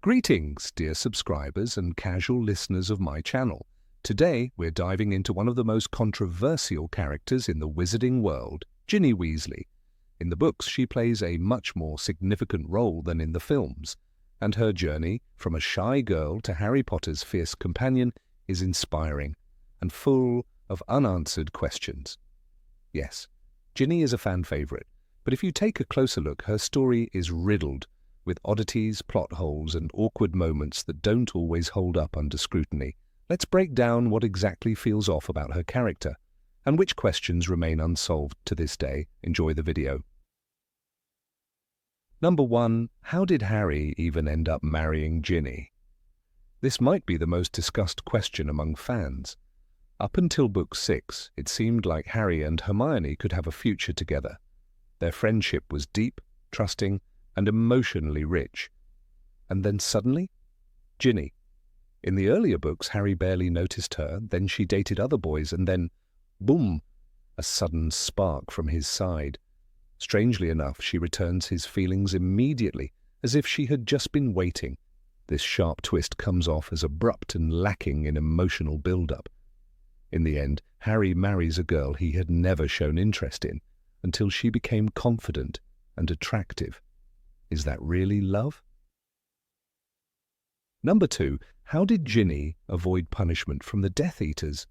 Greetings, dear subscribers and casual listeners of my channel. Today, we're diving into one of the most controversial characters in the wizarding world, Ginny Weasley. In the books, she plays a much more significant role than in the films, and her journey from a shy girl to Harry Potter's fierce companion is inspiring and full of unanswered questions. Yes, Ginny is a fan favorite, but if you take a closer look, her story is riddled with oddities, plot holes, and awkward moments that don't always hold up under scrutiny. Let's break down what exactly feels off about her character, and which questions remain unsolved to this day. Enjoy the video. Number 1. How did Harry even end up marrying Ginny? This might be the most discussed question among fans. Up until Book 6, it seemed like Harry and Hermione could have a future together. Their friendship was deep, trusting, and emotionally rich. And then suddenly, Ginny. In the earlier books, Harry barely noticed her, then she dated other boys, and then, boom, a sudden spark from his side. Strangely enough, she returns his feelings immediately, as if she had just been waiting. This sharp twist comes off as abrupt and lacking in emotional build-up. In the end, Harry marries a girl he had never shown interest in, until she became confident and attractive. Is that really love? Number 2. How did Ginny avoid punishment from the Death Eaters?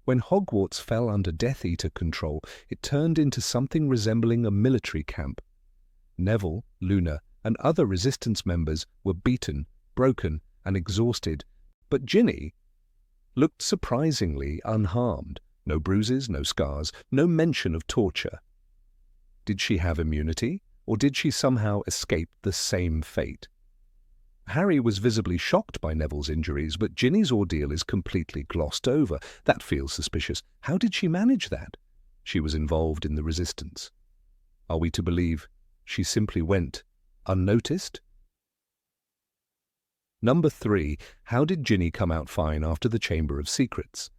When Hogwarts fell under Death Eater control, it turned into something resembling a military camp. Neville, Luna, and other Resistance members were beaten, broken, and exhausted, but Ginny looked surprisingly unharmed. No bruises, no scars, no mention of torture. Did she have immunity? Or did she somehow escape the same fate? Harry was visibly shocked by Neville's injuries, but Ginny's ordeal is completely glossed over. That feels suspicious. How did she manage that? She was involved in the Resistance. Are we to believe she simply went unnoticed? Number 3. How did Ginny come out fine after the Chamber of Secrets?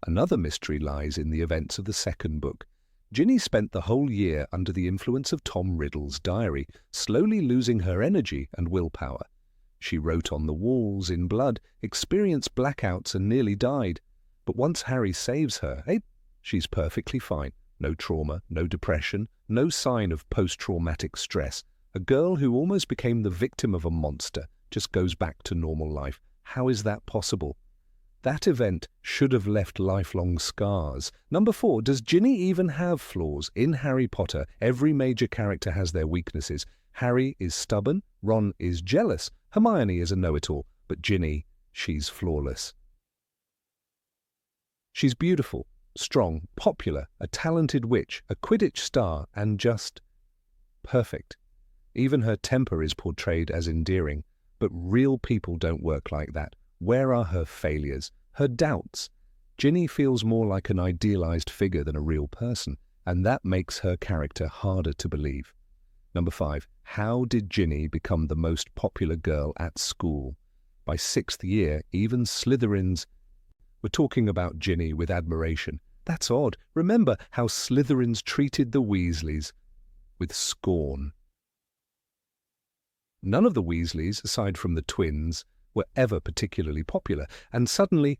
Another mystery lies in the events of the second book. Ginny spent the whole year under the influence of Tom Riddle's diary, slowly losing her energy and willpower. She wrote on the walls in blood, experienced blackouts, and nearly died. But once Harry saves her, she's perfectly fine. No trauma, no depression, no sign of post-traumatic stress. A girl who almost became the victim of a monster just goes back to normal life. How is that possible? That event should have left lifelong scars. Number 4. Does Ginny even have flaws? In Harry Potter, every major character has their weaknesses. Harry is stubborn, Ron is jealous, Hermione is a know-it-all, but Ginny, she's flawless. She's beautiful, strong, popular, a talented witch, a Quidditch star, and just perfect. Even her temper is portrayed as endearing, but real people don't work like that. Where are her failures, her doubts? Ginny feels more like an idealized figure than a real person, and that makes her character harder to believe. Number 5. How did Ginny become the most popular girl at school? By 6th year, even Slytherins were talking about Ginny with admiration. That's odd. Remember how Slytherins treated the Weasleys with scorn. None of the Weasleys, aside from the twins, were ever particularly popular, and suddenly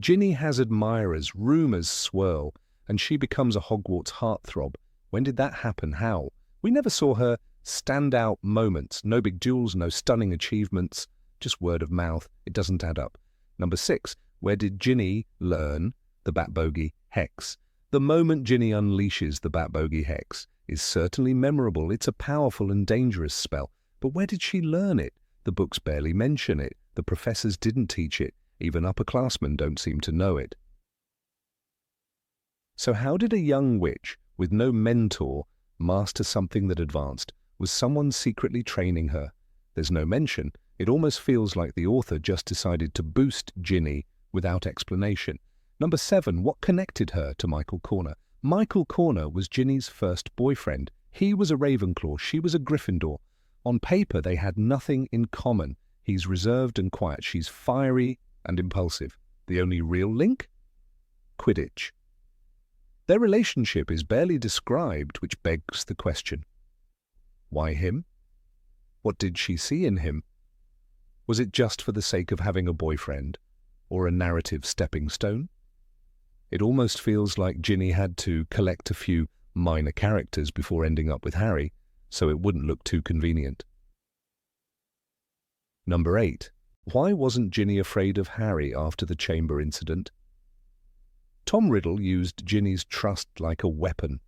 Ginny has admirers, rumors swirl, and she becomes a Hogwarts heartthrob. When did that happen? How? We never saw her standout moments. No big duels, no stunning achievements, just word of mouth. It doesn't add up. Number 6. Where did Ginny learn the Bat-Bogey Hex? The moment Ginny unleashes the Bat-Bogey Hex is certainly memorable. It's a powerful and dangerous spell. But where did she learn it? The books barely mention it. The professors didn't teach it. Even upperclassmen don't seem to know it. So how did a young witch with no mentor master something that advanced? Was someone secretly training her? There's no mention. It almost feels like the author just decided to boost Ginny without explanation. Number 7. What connected her to Michael Corner? Michael Corner was Ginny's first boyfriend. He was a Ravenclaw. She was a Gryffindor. On paper, they had nothing in common. He's reserved and quiet. She's fiery and impulsive. The only real link? Quidditch. Their relationship is barely described, which begs the question. Why him? What did she see in him? Was it just for the sake of having a boyfriend, or a narrative stepping stone? It almost feels like Ginny had to collect a few minor characters before ending up with Harry, so it wouldn't look too convenient. Number 8. Why wasn't Ginny afraid of Harry after the chamber incident? Tom Riddle used Ginny's trust like a weapon.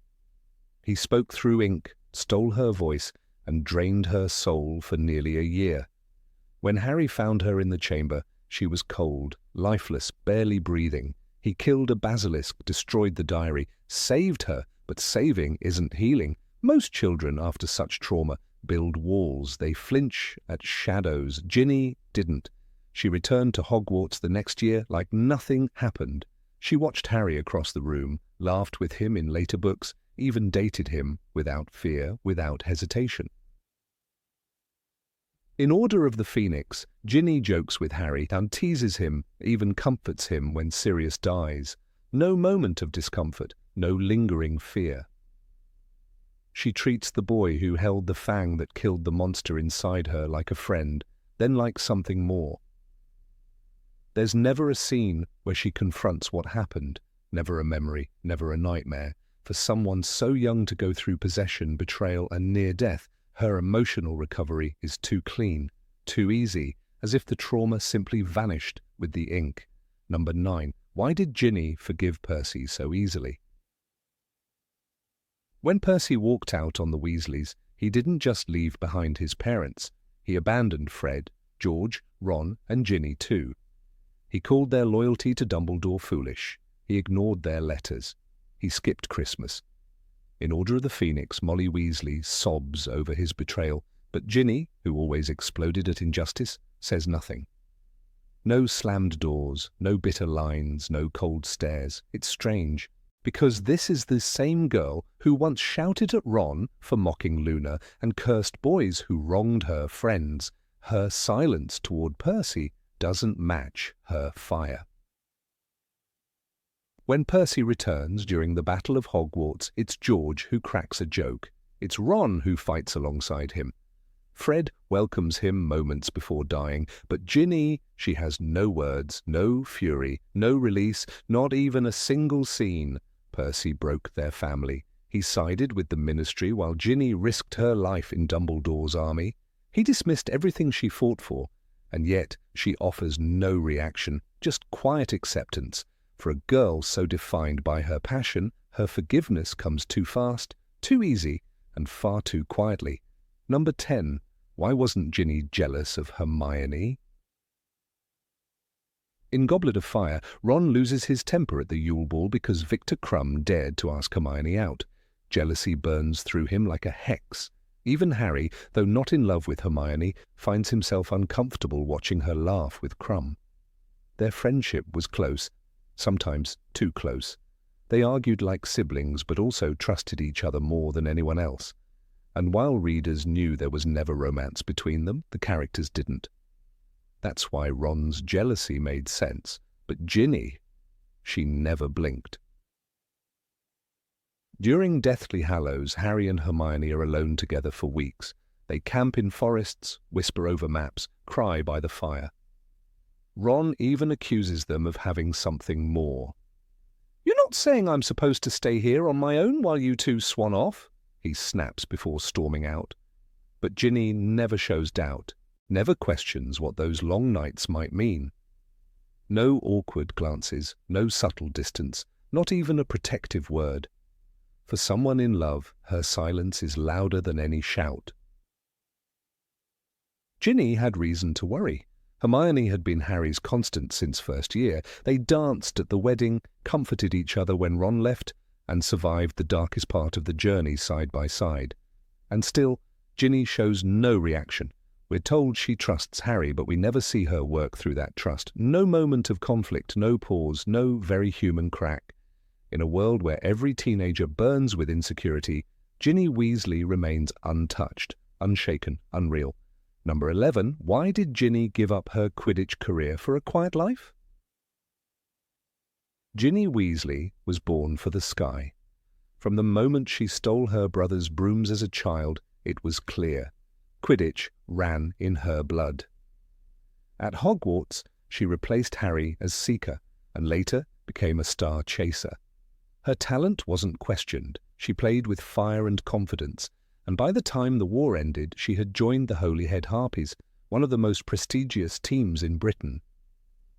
He spoke through ink, stole her voice, and drained her soul for nearly a year. When Harry found her in the chamber, she was cold, lifeless, barely breathing. He killed a basilisk, destroyed the diary, saved her, but saving isn't healing. Most children, after such trauma, build walls. They flinch at shadows. Ginny didn't. She returned to Hogwarts the next year like nothing happened. She watched Harry across the room, laughed with him in later books, even dated him without fear, without hesitation. In Order of the Phoenix, Ginny jokes with Harry and teases him, even comforts him when Sirius dies. No moment of discomfort, no lingering fear. She treats the boy who held the fang that killed the monster inside her like a friend, then like something more. There's never a scene where she confronts what happened, never a memory, never a nightmare. For someone so young to go through possession, betrayal, and near death, her emotional recovery is too clean, too easy, as if the trauma simply vanished with the ink. Number 9. Why did Ginny forgive Percy so easily? When Percy walked out on the Weasleys, he didn't just leave behind his parents. He abandoned Fred, George, Ron, and Ginny too. He called their loyalty to Dumbledore foolish. He ignored their letters. He skipped Christmas. In Order of the Phoenix, Molly Weasley sobs over his betrayal, but Ginny, who always exploded at injustice, says nothing. No slammed doors, no bitter lines, no cold stares. It's strange, because this is the same girl who once shouted at Ron for mocking Luna and cursed boys who wronged her friends. Her silence toward Percy doesn't match her fire. When Percy returns during the Battle of Hogwarts, it's George who cracks a joke. It's Ron who fights alongside him. Fred welcomes him moments before dying, but Ginny, she has no words, no fury, no release, not even a single scene. Percy broke their family. He sided with the Ministry while Ginny risked her life in Dumbledore's army. He dismissed everything she fought for, and yet she offers no reaction, just quiet acceptance. For a girl so defined by her passion, her forgiveness comes too fast, too easy, and far too quietly. Number 10. Why wasn't Ginny jealous of Hermione? In Goblet of Fire, Ron loses his temper at the Yule Ball because Victor Crumb dared to ask Hermione out. Jealousy burns through him like a hex. Even Harry, though not in love with Hermione, finds himself uncomfortable watching her laugh with Crumb. Their friendship was close, sometimes too close. They argued like siblings, but also trusted each other more than anyone else. And while readers knew there was never romance between them, the characters didn't. That's why Ron's jealousy made sense. But Ginny, she never blinked. During Deathly Hallows, Harry and Hermione are alone together for weeks. They camp in forests, whisper over maps, cry by the fire. Ron even accuses them of having something more. "You're not saying I'm supposed to stay here on my own while you two swan off?" he snaps before storming out. But Ginny never shows doubt, never questions what those long nights might mean. No awkward glances, no subtle distance, not even a protective word. For someone in love, her silence is louder than any shout. Ginny had reason to worry. Hermione had been Harry's constant since first year. They danced at the wedding, comforted each other when Ron left, and survived the darkest part of the journey side by side. And still, Ginny shows no reaction. We're told she trusts Harry, but we never see her work through that trust. No moment of conflict, no pause, no very human crack. In a world where every teenager burns with insecurity, Ginny Weasley remains untouched, unshaken, unreal. Number 11. Why did Ginny give up her Quidditch career for a quiet life? Ginny Weasley was born for the sky. From the moment she stole her brother's brooms as a child, it was clear. Quidditch ran in her blood. At Hogwarts, she replaced Harry as seeker and later became a star chaser. Her talent wasn't questioned. She played with fire and confidence, and by the time the war ended, she had joined the Holyhead Harpies, one of the most prestigious teams in Britain.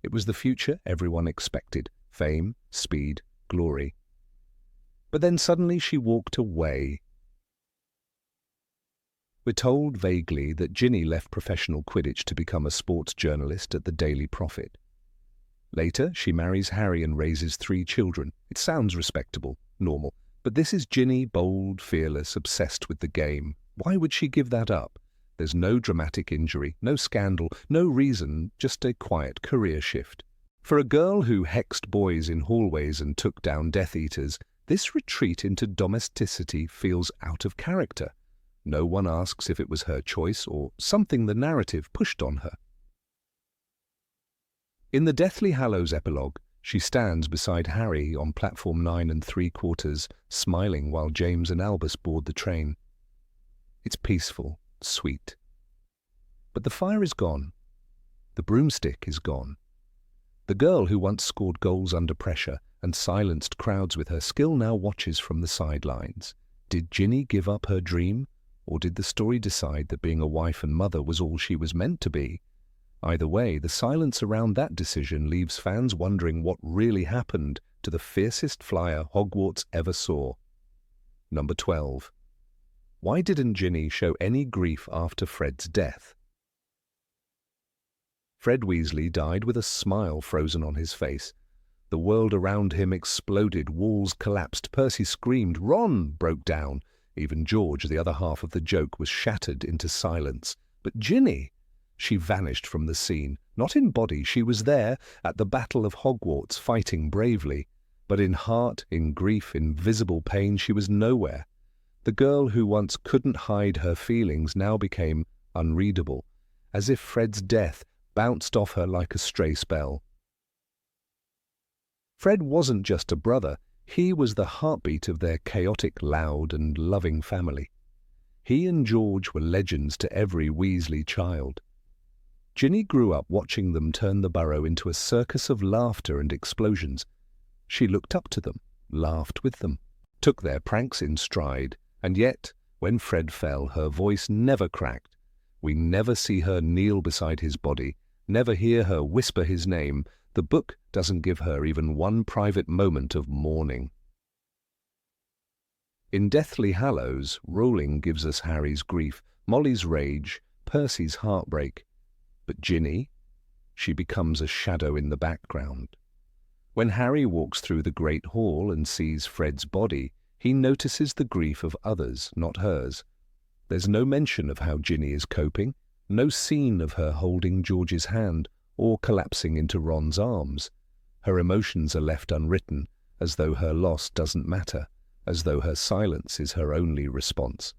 It was the future everyone expected: fame, speed, glory. But then suddenly she walked away. We're told vaguely that Ginny left professional Quidditch to become a sports journalist at the Daily Prophet. Later, she marries Harry and raises 3 children. It sounds respectable, normal. But this is Ginny, bold, fearless, obsessed with the game. Why would she give that up? There's no dramatic injury, no scandal, no reason, just a quiet career shift. For a girl who hexed boys in hallways and took down Death Eaters, this retreat into domesticity feels out of character. No one asks if it was her choice or something the narrative pushed on her. In the Deathly Hallows epilogue, she stands beside Harry on platform 9 3/4, smiling while James and Albus board the train. It's peaceful, sweet. But the fire is gone. The broomstick is gone. The girl who once scored goals under pressure and silenced crowds with her skill now watches from the sidelines. Did Ginny give up her dream, or did the story decide that being a wife and mother was all she was meant to be? Either way, the silence around that decision leaves fans wondering what really happened to the fiercest flyer Hogwarts ever saw. Number 12. Why didn't Ginny show any grief after Fred's death? Fred Weasley died with a smile frozen on his face. The world around him exploded, walls collapsed, Percy screamed, Ron broke down. Even George, the other half of the joke, was shattered into silence. But Ginny, she vanished from the scene. Not in body, she was there at the Battle of Hogwarts fighting bravely. But in heart, in grief, in visible pain, she was nowhere. The girl who once couldn't hide her feelings now became unreadable, as if Fred's death bounced off her like a stray spell. Fred wasn't just a brother, he was the heartbeat of their chaotic, loud and loving family. He and George were legends to every Weasley child. Ginny grew up watching them turn the burrow into a circus of laughter and explosions. She looked up to them, laughed with them, took their pranks in stride, and yet, when Fred fell, her voice never cracked. We never see her kneel beside his body, never hear her whisper his name. The book doesn't give her even one private moment of mourning. In Deathly Hallows, Rowling gives us Harry's grief, Molly's rage, Percy's heartbreak. But Ginny, she becomes a shadow in the background. When Harry walks through the Great Hall and sees Fred's body, he notices the grief of others, not hers. There's no mention of how Ginny is coping, no scene of her holding George's hand or collapsing into Ron's arms. Her emotions are left unwritten, as though her loss doesn't matter, as though her silence is her only response.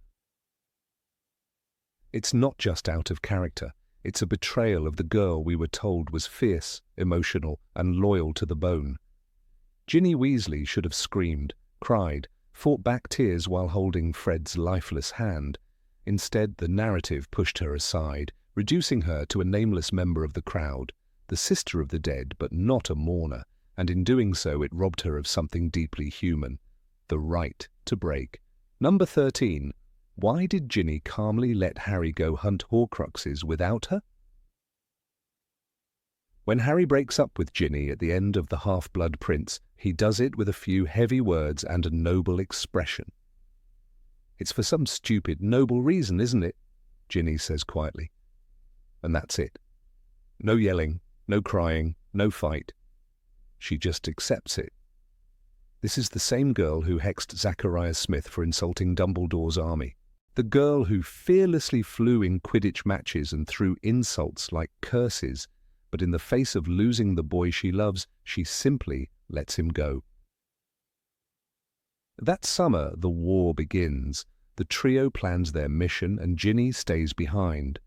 It's not just out of character. It's a betrayal of the girl we were told was fierce, emotional, and loyal to the bone. Ginny Weasley should have screamed, cried, fought back tears while holding Fred's lifeless hand. Instead, the narrative pushed her aside, reducing her to a nameless member of the crowd, the sister of the dead but not a mourner, and in doing so it robbed her of something deeply human, the right to break. Number 13. Why did Ginny calmly let Harry go hunt Horcruxes without her? When Harry breaks up with Ginny at the end of The Half-Blood Prince, he does it with a few heavy words and a noble expression. It's for some stupid, noble reason, isn't it? Ginny says quietly. And that's it. No yelling, no crying, no fight. She just accepts it. This is the same girl who hexed Zachariah Smith for insulting Dumbledore's army. The girl who fearlessly flew in Quidditch matches and threw insults like curses, but in the face of losing the boy she loves, she simply lets him go. That summer, the war begins. The trio plans their mission and Ginny stays behind.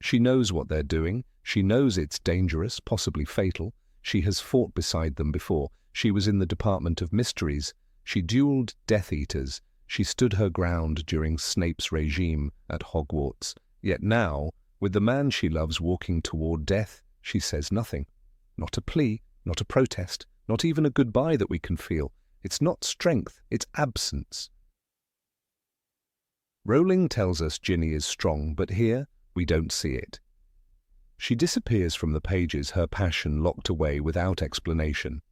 She knows what they're doing. She knows it's dangerous, possibly fatal. She has fought beside them before. She was in the Department of Mysteries. She duelled Death Eaters. She stood her ground during Snape's regime at Hogwarts. Yet now, with the man she loves walking toward death, she says nothing. Not a plea, not a protest, not even a goodbye that we can feel. It's not strength, it's absence. Rowling tells us Ginny is strong, but here we don't see it. She disappears from the pages, her passion locked away without explanation.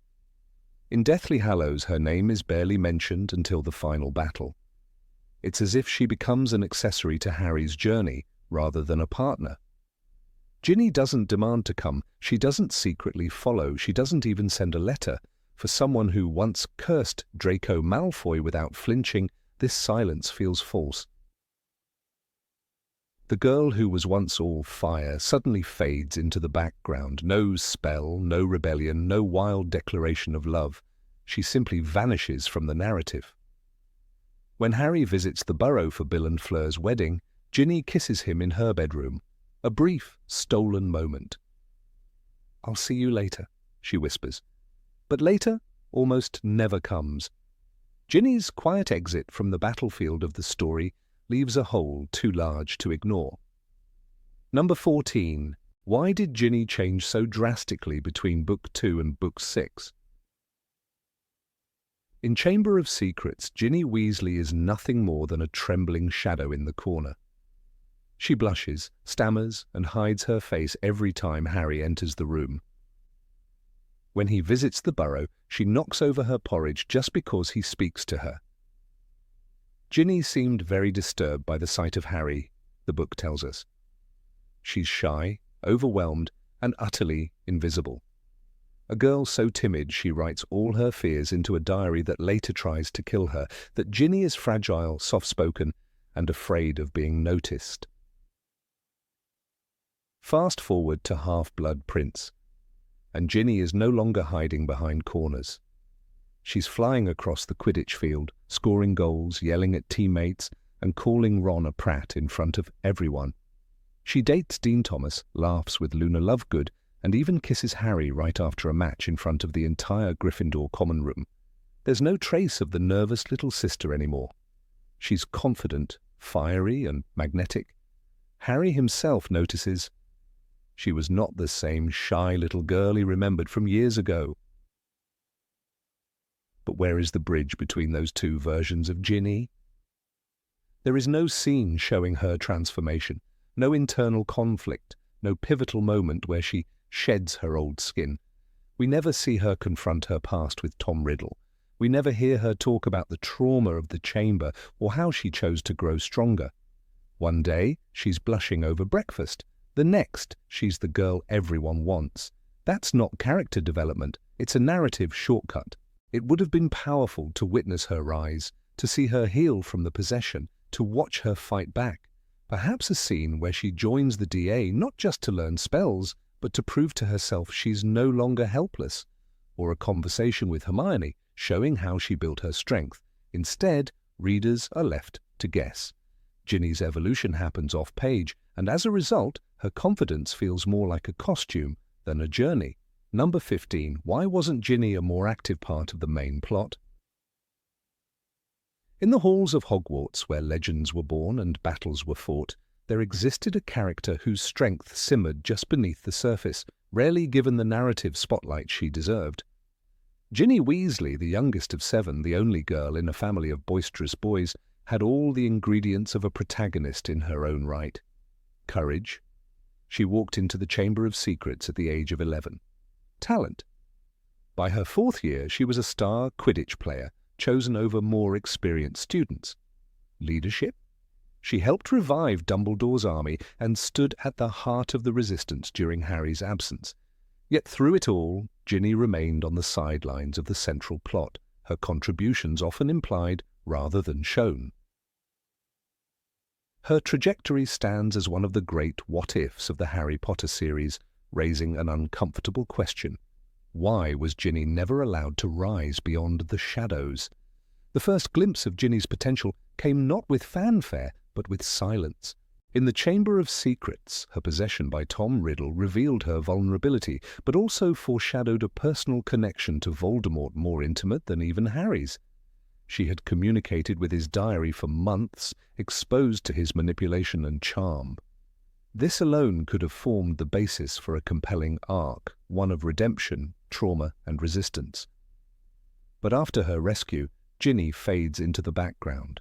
In Deathly Hallows, her name is barely mentioned until the final battle. It's as if she becomes an accessory to Harry's journey rather than a partner. Ginny doesn't demand to come, she doesn't secretly follow, she doesn't even send a letter. For someone who once cursed Draco Malfoy without flinching, this silence feels false. The girl who was once all fire suddenly fades into the background. No spell, no rebellion, no wild declaration of love. She simply vanishes from the narrative. When Harry visits the Burrow for Bill and Fleur's wedding, Ginny kisses him in her bedroom. A brief, stolen moment. "I'll see you later," she whispers. But later almost never comes. Ginny's quiet exit from the battlefield of the story leaves a hole too large to ignore. Number 14. Why did Ginny change so drastically between Book 2 and Book 6? In Chamber of Secrets, Ginny Weasley is nothing more than a trembling shadow in the corner. She blushes, stammers, and hides her face every time Harry enters the room. When he visits the Burrow, she knocks over her porridge just because he speaks to her. Ginny seemed very disturbed by the sight of Harry, the book tells us. She's shy, overwhelmed, and utterly invisible. A girl so timid she writes all her fears into a diary that later tries to kill her, that Ginny is fragile, soft-spoken, and afraid of being noticed. Fast forward to Half-Blood Prince, and Ginny is no longer hiding behind corners. She's flying across the Quidditch field, scoring goals, yelling at teammates, and calling Ron a prat in front of everyone. She dates Dean Thomas, laughs with Luna Lovegood, and even kisses Harry right after a match in front of the entire Gryffindor common room. There's no trace of the nervous little sister anymore. She's confident, fiery, and magnetic. Harry himself notices she was not the same shy little girl he remembered from years ago. But where is the bridge between those two versions of Ginny? There is no scene showing her transformation, no internal conflict, no pivotal moment where she sheds her old skin. We never see her confront her past with Tom Riddle. We never hear her talk about the trauma of the chamber or how she chose to grow stronger. One day, she's blushing over breakfast. The next, she's the girl everyone wants. That's not character development, it's a narrative shortcut. It would have been powerful to witness her rise, to see her heal from the possession, to watch her fight back. Perhaps a scene where she joins the DA not just to learn spells, but to prove to herself she's no longer helpless. Or a conversation with Hermione, showing how she built her strength. Instead, readers are left to guess. Ginny's evolution happens off-page, and as a result, her confidence feels more like a costume than a journey. Number 15. Why wasn't Ginny a more active part of the main plot? In the halls of Hogwarts, where legends were born and battles were fought, there existed a character whose strength simmered just beneath the surface, rarely given the narrative spotlight she deserved. Ginny Weasley, the youngest of 7, the only girl in a family of boisterous boys, had all the ingredients of a protagonist in her own right. Courage. She walked into the Chamber of Secrets at the age of 11. Talent. By her 4th year, she was a star Quidditch player, chosen over more experienced students. Leadership. She helped revive Dumbledore's army and stood at the heart of the resistance during Harry's absence. Yet through it all, Ginny remained on the sidelines of the central plot, her contributions often implied rather than shown. Her trajectory stands as one of the great what-ifs of the Harry Potter series, raising an uncomfortable question. Why was Ginny never allowed to rise beyond the shadows? The first glimpse of Ginny's potential came not with fanfare, but with silence. In the Chamber of Secrets, her possession by Tom Riddle revealed her vulnerability, but also foreshadowed a personal connection to Voldemort more intimate than even Harry's. She had communicated with his diary for months, exposed to his manipulation and charm. This alone could have formed the basis for a compelling arc, one of redemption, trauma, and resistance. But after her rescue, Ginny fades into the background.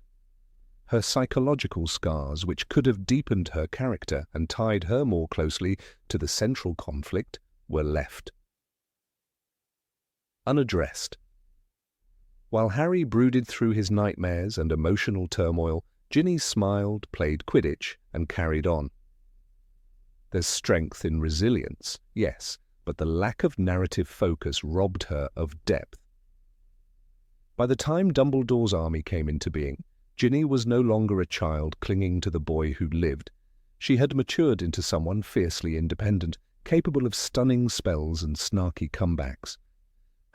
Her psychological scars, which could have deepened her character and tied her more closely to the central conflict, were left unaddressed. While Harry brooded through his nightmares and emotional turmoil, Ginny smiled, played Quidditch, and carried on. There's strength in resilience, yes, but the lack of narrative focus robbed her of depth. By the time Dumbledore's army came into being, Ginny was no longer a child clinging to the boy who lived. She had matured into someone fiercely independent, capable of stunning spells and snarky comebacks.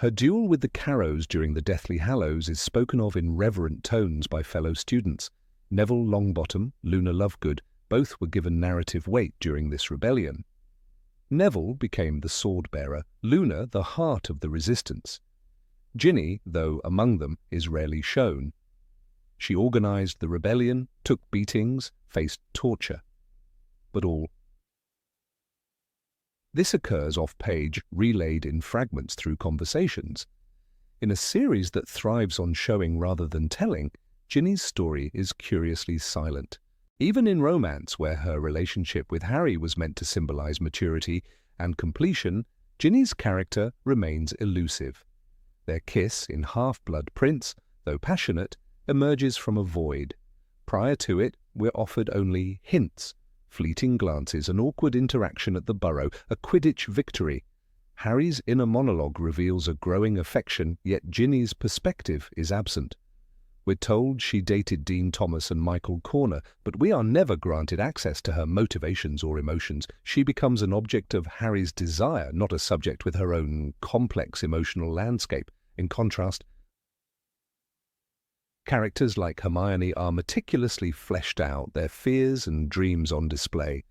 Her duel with the Carrows during the Deathly Hallows is spoken of in reverent tones by fellow students. Neville Longbottom, Luna Lovegood, both were given narrative weight during this rebellion. Neville became the sword-bearer, Luna the heart of the resistance. Ginny, though among them, is rarely shown. She organized the rebellion, took beatings, faced torture. But all this occurs off-page, relayed in fragments through conversations. In a series that thrives on showing rather than telling, Ginny's story is curiously silent. Even in romance, where her relationship with Harry was meant to symbolize maturity and completion, Ginny's character remains elusive. Their kiss in Half-Blood Prince, though passionate, emerges from a void. Prior to it, we're offered only hints, fleeting glances, an awkward interaction at the Burrow, a Quidditch victory. Harry's inner monologue reveals a growing affection, yet Ginny's perspective is absent. We're told she dated Dean Thomas and Michael Corner, but we are never granted access to her motivations or emotions. She becomes an object of Harry's desire, not a subject with her own complex emotional landscape. In contrast, characters like Hermione are meticulously fleshed out, their fears and dreams on display.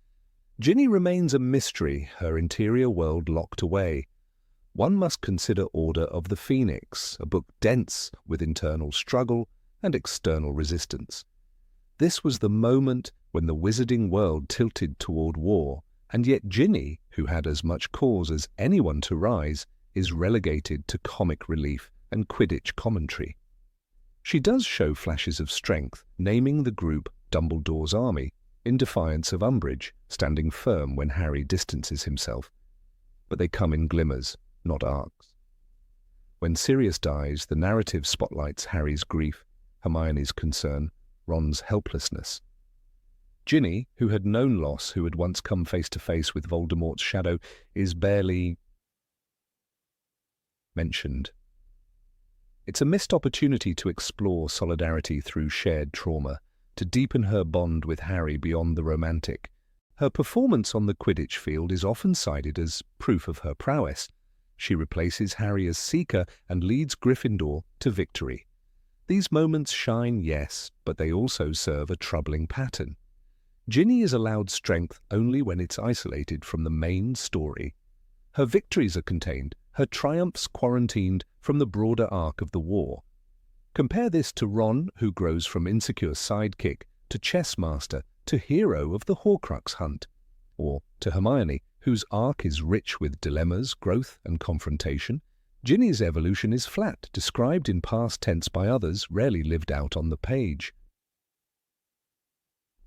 Ginny remains a mystery, her interior world locked away. One must consider Order of the Phoenix, a book dense with internal struggle and external resistance. This was the moment when the wizarding world tilted toward war, and yet Ginny, who had as much cause as anyone to rise, is relegated to comic relief and Quidditch commentary. She does show flashes of strength, naming the group Dumbledore's Army, in defiance of Umbridge, standing firm when Harry distances himself. But they come in glimmers, not arcs. When Sirius dies, the narrative spotlights Harry's grief, Hermione's concern, Ron's helplessness. Ginny, who had known loss, who had once come face to face with Voldemort's shadow, is barely mentioned. It's a missed opportunity to explore solidarity through shared trauma, to deepen her bond with Harry beyond the romantic. Her performance on the Quidditch field is often cited as proof of her prowess. She replaces Harry as Seeker and leads Gryffindor to victory. These moments shine, yes, but they also serve a troubling pattern. Ginny is allowed strength only when it's isolated from the main story. Her victories are contained, her triumphs quarantined from the broader arc of the war. Compare this to Ron, who grows from insecure sidekick to chess master to hero of the Horcrux hunt, or to Hermione, whose arc is rich with dilemmas, growth, and confrontation. Ginny's evolution is flat, described in past tense by others, rarely lived out on the page.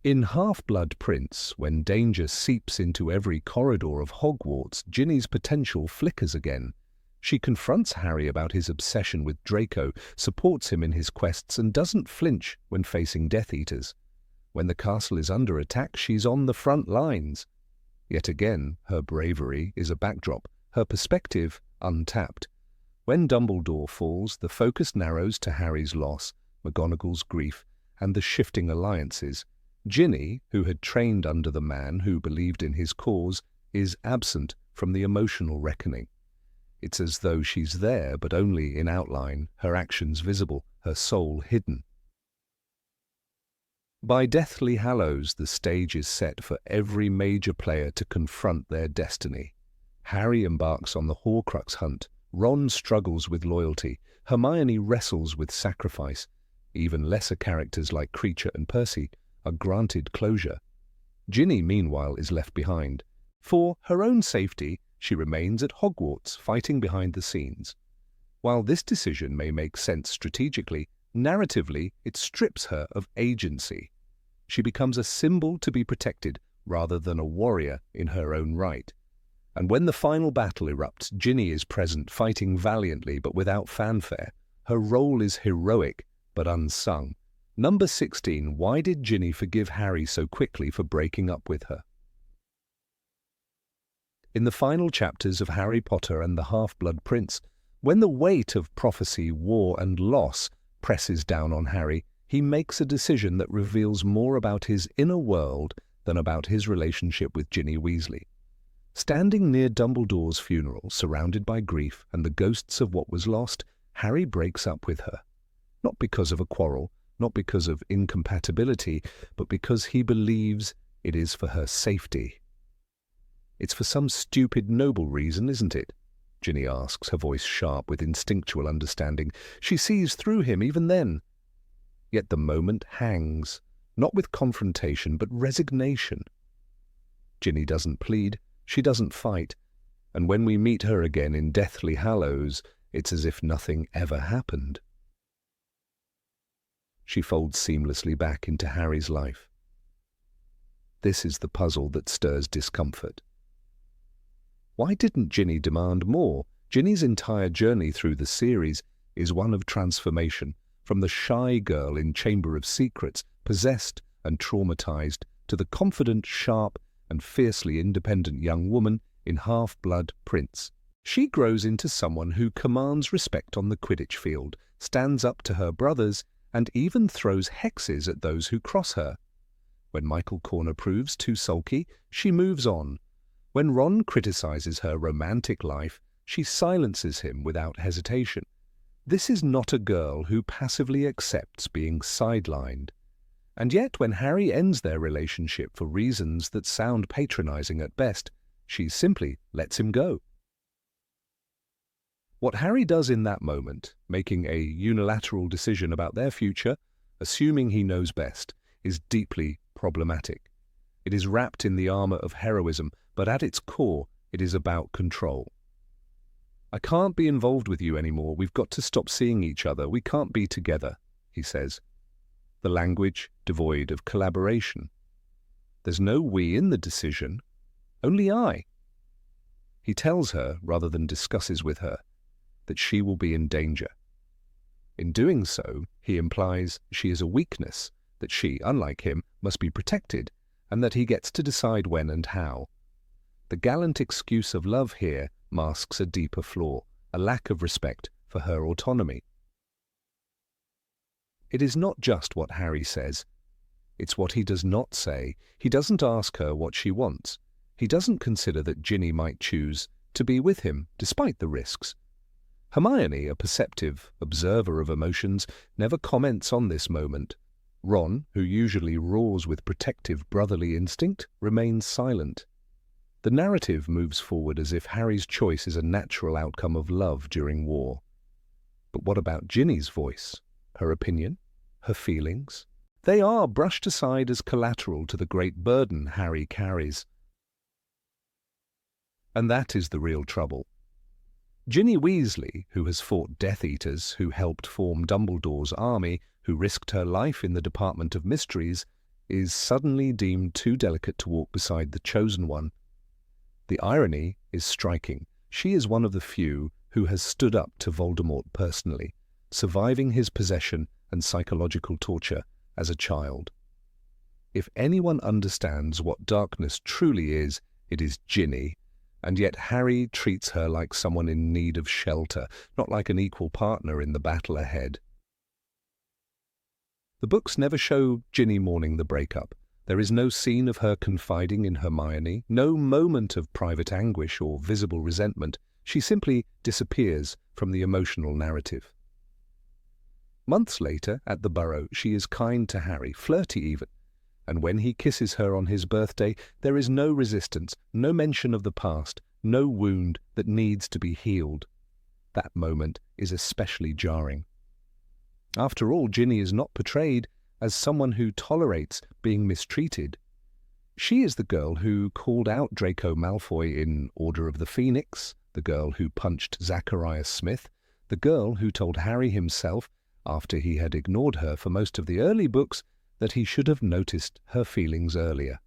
In Half-Blood Prince, when danger seeps into every corridor of Hogwarts, Ginny's potential flickers again. She confronts Harry about his obsession with Draco, supports him in his quests, and doesn't flinch when facing Death Eaters. When the castle is under attack, she's on the front lines. Yet again, her bravery is a backdrop, her perspective untapped. When Dumbledore falls, the focus narrows to Harry's loss, McGonagall's grief, and the shifting alliances. Ginny, who had trained under the man who believed in his cause, is absent from the emotional reckoning. It's as though she's there, but only in outline, her actions visible, her soul hidden. By Deathly Hallows, the stage is set for every major player to confront their destiny. Harry embarks on the Horcrux hunt, Ron struggles with loyalty, Hermione wrestles with sacrifice. Even lesser characters like Creature and Percy are granted closure. Ginny, meanwhile, is left behind. For her own safety, she remains at Hogwarts, fighting behind the scenes. While this decision may make sense strategically, narratively it strips her of agency. She becomes a symbol to be protected rather than a warrior in her own right. And when the final battle erupts, Ginny is present, fighting valiantly but without fanfare. Her role is heroic but unsung. Number 16. Why did Ginny forgive Harry so quickly for breaking up with her? In the final chapters of Harry Potter and the Half-Blood Prince, when the weight of prophecy, war and loss presses down on Harry, he makes a decision that reveals more about his inner world than about his relationship with Ginny Weasley. Standing near Dumbledore's funeral, surrounded by grief and the ghosts of what was lost, Harry breaks up with her. Not because of a quarrel, not because of incompatibility, but because he believes it is for her safety. "It's for some stupid, noble reason, isn't it?" Ginny asks, her voice sharp with instinctual understanding. She sees through him even then. Yet the moment hangs, not with confrontation, but resignation. Ginny doesn't plead, she doesn't fight, and when we meet her again in Deathly Hallows, it's as if nothing ever happened. She folds seamlessly back into Harry's life. This is the puzzle that stirs discomfort. Why didn't Ginny demand more? Ginny's entire journey through the series is one of transformation, from the shy girl in Chamber of Secrets, possessed and traumatized, to the confident, sharp, and fiercely independent young woman in Half-Blood Prince. She grows into someone who commands respect on the Quidditch field, stands up to her brothers, and even throws hexes at those who cross her. When Michael Corner proves too sulky, she moves on. When Ron criticizes her romantic life, she silences him without hesitation. This is not a girl who passively accepts being sidelined. And yet, when Harry ends their relationship for reasons that sound patronizing at best, she simply lets him go. What Harry does in that moment, making a unilateral decision about their future, assuming he knows best, is deeply problematic. It is wrapped in the armor of heroism, but at its core, it is about control. "I can't be involved with you anymore. We've got to stop seeing each other. We can't be together," he says. The language devoid of collaboration. There's no we in the decision, only I. He tells her, rather than discusses with her, that she will be in danger. In doing so, he implies she is a weakness, that she, unlike him, must be protected, and that he gets to decide when and how. The gallant excuse of love here masks a deeper flaw, a lack of respect for her autonomy. It is not just what Harry says. It's what he does not say. He doesn't ask her what she wants. He doesn't consider that Ginny might choose to be with him, despite the risks. Hermione, a perceptive observer of emotions, never comments on this moment. Ron, who usually roars with protective brotherly instinct, remains silent. The narrative moves forward as if Harry's choice is a natural outcome of love during war. But what about Ginny's voice? Her opinion? Her feelings? They are brushed aside as collateral to the great burden Harry carries. And that is the real trouble. Ginny Weasley, who has fought Death Eaters, who helped form Dumbledore's army, who risked her life in the Department of Mysteries, is suddenly deemed too delicate to walk beside the Chosen One. The irony is striking. She is one of the few who has stood up to Voldemort personally, surviving his possession and psychological torture as a child. If anyone understands what darkness truly is, it is Ginny, and yet Harry treats her like someone in need of shelter, not like an equal partner in the battle ahead. The books never show Ginny mourning the breakup. There is no scene of her confiding in Hermione, no moment of private anguish or visible resentment. She simply disappears from the emotional narrative. Months later, at the Burrow, she is kind to Harry, flirty even, and when he kisses her on his birthday, there is no resistance, no mention of the past, no wound that needs to be healed. That moment is especially jarring. After all, Ginny is not portrayed as someone who tolerates being mistreated. She is the girl who called out Draco Malfoy in Order of the Phoenix, the girl who punched Zacharias Smith, the girl who told Harry himself, after he had ignored her for most of the early books, that he should have noticed her feelings earlier.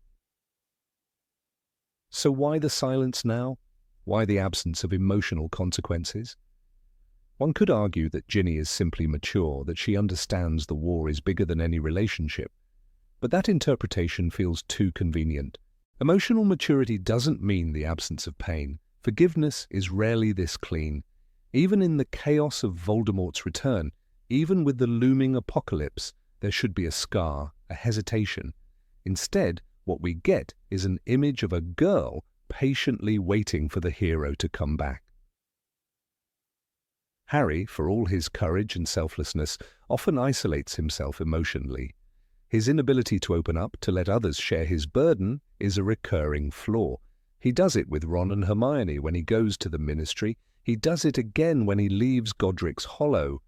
So why the silence now? Why the absence of emotional consequences? One could argue that Ginny is simply mature, that she understands the war is bigger than any relationship. But that interpretation feels too convenient. Emotional maturity doesn't mean the absence of pain. Forgiveness is rarely this clean. Even in the chaos of Voldemort's return, even with the looming apocalypse, there should be a scar, a hesitation. Instead, what we get is an image of a girl patiently waiting for the hero to come back. Harry, for all his courage and selflessness, often isolates himself emotionally. His inability to open up, to let others share his burden, is a recurring flaw. He does it with Ron and Hermione when he goes to the Ministry. He does it again when he leaves Godric's Hollow.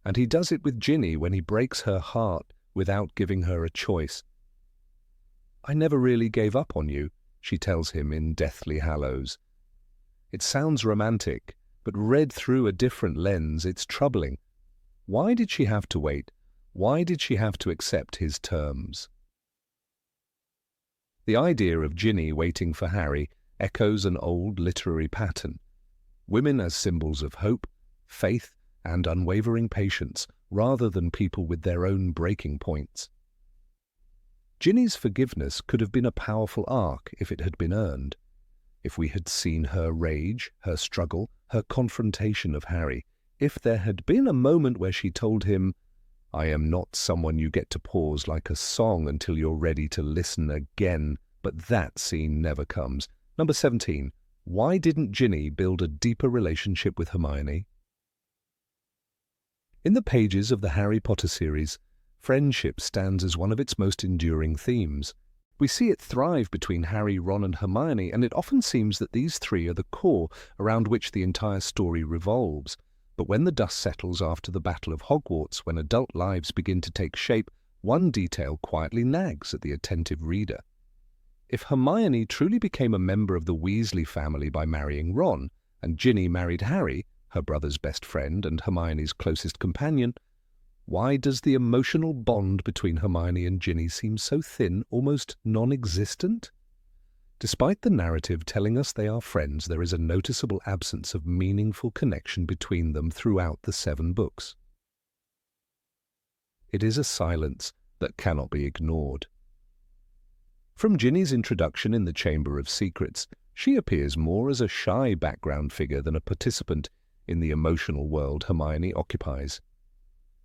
And he does it with Ginny when he breaks her heart without giving her a choice. "I never really gave up on you," she tells him in Deathly Hallows. It sounds romantic, but read through a different lens, it's troubling. Why did she have to wait? Why did she have to accept his terms? The idea of Ginny waiting for Harry echoes an old literary pattern. Women as symbols of hope, faith, and unwavering patience, rather than people with their own breaking points. Ginny's forgiveness could have been a powerful arc if it had been earned. If we had seen her rage, her struggle, her confrontation of Harry, if there had been a moment where she told him, "I am not someone you get to pause like a song until you're ready to listen again," but that scene never comes. Number 17. Why didn't Ginny build a deeper relationship with Hermione? In the pages of the Harry Potter series, friendship stands as one of its most enduring themes. We see it thrive between Harry, Ron, and Hermione, and it often seems that these three are the core around which the entire story revolves. But when the dust settles after the Battle of Hogwarts, when adult lives begin to take shape, one detail quietly nags at the attentive reader. If Hermione truly became a member of the Weasley family by marrying Ron, and Ginny married Harry, her brother's best friend and Hermione's closest companion, why does the emotional bond between Hermione and Ginny seem so thin, almost non-existent? Despite the narrative telling us they are friends, there is a noticeable absence of meaningful connection between them throughout the 7 books. It is a silence that cannot be ignored. From Ginny's introduction in the Chamber of Secrets, she appears more as a shy background figure than a participant in the emotional world Hermione occupies.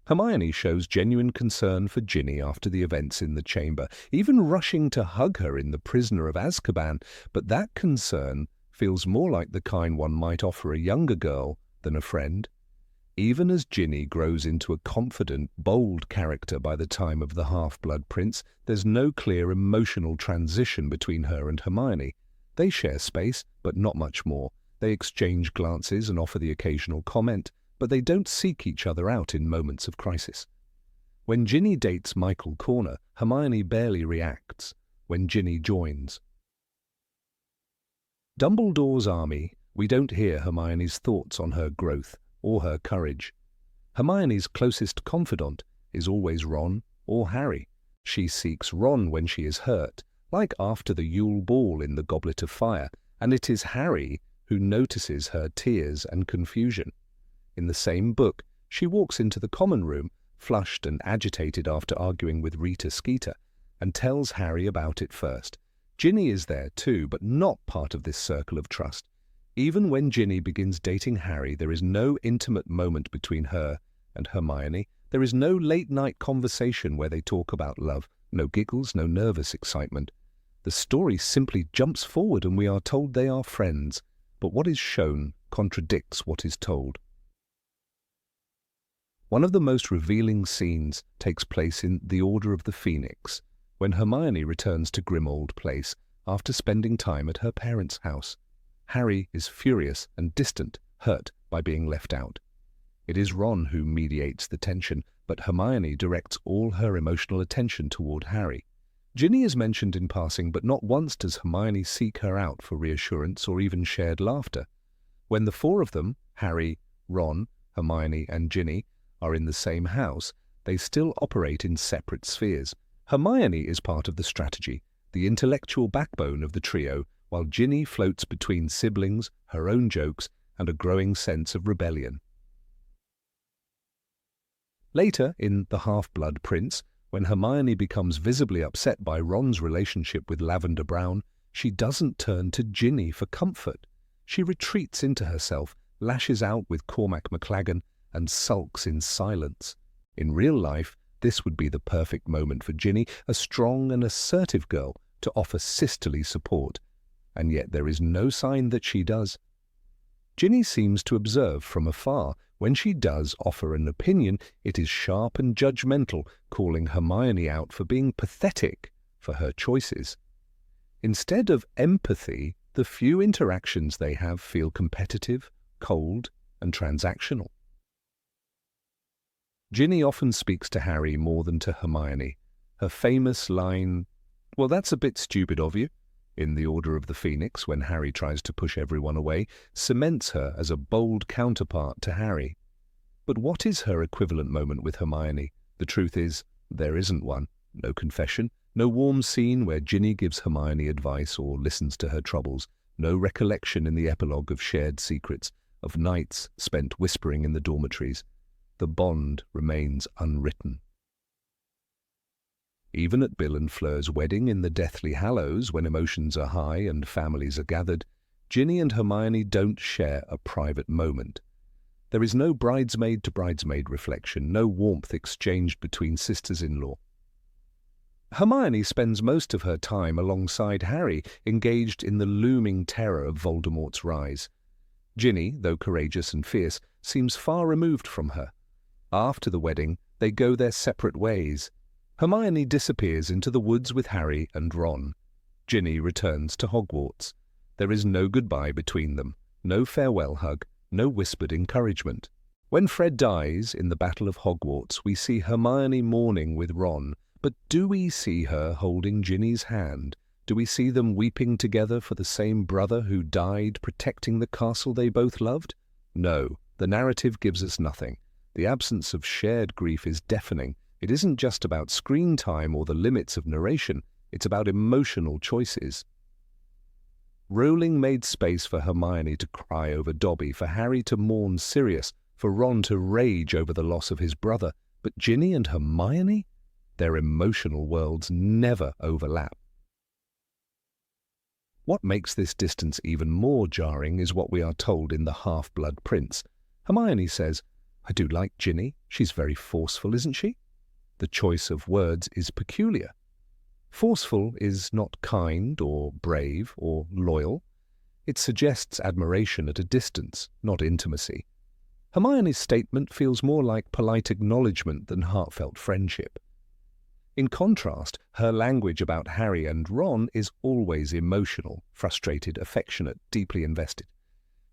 Hermione shows genuine concern for Ginny after the events in the chamber, even rushing to hug her in The Prisoner of Azkaban, but that concern feels more like the kind one might offer a younger girl than a friend. Even as Ginny grows into a confident, bold character by the time of the Half-Blood Prince, there's no clear emotional transition between her and Hermione. They share space, but not much more. They exchange glances and offer the occasional comment, but they don't seek each other out in moments of crisis. When Ginny dates Michael Corner, Hermione barely reacts. When Ginny joins Dumbledore's army, we don't hear Hermione's thoughts on her growth or her courage. Hermione's closest confidant is always Ron or Harry. She seeks Ron when she is hurt, like after the Yule Ball in the Goblet of Fire, and it is Harry who notices her tears and confusion. In the same book, she walks into the common room, flushed and agitated after arguing with Rita Skeeter, and tells Harry about it first. Ginny is there too, but not part of this circle of trust. Even when Ginny begins dating Harry, there is no intimate moment between her and Hermione. There is no late-night conversation where they talk about love, no giggles, no nervous excitement. The story simply jumps forward and we are told they are friends, but what is shown contradicts what is told. One of the most revealing scenes takes place in The Order of the Phoenix, when Hermione returns to Grimmauld Place after spending time at her parents' house. Harry is furious and distant, hurt by being left out. It is Ron who mediates the tension, but Hermione directs all her emotional attention toward Harry. Ginny is mentioned in passing, but not once does Hermione seek her out for reassurance or even shared laughter. When the four of them, Harry, Ron, Hermione and Ginny, are in the same house, they still operate in separate spheres. Hermione is part of the strategy, the intellectual backbone of the trio, while Ginny floats between siblings, her own jokes, and a growing sense of rebellion. Later, in The Half-Blood Prince, when Hermione becomes visibly upset by Ron's relationship with Lavender Brown, she doesn't turn to Ginny for comfort. She retreats into herself, lashes out with Cormac McLaggen, and sulks in silence. In real life, this would be the perfect moment for Ginny, a strong and assertive girl, to offer sisterly support. And yet there is no sign that she does. Ginny seems to observe from afar. When she does offer an opinion, it is sharp and judgmental, calling Hermione out for being pathetic for her choices. Instead of empathy, the few interactions they have feel competitive, cold, and transactional. Ginny often speaks to Harry more than to Hermione. Her famous line, "Well, that's a bit stupid of you," in The Order of the Phoenix, when Harry tries to push everyone away, cements her as a bold counterpart to Harry. But what is her equivalent moment with Hermione? The truth is, there isn't one. No confession, no warm scene where Ginny gives Hermione advice or listens to her troubles, no recollection in the epilogue of shared secrets, of nights spent whispering in the dormitories. The bond remains unwritten. Even at Bill and Fleur's wedding in the Deathly Hallows, when emotions are high and families are gathered, Ginny and Hermione don't share a private moment. There is no bridesmaid-to-bridesmaid reflection, no warmth exchanged between sisters-in-law. Hermione spends most of her time alongside Harry, engaged in the looming terror of Voldemort's rise. Ginny, though courageous and fierce, seems far removed from her. After the wedding, they go their separate ways. Hermione disappears into the woods with Harry and Ron. Ginny returns to Hogwarts. There is no goodbye between them, no farewell hug, no whispered encouragement. When Fred dies in the Battle of Hogwarts, we see Hermione mourning with Ron, but do we see her holding Ginny's hand? Do we see them weeping together for the same brother who died protecting the castle they both loved? No, the narrative gives us nothing. The absence of shared grief is deafening. It isn't just about screen time or the limits of narration, it's about emotional choices. Rowling made space for Hermione to cry over Dobby, for Harry to mourn Sirius, for Ron to rage over the loss of his brother. But Ginny and Hermione? Their emotional worlds never overlap. What makes this distance even more jarring is what we are told in The Half-Blood Prince. Hermione says, "I do like Ginny. She's very forceful, isn't she?" The choice of words is peculiar. Forceful is not kind or brave or loyal. It suggests admiration at a distance, not intimacy. Hermione's statement feels more like polite acknowledgement than heartfelt friendship. In contrast, her language about Harry and Ron is always emotional, frustrated, affectionate, deeply invested.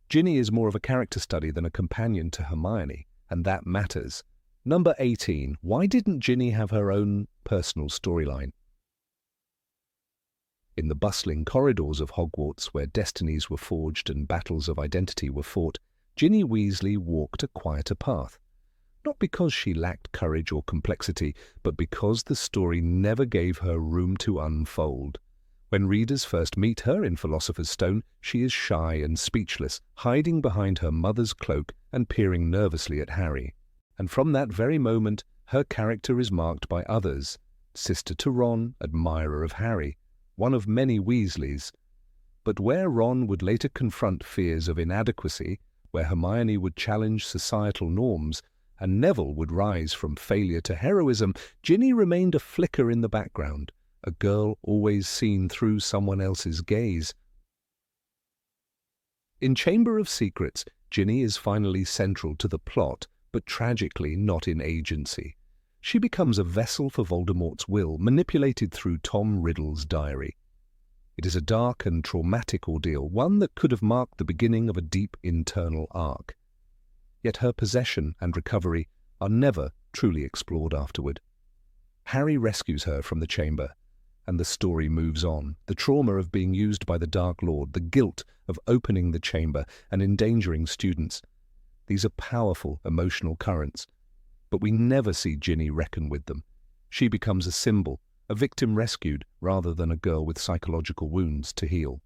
Ginny is more of a character study than a companion to Hermione, and that matters. Number 18. Why didn't Ginny have her own personal storyline? In the bustling corridors of Hogwarts, where destinies were forged and battles of identity were fought, Ginny Weasley walked a quieter path. Not because she lacked courage or complexity, but because the story never gave her room to unfold. When readers first meet her in Philosopher's Stone, she is shy and speechless, hiding behind her mother's cloak and peering nervously at Harry. And from that very moment, her character is marked by others. Sister to Ron, admirer of Harry, one of many Weasleys. But where Ron would later confront fears of inadequacy, where Hermione would challenge societal norms, and Neville would rise from failure to heroism, Ginny remained a flicker in the background, a girl always seen through someone else's gaze. In Chamber of Secrets, Ginny is finally central to the plot, but tragically not in agency. She becomes a vessel for Voldemort's will, manipulated through Tom Riddle's diary. It is a dark and traumatic ordeal, one that could have marked the beginning of a deep internal arc. Yet her possession and recovery are never truly explored afterward. Harry rescues her from the chamber, and the story moves on. The trauma of being used by the Dark Lord, the guilt of opening the chamber and endangering students. These are powerful emotional currents, but we never see Ginny reckon with them. She becomes a symbol, a victim rescued, rather than a girl with psychological wounds to heal.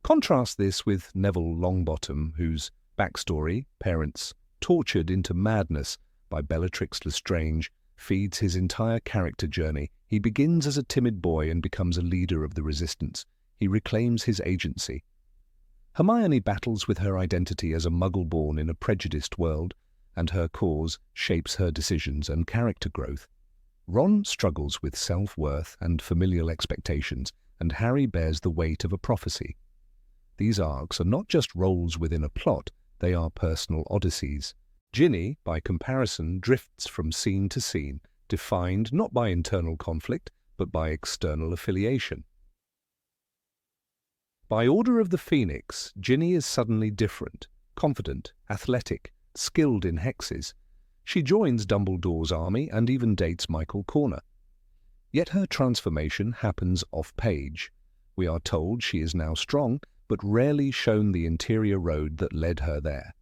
Contrast this with Neville Longbottom, whose backstory, parents tortured into madness by Bellatrix Lestrange, feeds his entire character journey. He begins as a timid boy and becomes a leader of the resistance. He reclaims his agency. Hermione battles with her identity as a muggle born in a prejudiced world, and her cause shapes her decisions and character growth. Ron struggles with self-worth and familial expectations, and Harry bears the weight of a prophecy. These arcs are not just roles within a plot, they are personal odysseys. Ginny, by comparison, drifts from scene to scene, defined not by internal conflict, but by external affiliation. By order of the Phoenix, Ginny is suddenly different, confident, athletic, skilled in hexes. She joins Dumbledore's army and even dates Michael Corner. Yet her transformation happens off-page. We are told she is now strong, but rarely shown the interior road that led her there.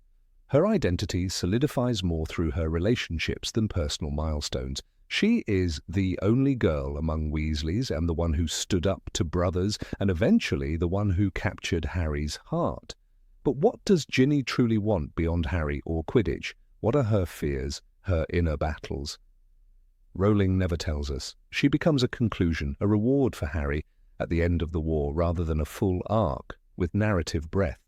Her identity solidifies more through her relationships than personal milestones. She is the only girl among Weasleys and the one who stood up to brothers and eventually the one who captured Harry's heart. But what does Ginny truly want beyond Harry or Quidditch? What are her fears, her inner battles? Rowling never tells us. She becomes a conclusion, a reward for Harry at the end of the war rather than a full arc with narrative breadth.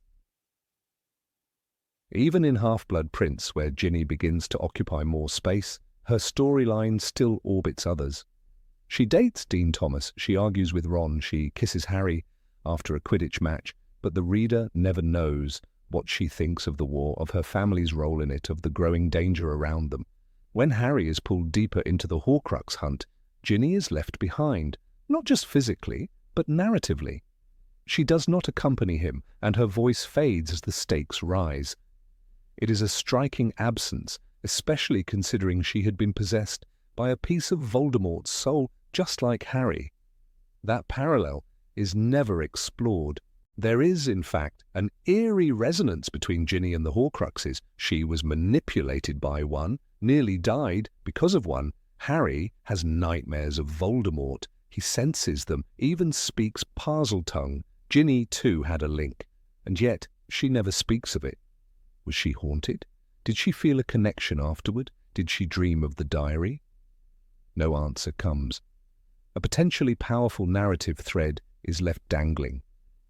Even in Half-Blood Prince, where Ginny begins to occupy more space, her storyline still orbits others. She dates Dean Thomas, she argues with Ron, she kisses Harry after a Quidditch match, but the reader never knows what she thinks of the war, of her family's role in it, of the growing danger around them. When Harry is pulled deeper into the Horcrux hunt, Ginny is left behind, not just physically, but narratively. She does not accompany him, and her voice fades as the stakes rise. It is a striking absence, especially considering she had been possessed by a piece of Voldemort's soul, just like Harry. That parallel is never explored. There is, in fact, an eerie resonance between Ginny and the Horcruxes. She was manipulated by one, nearly died because of one. Harry has nightmares of Voldemort. He senses them, even speaks Parseltongue. Ginny, too, had a link, and yet she never speaks of it. Was she haunted? Did she feel a connection afterward? Did she dream of the diary? No answer comes. A potentially powerful narrative thread is left dangling.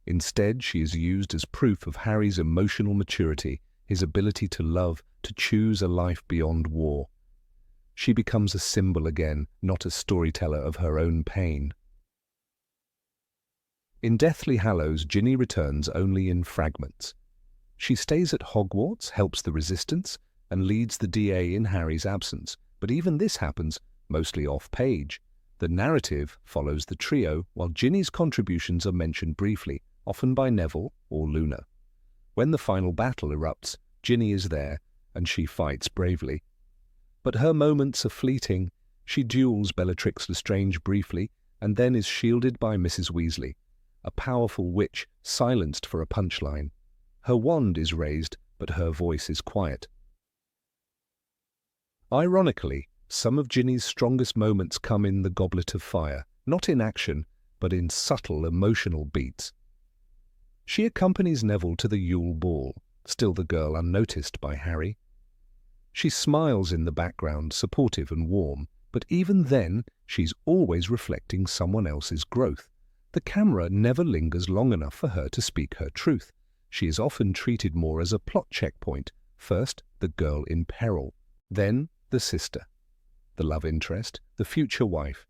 Instead, she is used as proof of Harry's emotional maturity, his ability to love, to choose a life beyond war. She becomes a symbol again, not a storyteller of her own pain. In Deathly Hallows, Ginny returns only in fragments. She stays at Hogwarts, helps the Resistance, and leads the DA in Harry's absence, but even this happens mostly off-page. The narrative follows the trio, while Ginny's contributions are mentioned briefly, often by Neville or Luna. When the final battle erupts, Ginny is there, and she fights bravely. But her moments are fleeting. She duels Bellatrix Lestrange briefly, and then is shielded by Mrs. Weasley, a powerful witch silenced for a punchline. Her wand is raised, but her voice is quiet. Ironically, some of Ginny's strongest moments come in The Goblet of Fire, not in action, but in subtle emotional beats. She accompanies Neville to the Yule Ball, still the girl unnoticed by Harry. She smiles in the background, supportive and warm, but even then, she's always reflecting someone else's growth. The camera never lingers long enough for her to speak her truth. She is often treated more as a plot checkpoint. First, the girl in peril, then the sister, the love interest, the future wife,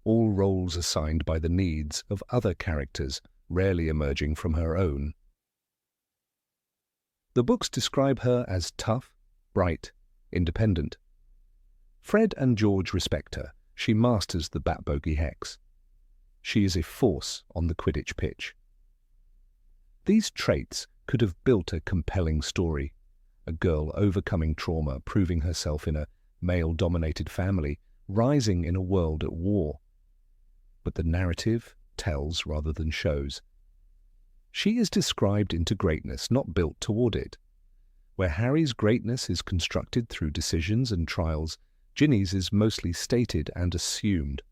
all roles assigned by the needs of other characters, rarely emerging from her own. The books describe her as tough, bright, independent. Fred and George respect her. She masters the Bat-Bogey hex. She is a force on the Quidditch pitch. These traits could have built a compelling story. A girl overcoming trauma, proving herself in a male-dominated family, rising in a world at war. but the narrative tells rather than shows. She is described into greatness, not built toward it. Where Harry's greatness is constructed through decisions and trials, Ginny's is mostly stated and assumed.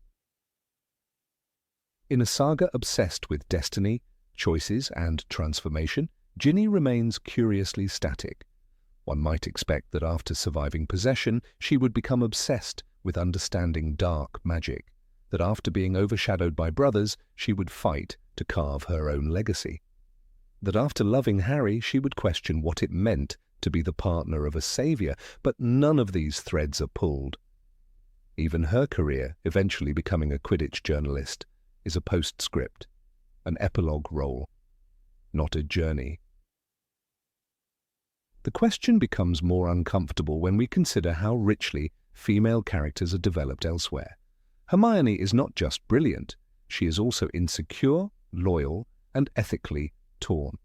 In a saga obsessed with destiny, choices, and transformation, Ginny remains curiously static. One might expect that after surviving possession, she would become obsessed with understanding dark magic, that after being overshadowed by brothers, she would fight to carve her own legacy, that after loving Harry, she would question what it meant to be the partner of a savior, but none of these threads are pulled. Even her career, eventually becoming a Quidditch journalist, is a postscript, an epilogue role, not a journey. The question becomes more uncomfortable when we consider how richly female characters are developed elsewhere. Hermione is not just brilliant, she is also insecure, loyal, and ethically torn.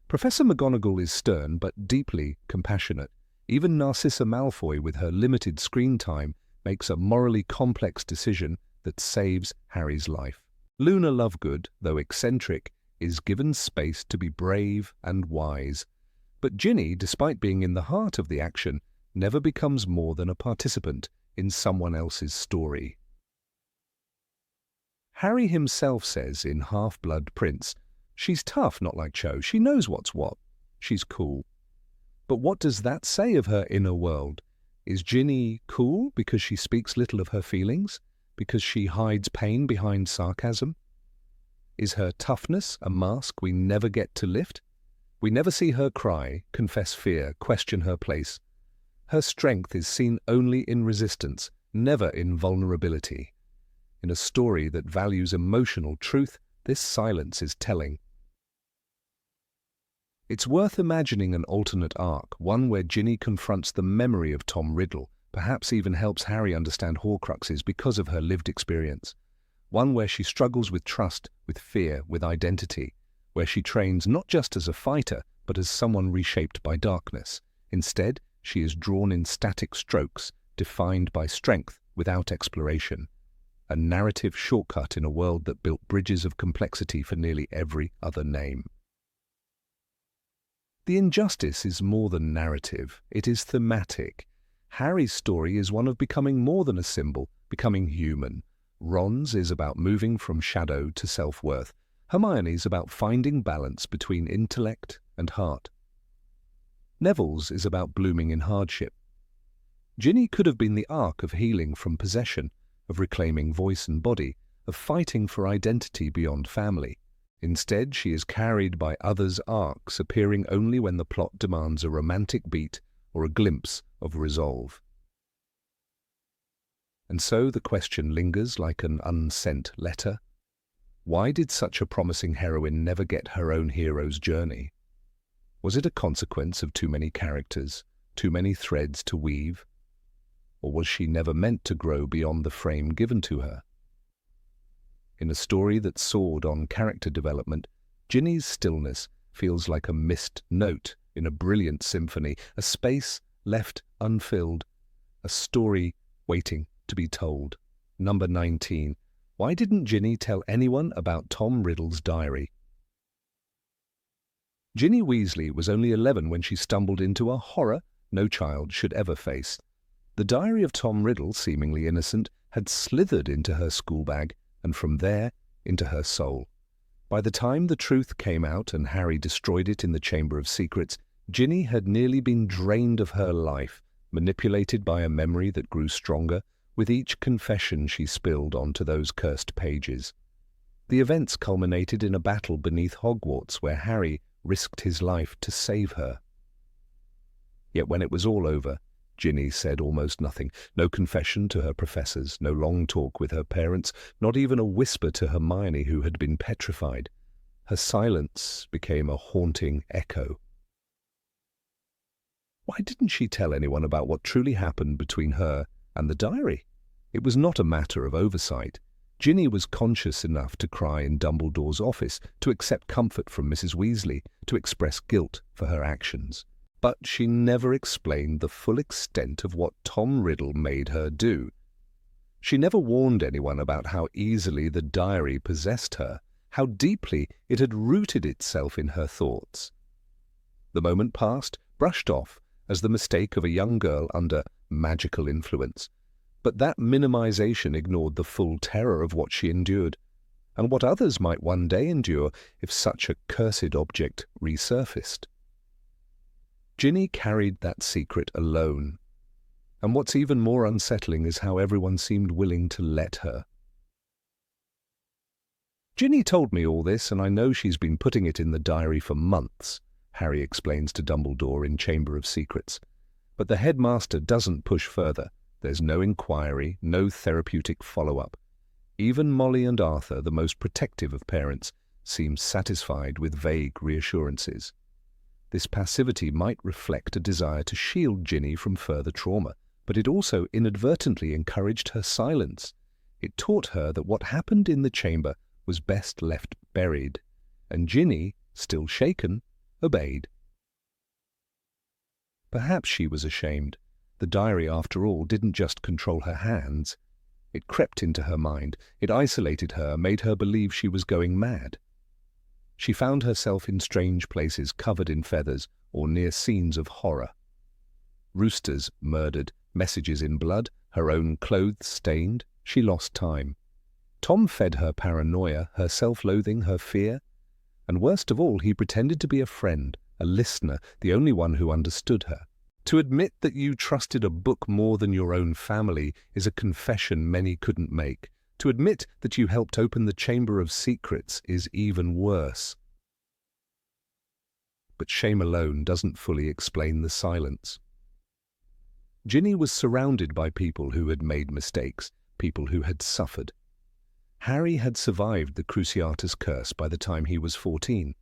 Professor McGonagall is stern but deeply compassionate. Even Narcissa Malfoy, with her limited screen time, makes a morally complex decision that saves Harry's life. Luna Lovegood, though eccentric, is given space to be brave and wise. But Ginny, despite being in the heart of the action, never becomes more than a participant in someone else's story. Harry himself says in Half-Blood Prince, "She's tough, not like Cho. She knows what's what. She's cool." But what does that say of her inner world? Is Ginny cool because she speaks little of her feelings? Because she hides pain behind sarcasm? Is her toughness a mask we never get to lift? We never see her cry, confess fear, question her place. Her strength is seen only in resistance, never in vulnerability. In a story that values emotional truth, this silence is telling. It's worth imagining an alternate arc, one where Ginny confronts the memory of Tom Riddle, perhaps even helps Harry understand Horcruxes because of her lived experience. One where she struggles with trust, with fear, with identity, where she trains not just as a fighter, but as someone reshaped by darkness. Instead, she is drawn in static strokes, defined by strength without exploration. A narrative shortcut in a world that built bridges of complexity for nearly every other name. The injustice is more than narrative, it is thematic. Harry's story is one of becoming more than a symbol, becoming human. Ron's is about moving from shadow to self-worth. Hermione's about finding balance between intellect and heart. Neville's is about blooming in hardship. Ginny could have been the arc of healing from possession, of reclaiming voice and body, of fighting for identity beyond family. Instead, she is carried by others' arcs, appearing only when the plot demands a romantic beat or a glimpse of resolve. And so the question lingers like an unsent letter. Why did such a promising heroine never get her own hero's journey? Was it a consequence of too many characters, too many threads to weave? Or was she never meant to grow beyond the frame given to her? In a story that soared on character development, Ginny's stillness feels like a missed note in a brilliant symphony, a space left unfilled, a story waiting to be told. Number 19. Why didn't Ginny tell anyone about Tom Riddle's diary? Ginny Weasley was only 11 when she stumbled into a horror no child should ever face. The diary of Tom Riddle, seemingly innocent, had slithered into her schoolbag and from there into her soul. By the time the truth came out and Harry destroyed it in the Chamber of Secrets, Ginny had nearly been drained of her life, manipulated by a memory that grew stronger with each confession she spilled onto those cursed pages. The events culminated in a battle beneath Hogwarts where Harry risked his life to save her. Yet when it was all over, Ginny said almost nothing. No confession to her professors, no long talk with her parents, not even a whisper to Hermione, who had been petrified. Her silence became a haunting echo. Why didn't she tell anyone about what truly happened between her and the diary? It was not a matter of oversight. Ginny was conscious enough to cry in Dumbledore's office, to accept comfort from Mrs. Weasley, to express guilt for her actions. But she never explained the full extent of what Tom Riddle made her do. She never warned anyone about how easily the diary possessed her, how deeply it had rooted itself in her thoughts. The moment passed, brushed off, as the mistake of a young girl under magical influence. But that minimization ignored the full terror of what she endured, and what others might one day endure if such a cursed object resurfaced. Ginny carried that secret alone, and what's even more unsettling is how everyone seemed willing to let her. "Ginny told me all this, and I know she's been putting it in the diary for months," Harry explains to Dumbledore in Chamber of Secrets. But the headmaster doesn't push further. There's no inquiry, no therapeutic follow-up. Even Molly and Arthur, the most protective of parents, seem satisfied with vague reassurances. This passivity might reflect a desire to shield Ginny from further trauma, but it also inadvertently encouraged her silence. It taught her that what happened in the chamber was best left buried, and Ginny, still shaken, obeyed. Perhaps she was ashamed. The diary, after all, didn't just control her hands. It crept into her mind. It isolated her, made her believe she was going mad. She found herself in strange places covered in feathers or near scenes of horror. Roosters murdered, messages in blood, her own clothes stained. She lost time. Tom fed her paranoia, her self-loathing, her fear. And worst of all, he pretended to be a friend, a listener, the only one who understood her. To admit that you trusted a book more than your own family is a confession many couldn't make. To admit that you helped open the Chamber of Secrets is even worse. But shame alone doesn't fully explain the silence. Ginny was surrounded by people who had made mistakes, people who had suffered. Harry had survived the Cruciatus curse by the time he was 14.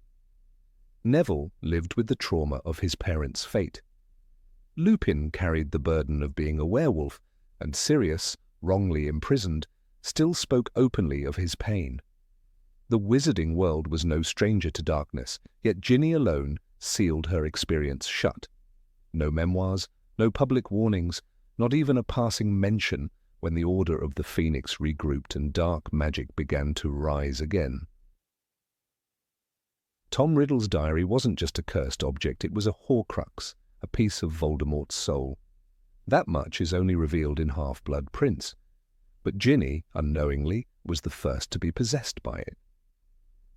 Neville lived with the trauma of his parents' fate. Lupin carried the burden of being a werewolf, and Sirius, wrongly imprisoned, still spoke openly of his pain. The wizarding world was no stranger to darkness, yet Ginny alone sealed her experience shut. No memoirs, no public warnings, not even a passing mention when the Order of the Phoenix regrouped and dark magic began to rise again. Tom Riddle's diary wasn't just a cursed object, it was a Horcrux, a piece of Voldemort's soul. That much is only revealed in Half-Blood Prince. But Ginny, unknowingly, was the first to be possessed by it.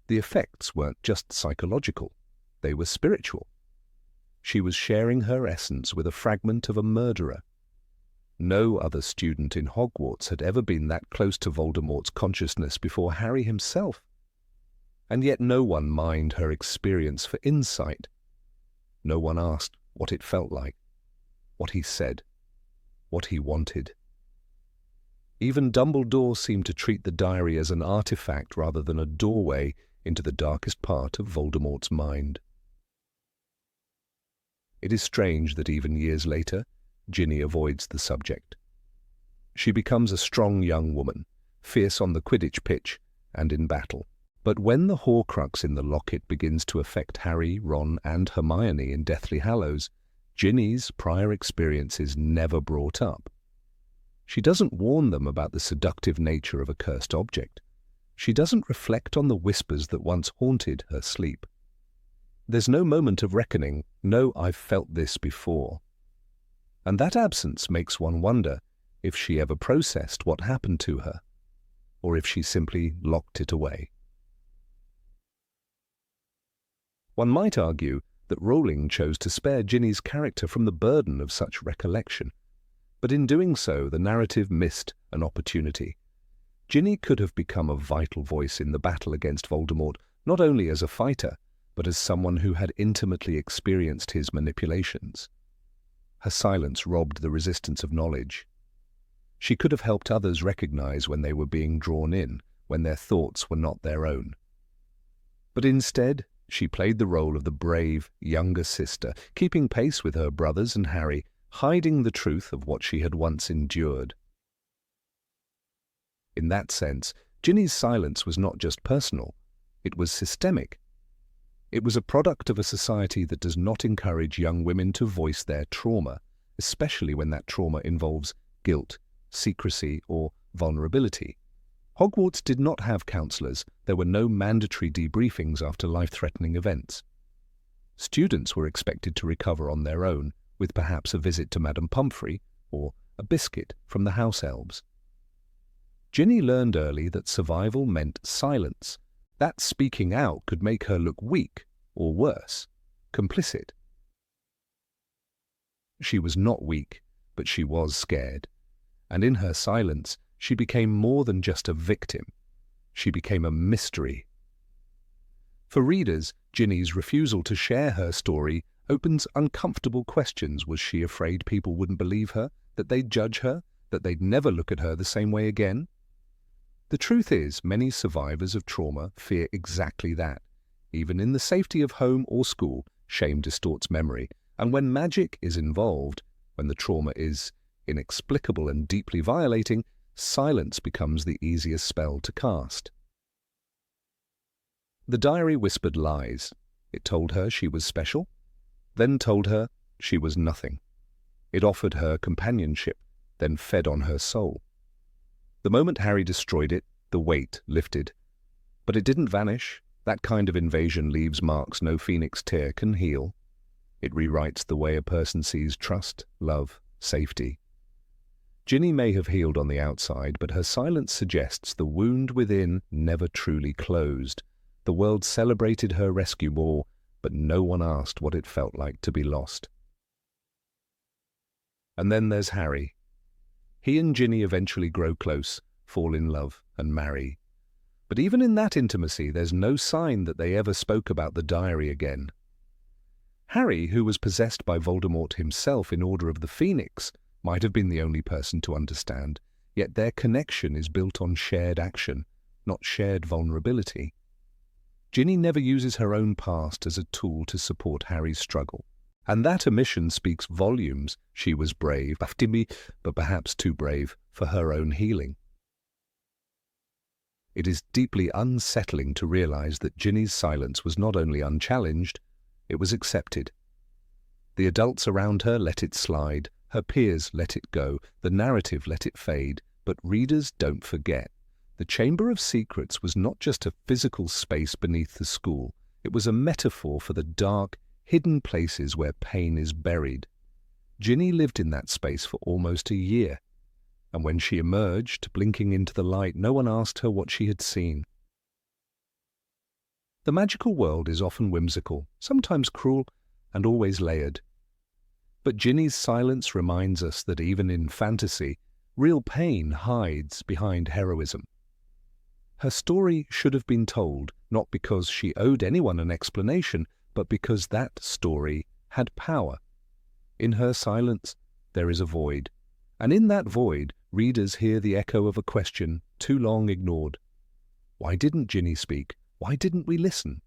The effects weren't just psychological, they were spiritual. She was sharing her essence with a fragment of a murderer. No other student in Hogwarts had ever been that close to Voldemort's consciousness before Harry himself. And yet no one mined her experience for insight. No one asked what it felt like, what he said, what he wanted. Even Dumbledore seemed to treat the diary as an artifact rather than a doorway into the darkest part of Voldemort's mind. It is strange that even years later, Ginny avoids the subject. She becomes a strong young woman, fierce on the Quidditch pitch and in battle. But when the Horcrux in the locket begins to affect Harry, Ron, and Hermione in Deathly Hallows, Ginny's prior experience is never brought up. She doesn't warn them about the seductive nature of a cursed object. She doesn't reflect on the whispers that once haunted her sleep. There's no moment of reckoning, no "I've felt this before." And that absence makes one wonder if she ever processed what happened to her, or if she simply locked it away. One might argue that Rowling chose to spare Ginny's character from the burden of such recollection. But in doing so, the narrative missed an opportunity. Ginny could have become a vital voice in the battle against Voldemort, not only as a fighter, but as someone who had intimately experienced his manipulations. Her silence robbed the resistance of knowledge. She could have helped others recognize when they were being drawn in, when their thoughts were not their own. But instead, she played the role of the brave, younger sister, keeping pace with her brothers and Harry, hiding the truth of what she had once endured. In that sense, Ginny's silence was not just personal, it was systemic. It was a product of a society that does not encourage young women to voice their trauma, especially when that trauma involves guilt, secrecy, or vulnerability. Hogwarts did not have counselors. There were no mandatory debriefings after life-threatening events. Students were expected to recover on their own, with perhaps a visit to Madame Pomfrey or a biscuit from the house elves. Ginny learned early that survival meant silence. That speaking out could make her look weak, or worse, complicit. She was not weak, but she was scared, and in her silence she became more than just a victim. She became a mystery. For readers, Ginny's refusal to share her story opens uncomfortable questions. Was she afraid people wouldn't believe her, that they'd judge her, that they'd never look at her the same way again? The truth is, many survivors of trauma fear exactly that. Even in the safety of home or school, shame distorts memory, and when magic is involved, when the trauma is inexplicable and deeply violating, silence becomes the easiest spell to cast. The diary whispered lies. It told her she was special, then told her she was nothing. It offered her companionship, then fed on her soul. The moment Harry destroyed it, the weight lifted. But it didn't vanish. That kind of invasion leaves marks no phoenix tear can heal. It rewrites the way a person sees trust, love, safety. Ginny may have healed on the outside, but her silence suggests the wound within never truly closed. The world celebrated her rescue more, but no one asked what it felt like to be lost. And then there's Harry. He and Ginny eventually grow close, fall in love, and marry. But even in that intimacy, there's no sign that they ever spoke about the diary again. Harry, who was possessed by Voldemort himself in Order of the Phoenix, might have been the only person to understand, yet their connection is built on shared action, not shared vulnerability. Ginny never uses her own past as a tool to support Harry's struggle, and that omission speaks volumes. She was brave, but perhaps too brave for her own healing. It is deeply unsettling to realize that Ginny's silence was not only unchallenged, it was accepted. The adults around her let it slide, her peers let it go, the narrative let it fade, but readers don't forget. The Chamber of Secrets was not just a physical space beneath the school, it was a metaphor for the dark, hidden places where pain is buried. Ginny lived in that space for almost a year, and when she emerged, blinking into the light, no one asked her what she had seen. The magical world is often whimsical, sometimes cruel, and always layered. But Ginny's silence reminds us that even in fantasy, real pain hides behind heroism. Her story should have been told, not because she owed anyone an explanation, but because that story had power. In her silence, there is a void, and in that void, readers hear the echo of a question too long ignored. Why didn't Ginny speak? Why didn't we listen?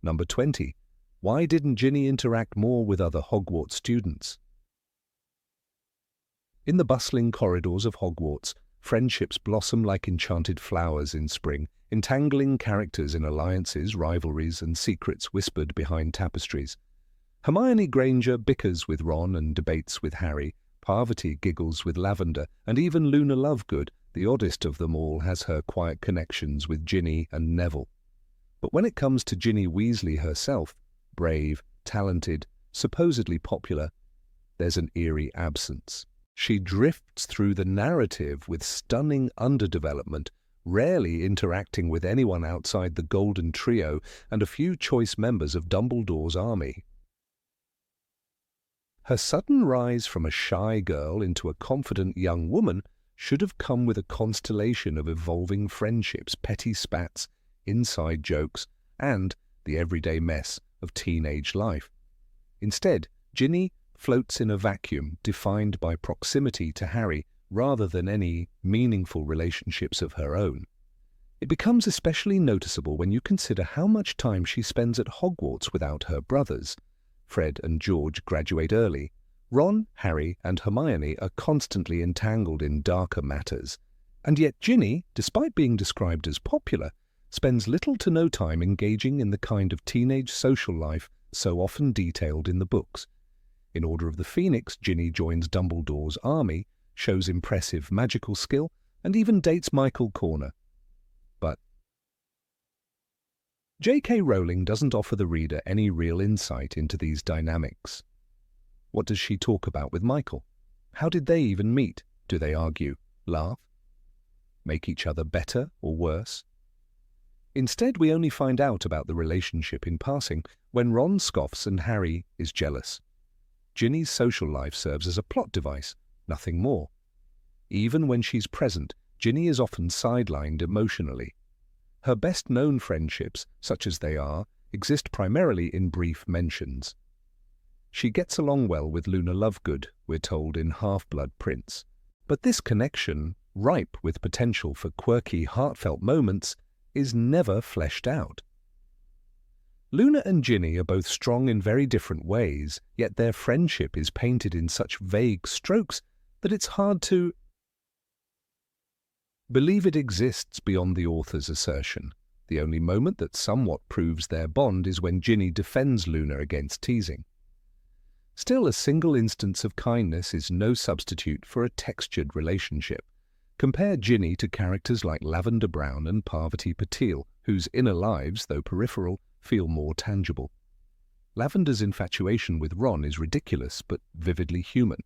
Number 20. Why didn't Ginny interact more with other Hogwarts students? In the bustling corridors of Hogwarts, friendships blossom like enchanted flowers in spring, entangling characters in alliances, rivalries, and secrets whispered behind tapestries. Hermione Granger bickers with Ron and debates with Harry. Parvati giggles with Lavender, and even Luna Lovegood, the oddest of them all, has her quiet connections with Ginny and Neville. But when it comes to Ginny Weasley herself, brave, talented, supposedly popular, there's an eerie absence. She drifts through the narrative with stunning underdevelopment, rarely interacting with anyone outside the Golden Trio and a few choice members of Dumbledore's army. Her sudden rise from a shy girl into a confident young woman should have come with a constellation of evolving friendships, petty spats, inside jokes, and the everyday mess of teenage life. Instead, Ginny floats in a vacuum defined by proximity to Harry rather than any meaningful relationships of her own. It becomes especially noticeable when you consider how much time she spends at Hogwarts without her brothers. Fred and George graduate early. Ron, Harry, and Hermione are constantly entangled in darker matters. And yet Ginny, despite being described as popular, spends little to no time engaging in the kind of teenage social life so often detailed in the books. In Order of the Phoenix, Ginny joins Dumbledore's army, shows impressive magical skill, and even dates Michael Corner. But J.K. Rowling doesn't offer the reader any real insight into these dynamics. What does she talk about with Michael? How did they even meet? Do they argue, laugh, make each other better or worse? Instead, we only find out about the relationship in passing when Ron scoffs and Harry is jealous. Ginny's social life serves as a plot device, nothing more. Even when she's present, Ginny is often sidelined emotionally. Her best-known friendships, such as they are, exist primarily in brief mentions. She gets along well with Luna Lovegood, we're told in Half-Blood Prince. But this connection, ripe with potential for quirky, heartfelt moments, is never fleshed out. Luna and Ginny are both strong in very different ways, yet their friendship is painted in such vague strokes that it's hard to believe it exists beyond the author's assertion. The only moment that somewhat proves their bond is when Ginny defends Luna against teasing. Still, a single instance of kindness is no substitute for a textured relationship. Compare Ginny to characters like Lavender Brown and Parvati Patil, whose inner lives, though peripheral, feel more tangible. Lavender's infatuation with Ron is ridiculous but vividly human.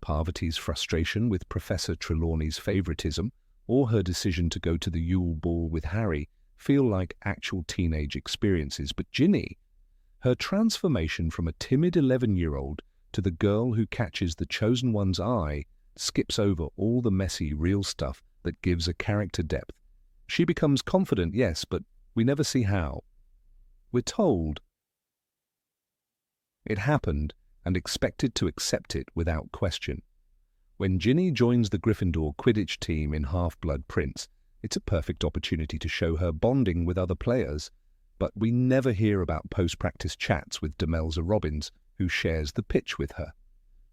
Parvati's frustration with Professor Trelawney's favoritism, or her decision to go to the Yule Ball with Harry, feel like actual teenage experiences. But Ginny, her transformation from a timid 11-year-old to the girl who catches the chosen one's eye, skips over all the messy, real stuff that gives a character depth. She becomes confident, yes, but we never see how. We're told it happened and expected to accept it without question. When Ginny joins the Gryffindor Quidditch team in Half-Blood Prince, it's a perfect opportunity to show her bonding with other players, but we never hear about post-practice chats with Demelza Robbins, who shares the pitch with her.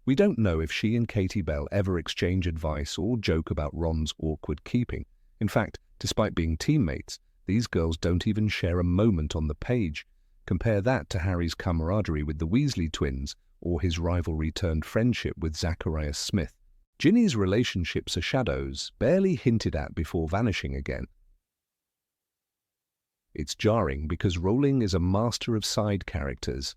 We don't know if she and Katie Bell ever exchange advice or joke about Ron's awkward keeping. In fact, despite being teammates, these girls don't even share a moment on the page. Compare that to Harry's camaraderie with the Weasley twins or his rivalry-turned friendship with Zacharias Smith. Ginny's relationships are shadows, barely hinted at before vanishing again. It's jarring because Rowling is a master of side characters.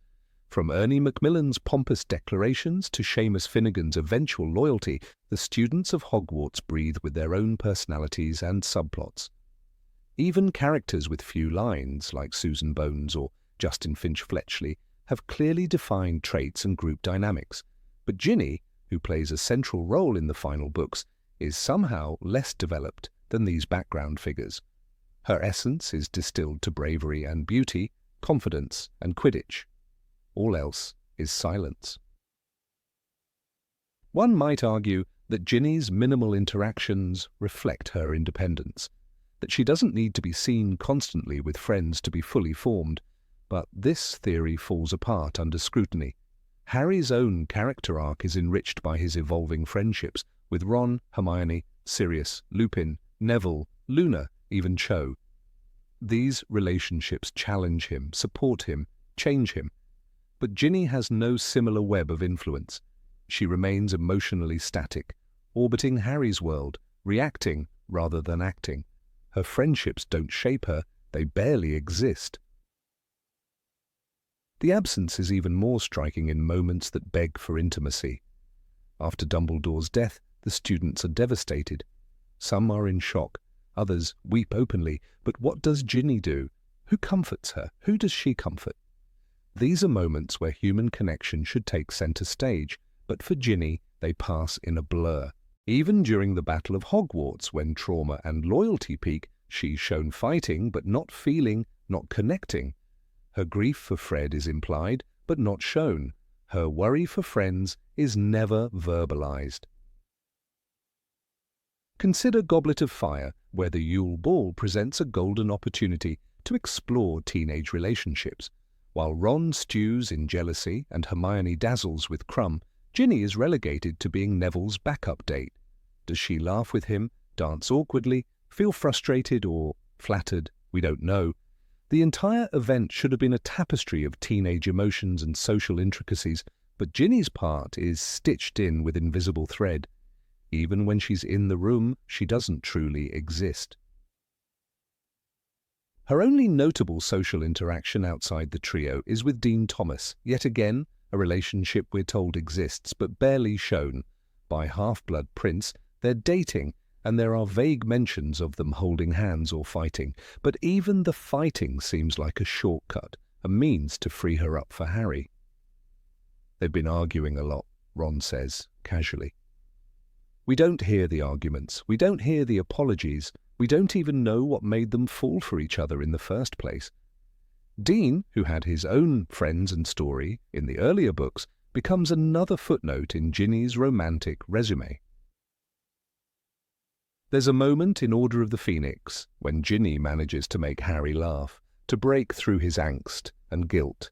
From Ernie Macmillan's pompous declarations to Seamus Finnegan's eventual loyalty, the students of Hogwarts breathe with their own personalities and subplots. Even characters with few lines, like Susan Bones or Justin Finch-Fletchley, have clearly defined traits and group dynamics. But Ginny, who plays a central role in the final books, is somehow less developed than these background figures. Her essence is distilled to bravery and beauty, confidence and Quidditch. All else is silence. One might argue that Ginny's minimal interactions reflect her independence, that she doesn't need to be seen constantly with friends to be fully formed, but this theory falls apart under scrutiny. Harry's own character arc is enriched by his evolving friendships with Ron, Hermione, Sirius, Lupin, Neville, Luna, even Cho. These relationships challenge him, support him, change him. But Ginny has no similar web of influence. She remains emotionally static, orbiting Harry's world, reacting rather than acting. Her friendships don't shape her, they barely exist. The absence is even more striking in moments that beg for intimacy. After Dumbledore's death, the students are devastated. Some are in shock, others weep openly, but what does Ginny do? Who comforts her? Who does she comfort? These are moments where human connection should take center stage, but for Ginny, they pass in a blur. Even during the Battle of Hogwarts, when trauma and loyalty peak, she's shown fighting but not feeling, not connecting. Her grief for Fred is implied but not shown. Her worry for friends is never verbalized. Consider Goblet of Fire, where the Yule Ball presents a golden opportunity to explore teenage relationships. While Ron stews in jealousy and Hermione dazzles with Crumb, Ginny is relegated to being Neville's backup date. Does she laugh with him, dance awkwardly, feel frustrated or flattered? We don't know. The entire event should have been a tapestry of teenage emotions and social intricacies, but Ginny's part is stitched in with invisible thread. Even when she's in the room, she doesn't truly exist. Her only notable social interaction outside the trio is with Dean Thomas, yet again a relationship we're told exists but barely shown. By half-blood prince, they're dating, and there are vague mentions of them holding hands or fighting, but even the fighting seems like a shortcut, a means to free her up for Harry. They've been arguing a lot, Ron says, casually. We don't hear the arguments, we don't hear the apologies, we don't even know what made them fall for each other in the first place. Dean, who had his own friends and story in the earlier books, becomes another footnote in Ginny's romantic resume. There's a moment in Order of the Phoenix when Ginny manages to make Harry laugh, to break through his angst and guilt.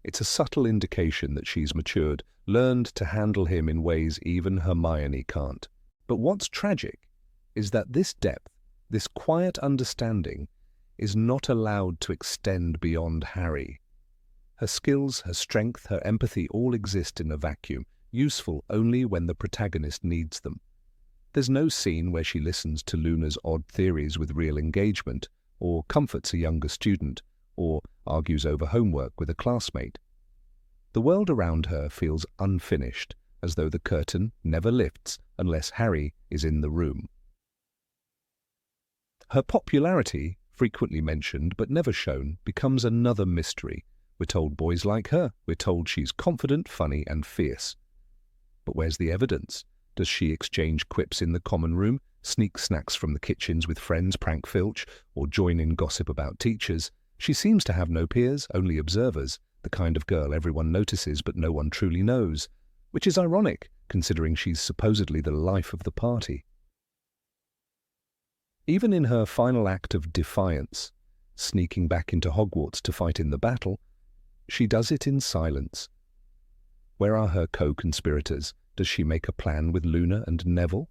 It's a subtle indication that she's matured, learned to handle him in ways even Hermione can't. But what's tragic is that this depth, this quiet understanding, is not allowed to extend beyond Harry. Her skills, her strength, her empathy all exist in a vacuum, useful only when the protagonist needs them. There's no scene where she listens to Luna's odd theories with real engagement, or comforts a younger student, or argues over homework with a classmate. The world around her feels unfinished, as though the curtain never lifts unless Harry is in the room. Her popularity, frequently mentioned but never shown, becomes another mystery. We're told boys like her. We're told she's confident, funny, and fierce. But where's the evidence? Does she exchange quips in the common room, sneak snacks from the kitchens with friends, prank Filch, or join in gossip about teachers? She seems to have no peers, only observers, the kind of girl everyone notices but no one truly knows, which is ironic, considering she's supposedly the life of the party. Even in her final act of defiance, sneaking back into Hogwarts to fight in the battle, she does it in silence. Where are her co-conspirators? Does she make a plan with Luna and Neville?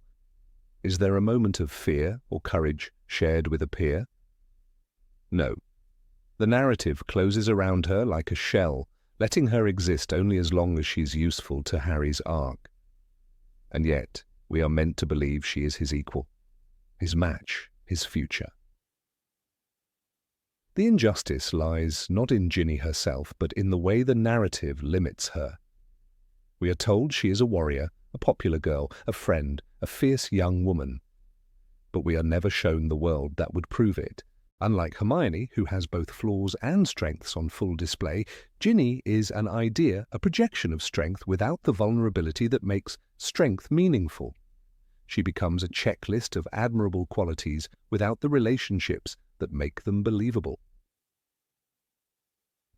Is there a moment of fear or courage shared with a peer? No. The narrative closes around her like a shell, letting her exist only as long as she's useful to Harry's arc. And yet, we are meant to believe she is his equal, his match, his future. The injustice lies not in Ginny herself, but in the way the narrative limits her. We are told she is a warrior, a popular girl, a friend, a fierce young woman. But we are never shown the world that would prove it. Unlike Hermione, who has both flaws and strengths on full display, Ginny is an idea, a projection of strength without the vulnerability that makes strength meaningful. She becomes a checklist of admirable qualities without the relationships that make them believable.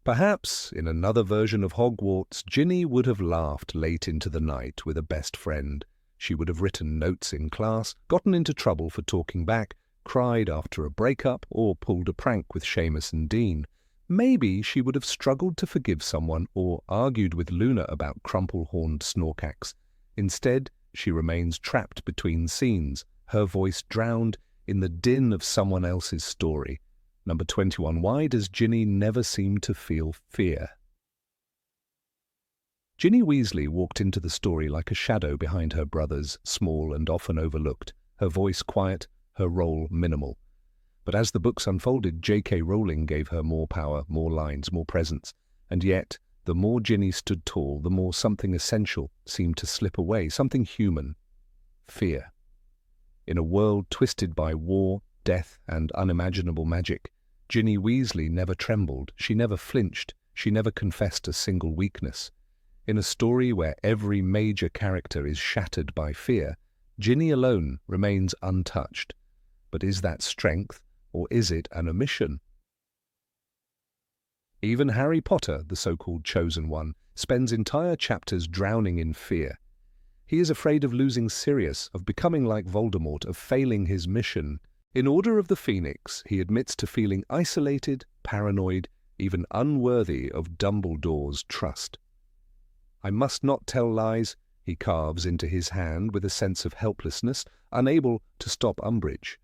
Perhaps, in another version of Hogwarts, Ginny would have laughed late into the night with a best friend. She would have written notes in class, gotten into trouble for talking back, cried after a breakup, or pulled a prank with Seamus and Dean. Maybe she would have struggled to forgive someone or argued with Luna about crumple-horned Snorkax. Instead, she remains trapped between scenes, her voice drowned in the din of someone else's story. Number 21, why does Ginny never seem to feel fear? Ginny Weasley walked into the story like a shadow behind her brothers, small and often overlooked, her voice quiet, her role minimal. But as the books unfolded, J.K. Rowling gave her more power, more lines, more presence, and yet, the more Ginny stood tall, the more something essential seemed to slip away, something human. Fear. In a world twisted by war, death, and unimaginable magic, Ginny Weasley never trembled, she never flinched, she never confessed a single weakness. In a story where every major character is shattered by fear, Ginny alone remains untouched. But is that strength, or is it an omission? Even Harry Potter, the so-called chosen one, spends entire chapters drowning in fear. He is afraid of losing Sirius, of becoming like Voldemort, of failing his mission. In Order of the Phoenix, he admits to feeling isolated, paranoid, even unworthy of Dumbledore's trust. I must not tell lies, he carves into his hand with a sense of helplessness, unable to stop Umbridge.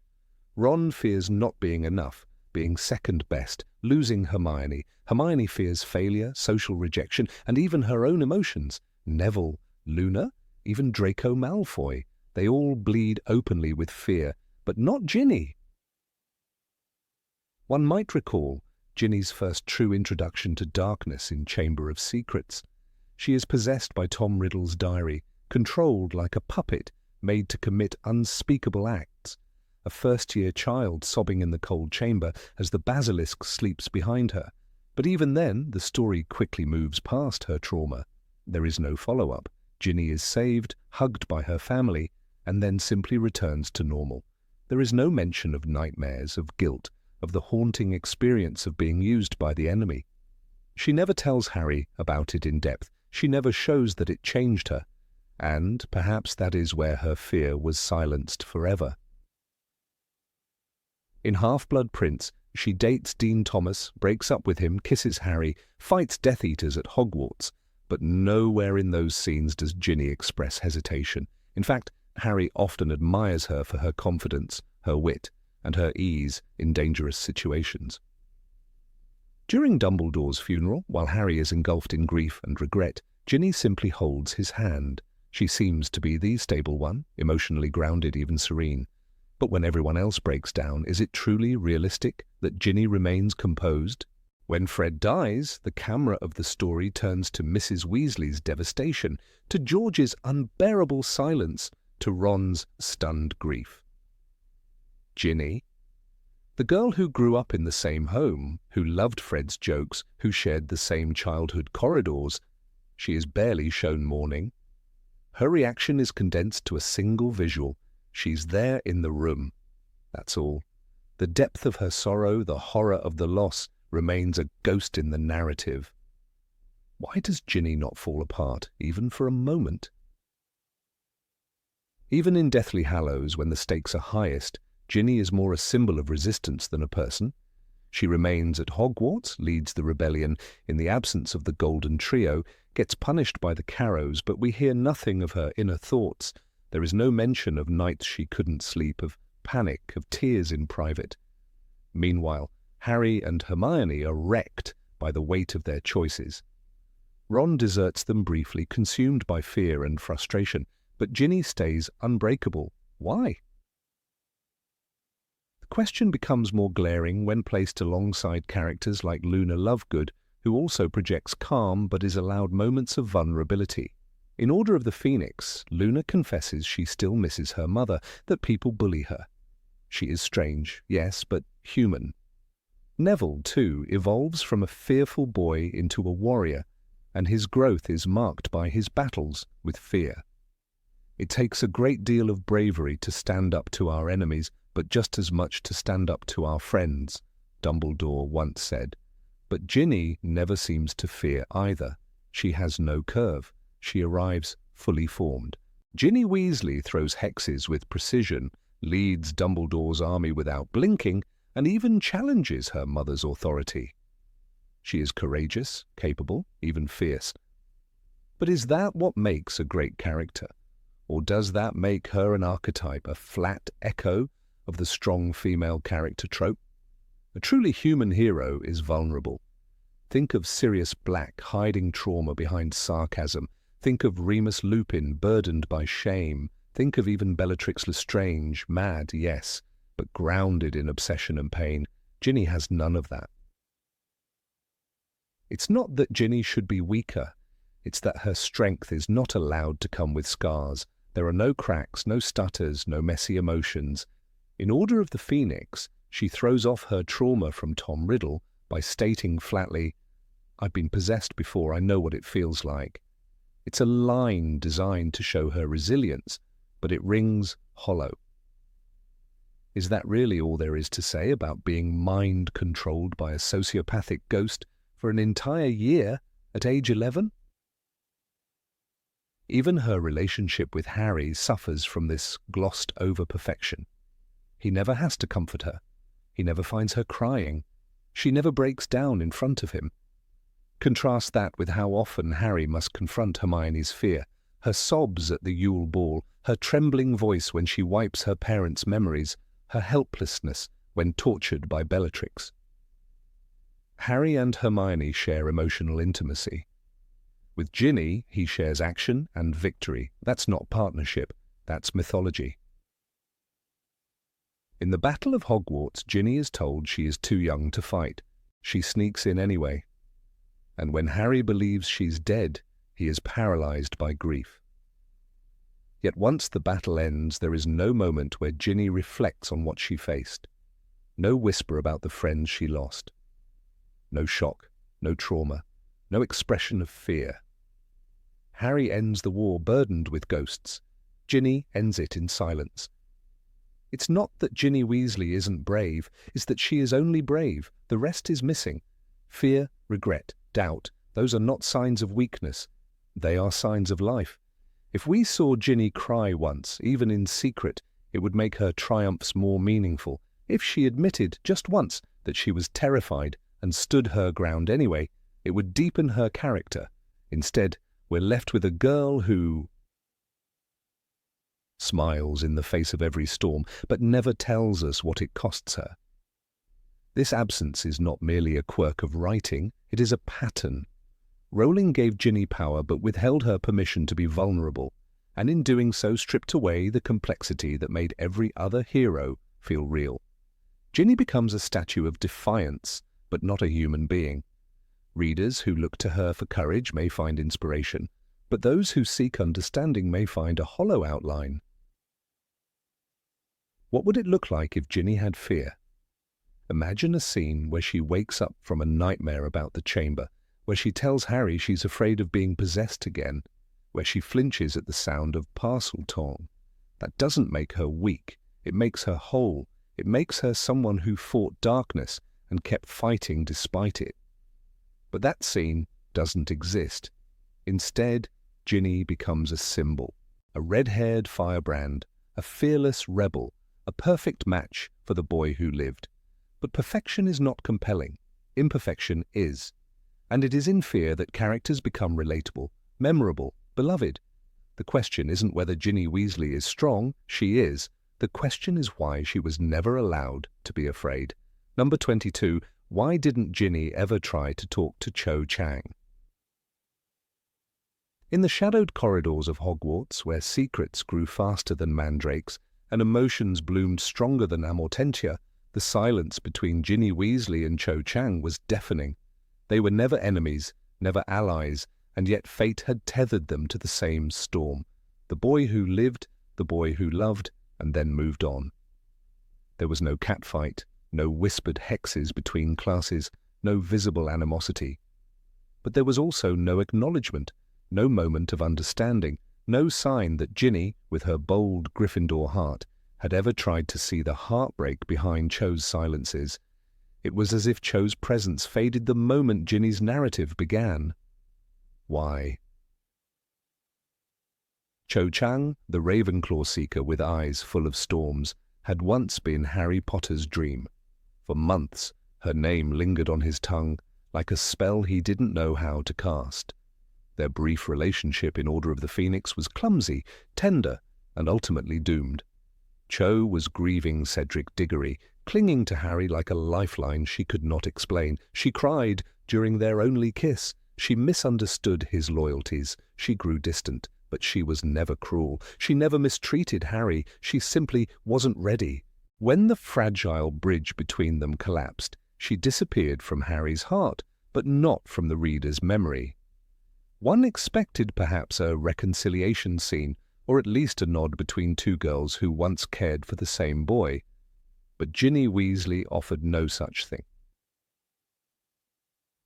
Ron fears not being enough, being second best, losing Hermione. Hermione fears failure, social rejection, and even her own emotions. Neville, Luna, even Draco Malfoy. They all bleed openly with fear, but not Ginny. One might recall Ginny's first true introduction to darkness in Chamber of Secrets. She is possessed by Tom Riddle's diary, controlled like a puppet, made to commit unspeakable acts. A first-year child sobbing in the cold chamber as the basilisk sleeps behind her. But even then, the story quickly moves past her trauma. There is no follow-up. Ginny is saved, hugged by her family, and then simply returns to normal. There is no mention of nightmares, of guilt, of the haunting experience of being used by the enemy. She never tells Harry about it in depth. She never shows that it changed her. And perhaps that is where her fear was silenced forever. In Half-Blood Prince, she dates Dean Thomas, breaks up with him, kisses Harry, fights Death Eaters at Hogwarts, but nowhere in those scenes does Ginny express hesitation. In fact, Harry often admires her for her confidence, her wit, and her ease in dangerous situations. During Dumbledore's funeral, while Harry is engulfed in grief and regret, Ginny simply holds his hand. She seems to be the stable one, emotionally grounded, even serene. But when everyone else breaks down, is it truly realistic that Ginny remains composed? When Fred dies, the camera of the story turns to Mrs. Weasley's devastation, to George's unbearable silence, to Ron's stunned grief. Ginny, the girl who grew up in the same home, who loved Fred's jokes, who shared the same childhood corridors, she is barely shown mourning. Her reaction is condensed to a single visual. She's there in the room. That's all. The depth of her sorrow, the horror of the loss, remains a ghost in the narrative. Why does Ginny not fall apart, even for a moment? Even in Deathly Hallows, when the stakes are highest, Ginny is more a symbol of resistance than a person. She remains at Hogwarts, leads the rebellion in the absence of the Golden Trio, gets punished by the Carrows, but we hear nothing of her inner thoughts. There is no mention of nights she couldn't sleep, of panic, of tears in private. Meanwhile, Harry and Hermione are wrecked by the weight of their choices. Ron deserts them briefly, consumed by fear and frustration, but Ginny stays unbreakable. Why? The question becomes more glaring when placed alongside characters like Luna Lovegood, who also projects calm but is allowed moments of vulnerability. In Order of the Phoenix, Luna confesses she still misses her mother, that people bully her. She is strange, yes, but human. Neville, too, evolves from a fearful boy into a warrior, and his growth is marked by his battles with fear. It takes a great deal of bravery to stand up to our enemies, but just as much to stand up to our friends, Dumbledore once said. But Ginny never seems to fear either. She has no curve. She arrives fully formed. Ginny Weasley throws hexes with precision, leads Dumbledore's army without blinking, and even challenges her mother's authority. She is courageous, capable, even fierce. But is that what makes a great character? Or does that make her an archetype, a flat echo of the strong female character trope? A truly human hero is vulnerable. Think of Sirius Black hiding trauma behind sarcasm. Think of Remus Lupin burdened by shame. Think of even Bellatrix Lestrange, mad, yes, but grounded in obsession and pain. Ginny has none of that. It's not that Ginny should be weaker. It's that her strength is not allowed to come with scars. There are no cracks, no stutters, no messy emotions. In Order of the Phoenix, she throws off her trauma from Tom Riddle by stating flatly, "I've been possessed before, I know what it feels like." It's a line designed to show her resilience, but it rings hollow. Is that really all there is to say about being mind-controlled by a sociopathic ghost for an entire year at age 11? Even her relationship with Harry suffers from this glossed-over perfection. He never has to comfort her. He never finds her crying. She never breaks down in front of him. Contrast that with how often Harry must confront Hermione's fear, her sobs at the Yule Ball, her trembling voice when she wipes her parents' memories, her helplessness when tortured by Bellatrix. Harry and Hermione share emotional intimacy. With Ginny, he shares action and victory. That's not partnership, That's mythology. In the Battle of Hogwarts, Ginny is told she is too young to fight. She sneaks in anyway. And when Harry believes she's dead, he is paralyzed by grief. Yet once the battle ends, there is no moment where Ginny reflects on what she faced. No whisper about the friends she lost. No shock, no trauma, no expression of fear. Harry ends the war burdened with ghosts. Ginny ends it in silence. It's not that Ginny Weasley isn't brave, it's that she is only brave. The rest is missing. Fear, regret, doubt, those are not signs of weakness. They are signs of life. If we saw Ginny cry once, even in secret, it would make her triumphs more meaningful. If she admitted just once that she was terrified and stood her ground anyway, it would deepen her character. Instead, we're left with a girl who smiles in the face of every storm, but never tells us what it costs her. This absence is not merely a quirk of writing, it is a pattern. Rowling gave Ginny power but withheld her permission to be vulnerable, and in doing so stripped away the complexity that made every other hero feel real. Ginny becomes a statue of defiance, but not a human being. Readers who look to her for courage may find inspiration, but those who seek understanding may find a hollow outline. What would it look like if Ginny had fear? Imagine a scene where she wakes up from a nightmare about the chamber, where she tells Harry she's afraid of being possessed again, where she flinches at the sound of parcel-tong. That doesn't make her weak, it makes her whole, it makes her someone who fought darkness and kept fighting despite it. But that scene doesn't exist. Instead, Ginny becomes a symbol, a red-haired firebrand, a fearless rebel, a perfect match for the boy who lived. But perfection is not compelling. Imperfection is. And it is in fear that characters become relatable, memorable, beloved. The question isn't whether Ginny Weasley is strong, she is. The question is why she was never allowed to be afraid. Number 22, why didn't Ginny ever try to talk to Cho Chang? In the shadowed corridors of Hogwarts, where secrets grew faster than mandrakes and emotions bloomed stronger than amortentia, the silence between Ginny Weasley and Cho Chang was deafening. They were never enemies, never allies, and yet fate had tethered them to the same storm. The boy who lived, the boy who loved, and then moved on. There was no catfight, no whispered hexes between classes, no visible animosity. But there was also no acknowledgement, no moment of understanding, no sign that Ginny, with her bold Gryffindor heart, had ever tried to see the heartbreak behind Cho's silences. It was as if Cho's presence faded the moment Ginny's narrative began. Why? Cho Chang, the Ravenclaw seeker with eyes full of storms, had once been Harry Potter's dream. For months, her name lingered on his tongue, like a spell he didn't know how to cast. Their brief relationship in Order of the Phoenix was clumsy, tender, and ultimately doomed. Cho was grieving Cedric Diggory, clinging to Harry like a lifeline she could not explain. She cried during their only kiss. She misunderstood his loyalties. She grew distant, but she was never cruel. She never mistreated Harry. She simply wasn't ready. When the fragile bridge between them collapsed, she disappeared from Harry's heart, but not from the reader's memory. One expected perhaps a reconciliation scene, or at least a nod between two girls who once cared for the same boy. But Ginny Weasley offered no such thing.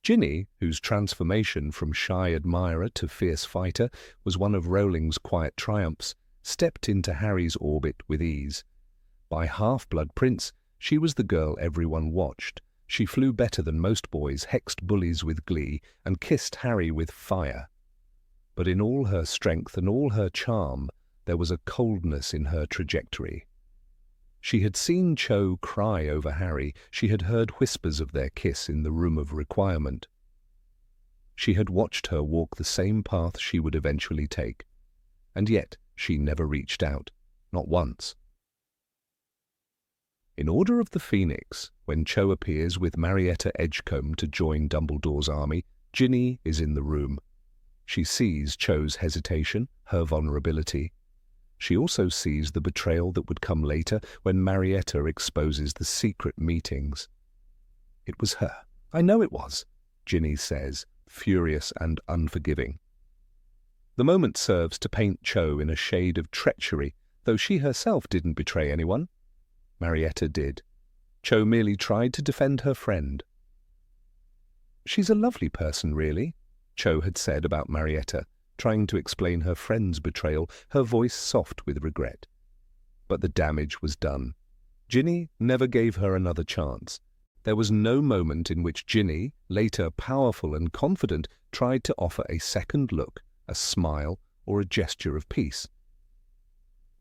Ginny, whose transformation from shy admirer to fierce fighter was one of Rowling's quiet triumphs, stepped into Harry's orbit with ease. By Half-Blood Prince, she was the girl everyone watched. She flew better than most boys, hexed bullies with glee, and kissed Harry with fire. But in all her strength and all her charm, there was a coldness in her trajectory. She had seen Cho cry over Harry. She had heard whispers of their kiss in the room of requirement. She had watched her walk the same path she would eventually take. And yet she never reached out, not once. In Order of the Phoenix, when Cho appears with Marietta Edgecombe to join Dumbledore's army, Ginny is in the room. She sees Cho's hesitation, her vulnerability. She also sees the betrayal that would come later when Marietta exposes the secret meetings. "It was her. I know it was," Ginny says, furious and unforgiving. The moment serves to paint Cho in a shade of treachery, though she herself didn't betray anyone. Marietta did. Cho merely tried to defend her friend. "She's a lovely person, really," Cho had said about Marietta, trying to explain her friend's betrayal, her voice soft with regret. But the damage was done. Ginny never gave her another chance. There was no moment in which Ginny, later powerful and confident, tried to offer a second look, a smile, or a gesture of peace.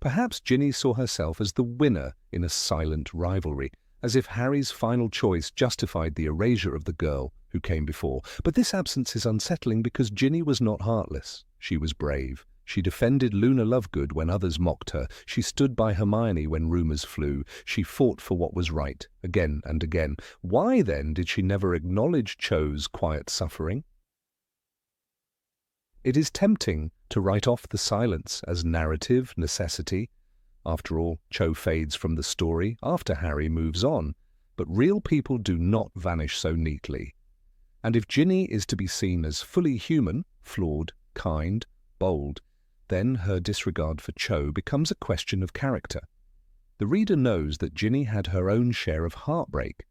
Perhaps Ginny saw herself as the winner in a silent rivalry, as if Harry's final choice justified the erasure of the girl who came before. But this absence is unsettling because Ginny was not heartless. She was brave. She defended Luna Lovegood when others mocked her. She stood by Hermione when rumours flew. She fought for what was right, again and again. Why, then, did she never acknowledge Cho's quiet suffering? It is tempting to write off the silence as narrative necessity. After all, Cho fades from the story after Harry moves on, but real people do not vanish so neatly. And if Ginny is to be seen as fully human, flawed, kind, bold, then her disregard for Cho becomes a question of character. The reader knows that Ginny had her own share of heartbreak.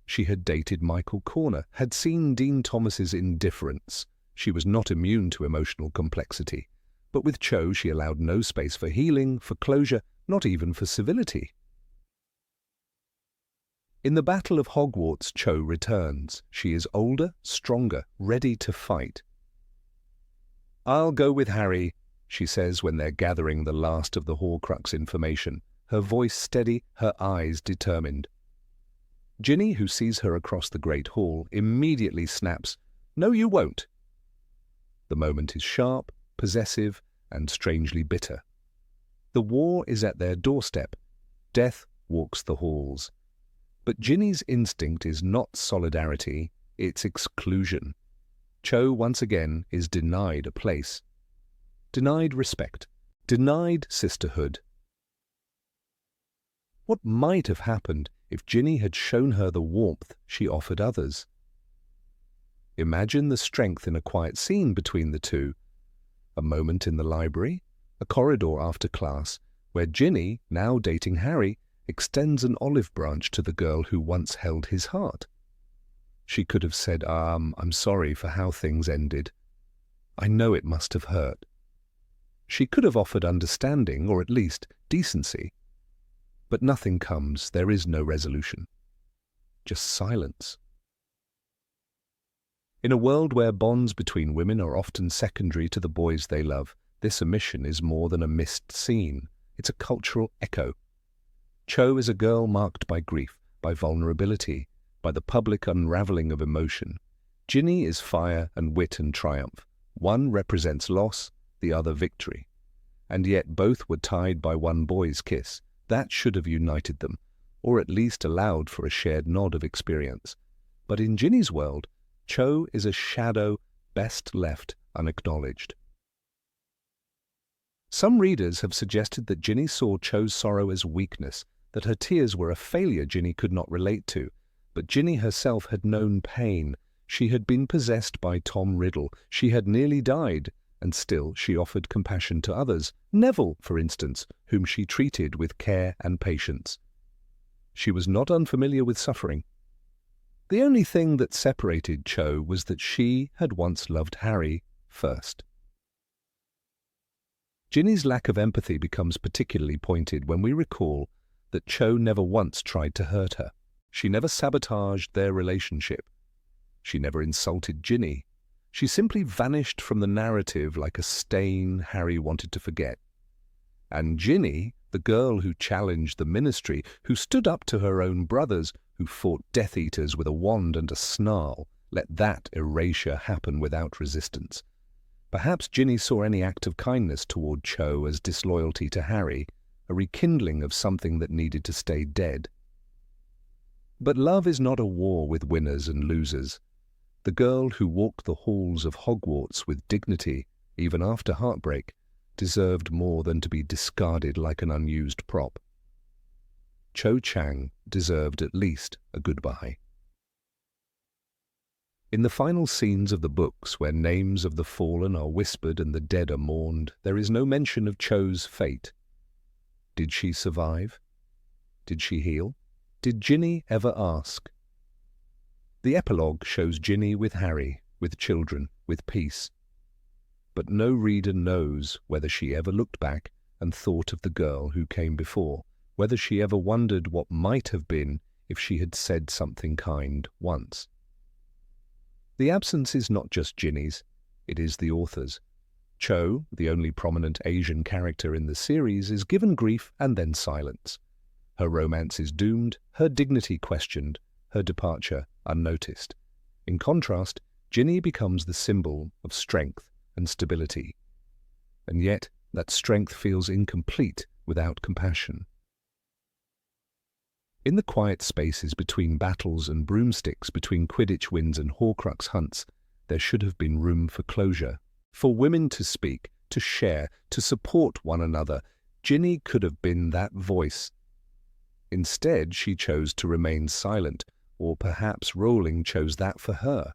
She had dated Michael Corner, had seen Dean Thomas's indifference. She was not immune to emotional complexity. But with Cho, she allowed no space for healing, for closure, not even for civility. In the Battle of Hogwarts, Cho returns. She is older, stronger, ready to fight. "I'll go with Harry," she says when they're gathering the last of the Horcrux information, her voice steady, her eyes determined. Ginny, who sees her across the Great Hall, immediately snaps, "No, you won't." The moment is sharp, possessive, and strangely bitter. The war is at their doorstep. Death walks the halls. But Ginny's instinct is not solidarity, it's exclusion. Cho, once again, is denied a place. Denied respect. Denied sisterhood. What might have happened if Ginny had shown her the warmth she offered others? Imagine the strength in a quiet scene between the two. A moment in the library, a corridor after class, where Ginny, now dating Harry, extends an olive branch to the girl who once held his heart. She could have said, "I'm sorry for how things ended. I know it must have hurt." She could have offered understanding, or at least decency. But nothing comes, there is no resolution. Just silence. In a world where bonds between women are often secondary to the boys they love, this omission is more than a missed scene. It's a cultural echo. Cho is a girl marked by grief, by vulnerability, by the public unraveling of emotion. Ginny is fire and wit and triumph. One represents loss, the other victory. And yet both were tied by one boy's kiss. That should have united them, or at least allowed for a shared nod of experience. But in Ginny's world, Cho is a shadow best left unacknowledged. Some readers have suggested that Ginny saw Cho's sorrow as weakness, that her tears were a failure Ginny could not relate to. But Ginny herself had known pain. She had been possessed by Tom Riddle. She had nearly died, and still she offered compassion to others. Neville, for instance, whom she treated with care and patience. She was not unfamiliar with suffering. The only thing that separated Cho was that she had once loved Harry first. Ginny's lack of empathy becomes particularly pointed when we recall that Cho never once tried to hurt her. She never sabotaged their relationship. She never insulted Ginny. She simply vanished from the narrative like a stain Harry wanted to forget. And Ginny, the girl who challenged the ministry, who stood up to her own brothers, who fought Death Eaters with a wand and a snarl, let that erasure happen without resistance. Perhaps Ginny saw any act of kindness toward Cho as disloyalty to Harry, a rekindling of something that needed to stay dead. But love is not a war with winners and losers. The girl who walked the halls of Hogwarts with dignity, even after heartbreak, deserved more than to be discarded like an unused prop. Cho Chang deserved at least a goodbye. In the final scenes of the books, where names of the fallen are whispered and the dead are mourned, there is no mention of Cho's fate. Did she survive? Did she heal? Did Ginny ever ask? The epilogue shows Ginny with Harry, with children, with peace. But no reader knows whether she ever looked back and thought of the girl who came before, whether she ever wondered what might have been if she had said something kind once. The absence is not just Ginny's, it is the author's. Cho, the only prominent Asian character in the series, is given grief and then silence. Her romance is doomed, her dignity questioned, her departure unnoticed. In contrast, Ginny becomes the symbol of strength and stability. And yet, that strength feels incomplete without compassion. In the quiet spaces between battles and broomsticks, between Quidditch wins and Horcrux hunts, there should have been room for closure. For women to speak, to share, to support one another. Ginny could have been that voice. Instead, she chose to remain silent, or perhaps Rowling chose that for her.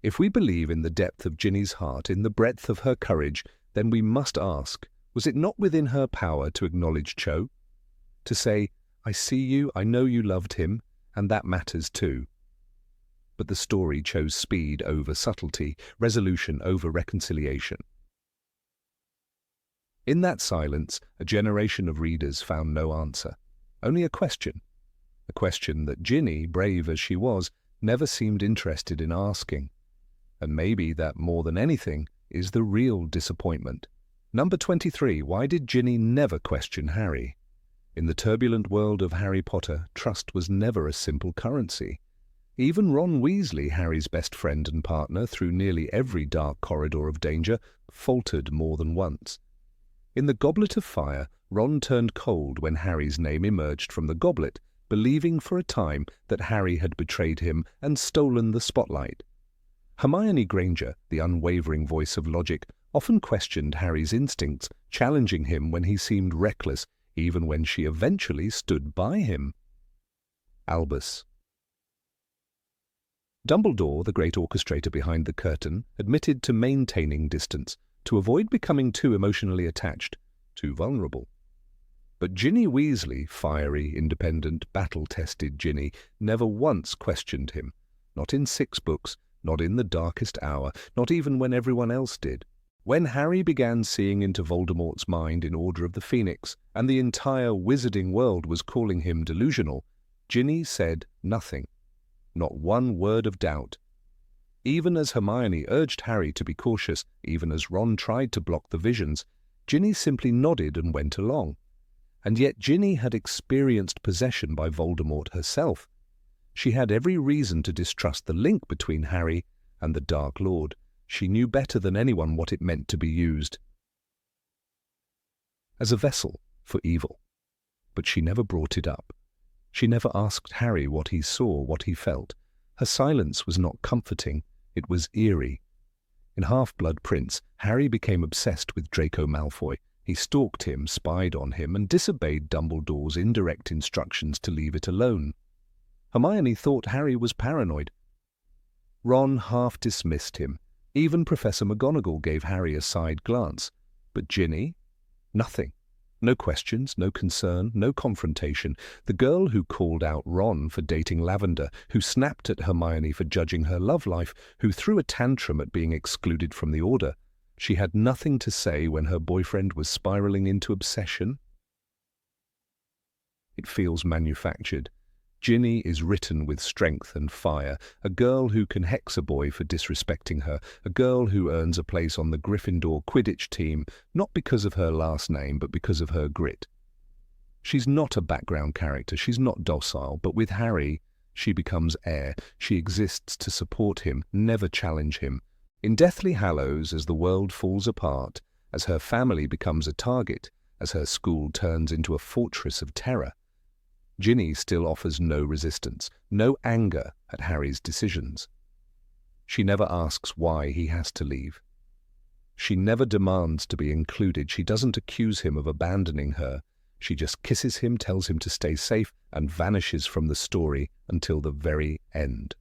If we believe in the depth of Ginny's heart, in the breadth of her courage, then we must ask, was it not within her power to acknowledge Cho? To say, I see you, I know you loved him, and that matters too. But the story chose speed over subtlety, resolution over reconciliation. In that silence, a generation of readers found no answer, only a question that Ginny, brave as she was, never seemed interested in asking. And maybe that, more than anything, is the real disappointment. Number 23. Why did Ginny never question Harry? In the turbulent world of Harry Potter, trust was never a simple currency. Even Ron Weasley, Harry's best friend and partner through nearly every dark corridor of danger, faltered more than once. In the Goblet of Fire, Ron turned cold when Harry's name emerged from the goblet, believing for a time that Harry had betrayed him and stolen the spotlight. Hermione Granger, the unwavering voice of logic, often questioned Harry's instincts, challenging him when he seemed reckless, even when she eventually stood by him. Albus. Dumbledore, the great orchestrator behind the curtain, admitted to maintaining distance, to avoid becoming too emotionally attached, too vulnerable. But Ginny Weasley, fiery, independent, battle-tested Ginny, never once questioned him. Not in 6 books, not in the darkest hour, not even when everyone else did. When Harry began seeing into Voldemort's mind in Order of the Phoenix, and the entire wizarding world was calling him delusional, Ginny said nothing. Not one word of doubt. Even as Hermione urged Harry to be cautious, even as Ron tried to block the visions, Ginny simply nodded and went along. And yet Ginny had experienced possession by Voldemort herself. She had every reason to distrust the link between Harry and the Dark Lord. She knew better than anyone what it meant to be used as a vessel for evil. But she never brought it up. She never asked Harry what he saw, what he felt. Her silence was not comforting, it was eerie. In Half-Blood Prince, Harry became obsessed with Draco Malfoy. He stalked him, spied on him, and disobeyed Dumbledore's indirect instructions to leave it alone. Hermione thought Harry was paranoid. Ron half dismissed him. Even Professor McGonagall gave Harry a side glance. But Ginny? Nothing. No questions, no concern, no confrontation. The girl who called out Ron for dating Lavender, who snapped at Hermione for judging her love life, who threw a tantrum at being excluded from the Order. She had nothing to say when her boyfriend was spiraling into obsession. It feels manufactured. Ginny is written with strength and fire, a girl who can hex a boy for disrespecting her, a girl who earns a place on the Gryffindor Quidditch team, not because of her last name, but because of her grit. She's not a background character, she's not docile, but with Harry, she becomes heir. She exists to support him, never challenge him. In Deathly Hallows, as the world falls apart, as her family becomes a target, as her school turns into a fortress of terror, Ginny still offers no resistance, no anger at Harry's decisions. She never asks why he has to leave. She never demands to be included. She doesn't accuse him of abandoning her. She just kisses him, tells him to stay safe, and vanishes from the story until the very end.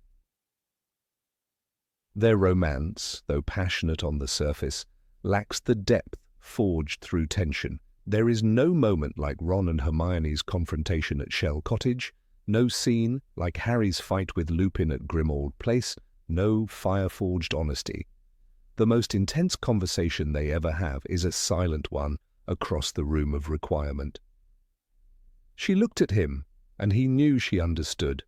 Their romance, though passionate on the surface, lacks the depth forged through tension. There is no moment like Ron and Hermione's confrontation at Shell Cottage, no scene like Harry's fight with Lupin at Grimmauld Place, no fire-forged honesty. The most intense conversation they ever have is a silent one across the room of requirement. She looked at him, and he knew she understood.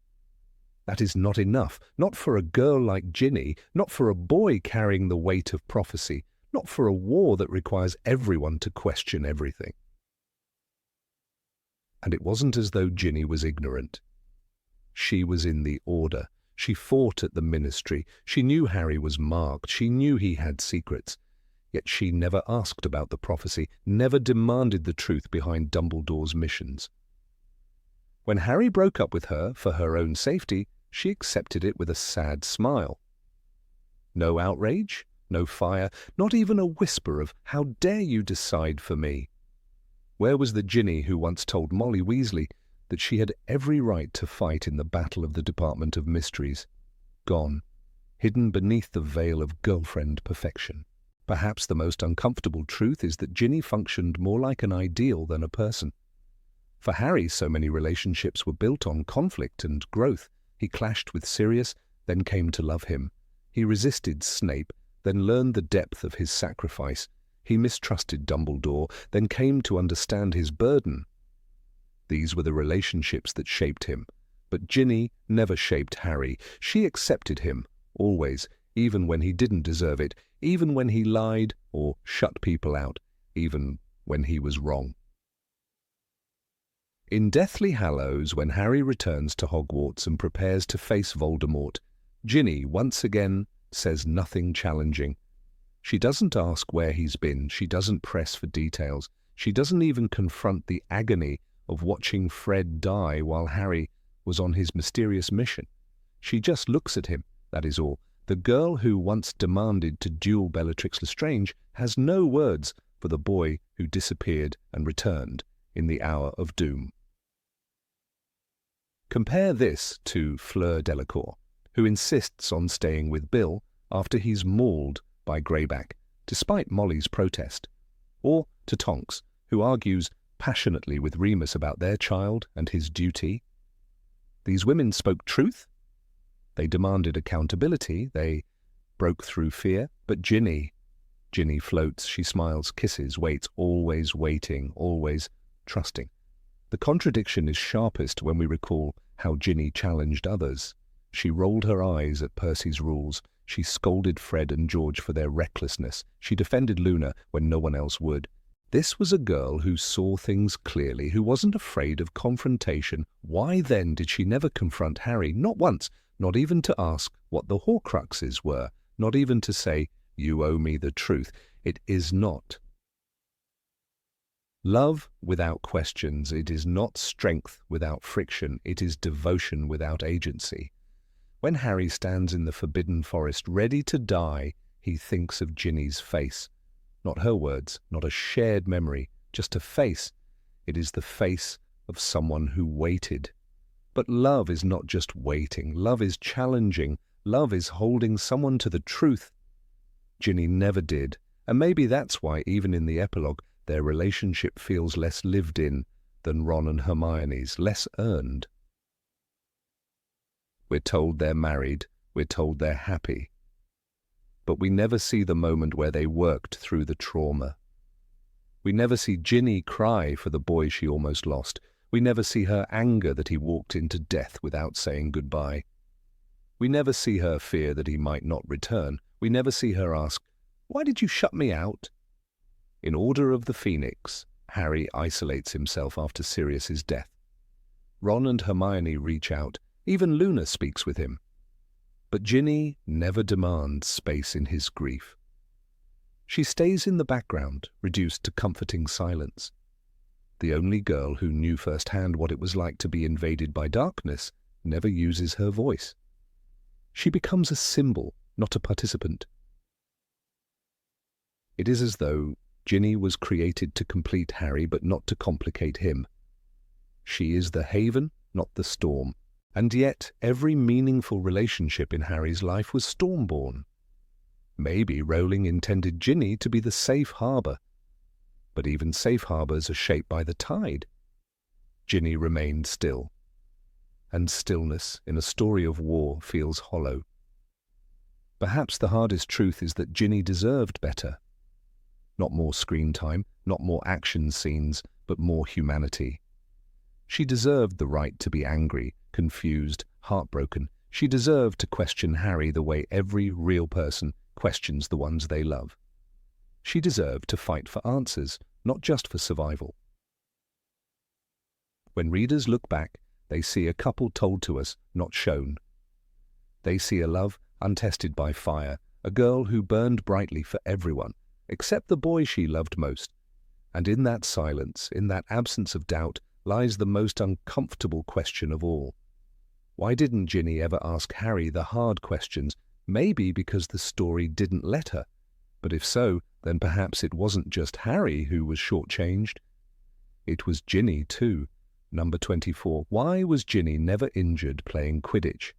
That is not enough, not for a girl like Ginny, not for a boy carrying the weight of prophecy, not for a war that requires everyone to question everything. And it wasn't as though Ginny was ignorant. She was in the Order. She fought at the Ministry. She knew Harry was marked. She knew he had secrets. Yet she never asked about the prophecy, never demanded the truth behind Dumbledore's missions. When Harry broke up with her for her own safety, she accepted it with a sad smile. No outrage, no fire, not even a whisper of, "How dare you decide for me?" Where was the Ginny who once told Molly Weasley that she had every right to fight in the battle of the Department of Mysteries? Gone, hidden beneath the veil of girlfriend perfection. Perhaps the most uncomfortable truth is that Ginny functioned more like an ideal than a person. For Harry, so many relationships were built on conflict and growth. He clashed with Sirius, then came to love him. He resisted Snape, then learned the depth of his sacrifice. He mistrusted Dumbledore, then came to understand his burden. These were the relationships that shaped him. But Ginny never shaped Harry. She accepted him, always, even when he didn't deserve it, even when he lied or shut people out, even when he was wrong. In Deathly Hallows, when Harry returns to Hogwarts and prepares to face Voldemort, Ginny once again says nothing challenging. She doesn't ask where he's been. She doesn't press for details. She doesn't even confront the agony of watching Fred die while Harry was on his mysterious mission. She just looks at him, that is all. The girl who once demanded to duel Bellatrix Lestrange has no words for the boy who disappeared and returned in the hour of doom. Compare this to Fleur Delacour, who insists on staying with Bill after he's mauled by Greyback, despite Molly's protest, or to Tonks, who argues passionately with Remus about their child and his duty. These women spoke truth. They demanded accountability. They broke through fear. But Ginny floats, she smiles, kisses, waits, always waiting, always trusting. The contradiction is sharpest when we recall how Ginny challenged others. She rolled her eyes at Percy's rules. She scolded Fred and George for their recklessness. She defended Luna when no one else would. This was a girl who saw things clearly, who wasn't afraid of confrontation. Why then did she never confront Harry? Not once, not even to ask what the Horcruxes were, not even to say, "You owe me the truth." It is not love without questions. It is not strength without friction. It is devotion without agency. When Harry stands in the Forbidden Forest ready to die, he thinks of Ginny's face. Not her words, not a shared memory, just a face. It is the face of someone who waited. But love is not just waiting. Love is challenging. Love is holding someone to the truth. Ginny never did, and maybe that's why, even in the epilogue, their relationship feels less lived in than Ron and Hermione's, less earned. We're told they're married, we're told they're happy. But we never see the moment where they worked through the trauma. We never see Ginny cry for the boy she almost lost. We never see her anger that he walked into death without saying goodbye. We never see her fear that he might not return. We never see her ask, "Why did you shut me out?" In Order of the Phoenix, Harry isolates himself after Sirius's death. Ron and Hermione reach out. Even Luna speaks with him. But Ginny never demands space in his grief. She stays in the background, reduced to comforting silence. The only girl who knew firsthand what it was like to be invaded by darkness never uses her voice. She becomes a symbol, not a participant. It is as though Ginny was created to complete Harry but not to complicate him. She is the haven, not the storm. And yet every meaningful relationship in Harry's life was storm-born. Maybe Rowling intended Ginny to be the safe harbour. But even safe harbours are shaped by the tide. Ginny remained still. And stillness in a story of war feels hollow. Perhaps the hardest truth is that Ginny deserved better. Not more screen time, not more action scenes, but more humanity. She deserved the right to be angry, confused, heartbroken. She deserved to question Harry the way every real person questions the ones they love. She deserved to fight for answers, not just for survival. When readers look back, they see a couple told to us, not shown. They see a love untested by fire, a girl who burned brightly for everyone, except the boy she loved most. And in that silence, in that absence of doubt, lies the most uncomfortable question of all. Why didn't Ginny ever ask Harry the hard questions? Maybe because the story didn't let her. But if so, then perhaps it wasn't just Harry who was shortchanged. It was Ginny too. Number 24. Why was Ginny never injured playing Quidditch?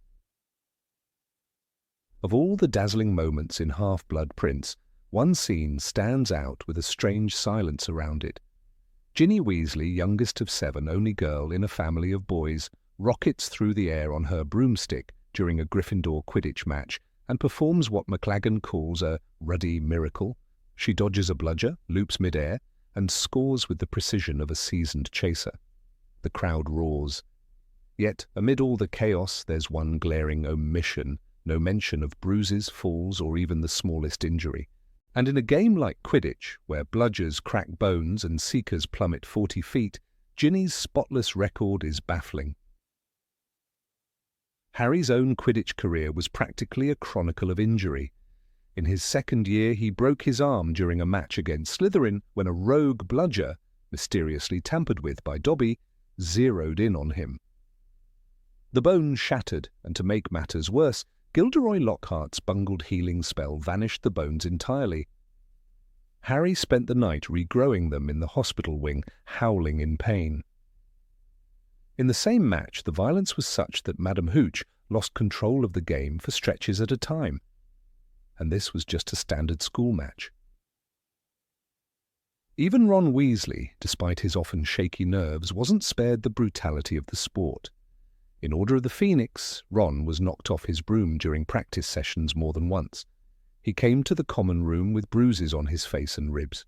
Of all the dazzling moments in Half-Blood Prince, one scene stands out with a strange silence around it. Ginny Weasley, youngest of 7, only girl in a family of boys, rockets through the air on her broomstick during a Gryffindor Quidditch match and performs what McLaggen calls a ruddy miracle. She dodges a bludger, loops mid-air, and scores with the precision of a seasoned chaser. The crowd roars. Yet, amid all the chaos, there's one glaring omission, no mention of bruises, falls, or even the smallest injury. And in a game like Quidditch, where bludgers crack bones and seekers plummet 40 feet, Ginny's spotless record is baffling. Harry's own Quidditch career was practically a chronicle of injury. In his second year, he broke his arm during a match against Slytherin when a rogue bludger, mysteriously tampered with by Dobby, zeroed in on him. The bone shattered, and to make matters worse, Gilderoy Lockhart's bungled healing spell vanished the bones entirely. Harry spent the night regrowing them in the hospital wing, howling in pain. In the same match, the violence was such that Madam Hooch lost control of the game for stretches at a time. And this was just a standard school match. Even Ron Weasley, despite his often shaky nerves, wasn't spared the brutality of the sport. In Order of the Phoenix, Ron was knocked off his broom during practice sessions more than once. He came to the common room with bruises on his face and ribs.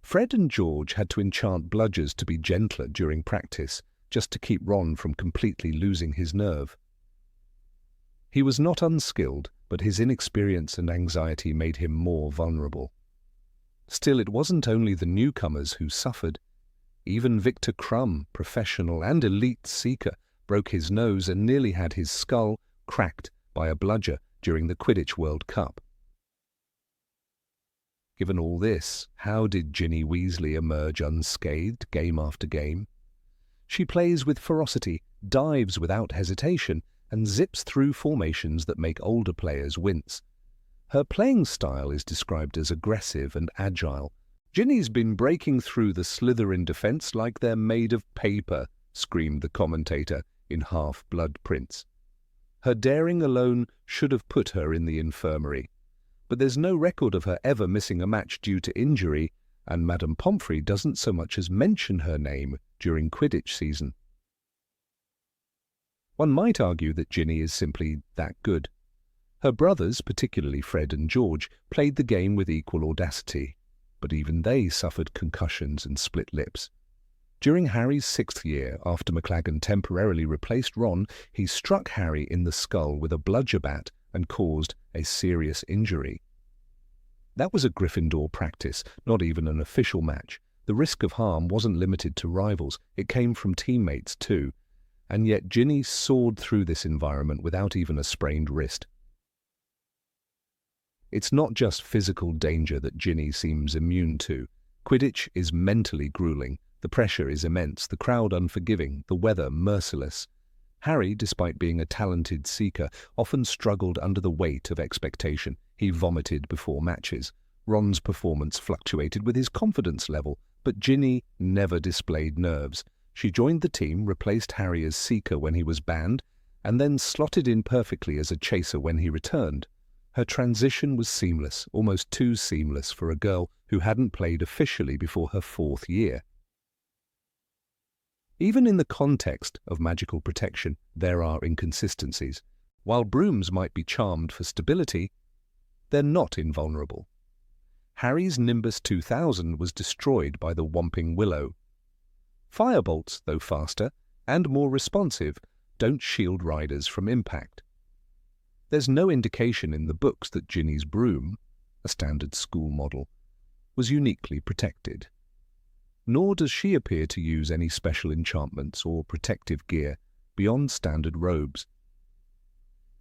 Fred and George had to enchant bludgers to be gentler during practice, just to keep Ron from completely losing his nerve. He was not unskilled, but his inexperience and anxiety made him more vulnerable. Still, it wasn't only the newcomers who suffered. Even Victor Crumb, professional and elite seeker, broke his nose and nearly had his skull cracked by a bludger during the Quidditch World Cup. Given all this, how did Ginny Weasley emerge unscathed game after game? She plays with ferocity, dives without hesitation, and zips through formations that make older players wince. Her playing style is described as aggressive and agile. "Ginny's been breaking through the Slytherin defense like they're made of paper," screamed the commentator in Half-Blood Prince. Her daring alone should have put her in the infirmary. But there's no record of her ever missing a match due to injury, and Madame Pomfrey doesn't so much as mention her name during Quidditch season. One might argue that Ginny is simply that good. Her brothers, particularly Fred and George, played the game with equal audacity, but even they suffered concussions and split lips. During Harry's 6th year, after McLaggen temporarily replaced Ron, he struck Harry in the skull with a bludger bat and caused a serious injury. That was a Gryffindor practice, not even an official match. The risk of harm wasn't limited to rivals, it came from teammates too. And yet Ginny soared through this environment without even a sprained wrist. It's not just physical danger that Ginny seems immune to. Quidditch is mentally grueling. The pressure is immense, the crowd unforgiving, the weather merciless. Harry, despite being a talented seeker, often struggled under the weight of expectation. He vomited before matches. Ron's performance fluctuated with his confidence level, but Ginny never displayed nerves. She joined the team, replaced Harry as seeker when he was banned, and then slotted in perfectly as a chaser when he returned. Her transition was seamless, almost too seamless for a girl who hadn't played officially before her 4th year. Even in the context of magical protection, there are inconsistencies. While brooms might be charmed for stability, they're not invulnerable. Harry's Nimbus 2000 was destroyed by the Whomping Willow. Firebolts, though faster and more responsive, don't shield riders from impact. There's no indication in the books that Ginny's broom, a standard school model, was uniquely protected. Nor does she appear to use any special enchantments or protective gear beyond standard robes.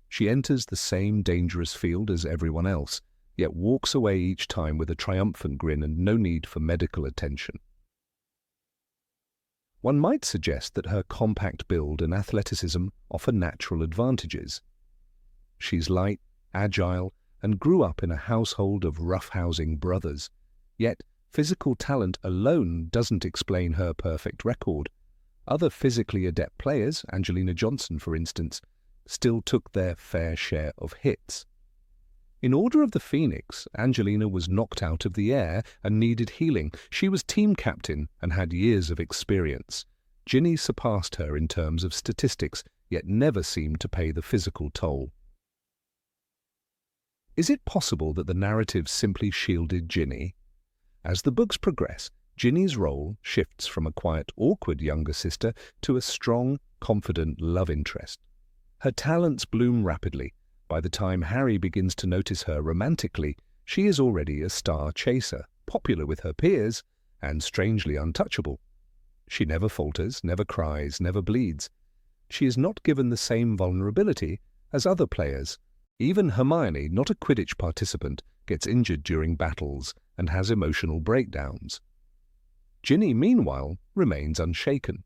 She enters the same dangerous field as everyone else, yet walks away each time with a triumphant grin and no need for medical attention. One might suggest that her compact build and athleticism offer natural advantages. She's light, agile, and grew up in a household of roughhousing brothers. Yet, physical talent alone doesn't explain her perfect record. Other physically adept players, Angelina Johnson for instance, still took their fair share of hits. In Order of the Phoenix, Angelina was knocked out of the air and needed healing. She was team captain and had years of experience. Ginny surpassed her in terms of statistics, yet never seemed to pay the physical toll. Is it possible that the narrative simply shielded Ginny? As the books progress, Ginny's role shifts from a quiet, awkward younger sister to a strong, confident love interest. Her talents bloom rapidly. By the time Harry begins to notice her romantically, she is already a star chaser, popular with her peers, and strangely untouchable. She never falters, never cries, never bleeds. She is not given the same vulnerability as other players. Even Hermione, not a Quidditch participant, gets injured during battles and has emotional breakdowns. Ginny, meanwhile, remains unshaken.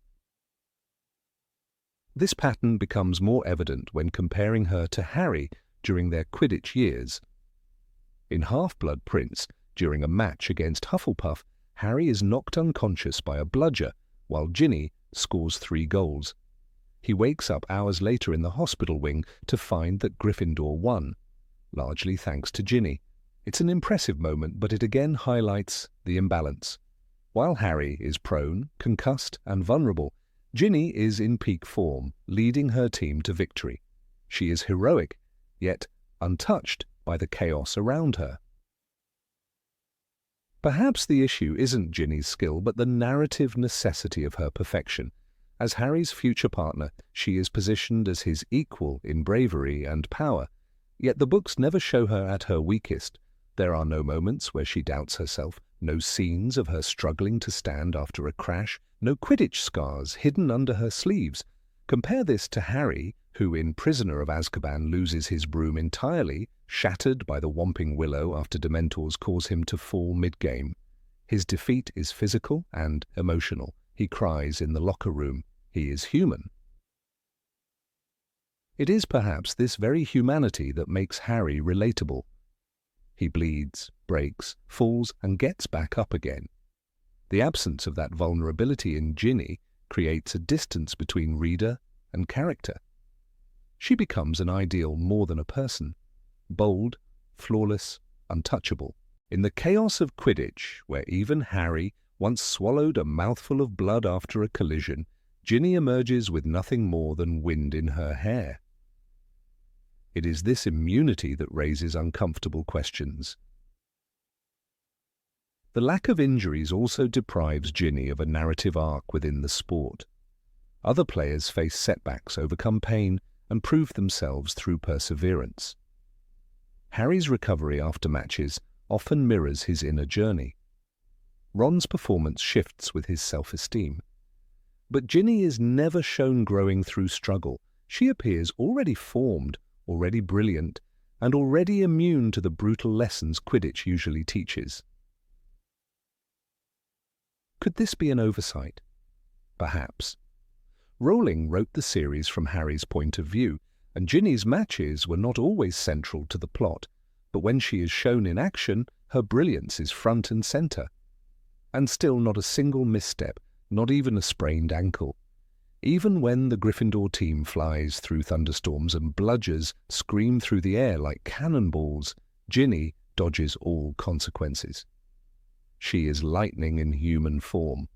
This pattern becomes more evident when comparing her to Harry during their Quidditch years. In Half-Blood Prince, during a match against Hufflepuff, Harry is knocked unconscious by a bludger, while Ginny scores 3 goals. He wakes up hours later in the hospital wing to find that Gryffindor won, largely thanks to Ginny. It's an impressive moment, but it again highlights the imbalance. While Harry is prone, concussed, and vulnerable, Ginny is in peak form, leading her team to victory. She is heroic, yet untouched by the chaos around her. Perhaps the issue isn't Ginny's skill, but the narrative necessity of her perfection. As Harry's future partner, she is positioned as his equal in bravery and power, yet the books never show her at her weakest. There are no moments where she doubts herself, no scenes of her struggling to stand after a crash, no Quidditch scars hidden under her sleeves. Compare this to Harry, who in Prisoner of Azkaban loses his broom entirely, shattered by the Whomping Willow after Dementors cause him to fall mid-game. His defeat is physical and emotional. He cries in the locker room. He is human. It is perhaps this very humanity that makes Harry relatable. He bleeds, breaks, falls, and gets back up again. The absence of that vulnerability in Ginny creates a distance between reader and character. She becomes an ideal more than a person, bold, flawless, untouchable. In the chaos of Quidditch, where even Harry once swallowed a mouthful of blood after a collision, Ginny emerges with nothing more than wind in her hair. It is this immunity that raises uncomfortable questions. The lack of injuries also deprives Ginny of a narrative arc within the sport. Other players face setbacks, overcome pain, and prove themselves through perseverance. Harry's recovery after matches often mirrors his inner journey. Ron's performance shifts with his self-esteem. But Ginny is never shown growing through struggle. She appears already formed, already brilliant, and already immune to the brutal lessons Quidditch usually teaches. Could this be an oversight? Perhaps. Rowling wrote the series from Harry's point of view, and Ginny's matches were not always central to the plot, but when she is shown in action, Her brilliance is front and centre. And still not a single misstep, not even a sprained ankle. Even when the Gryffindor team flies through thunderstorms and bludgers scream through the air like cannonballs, Ginny dodges all consequences. She is lightning in human form,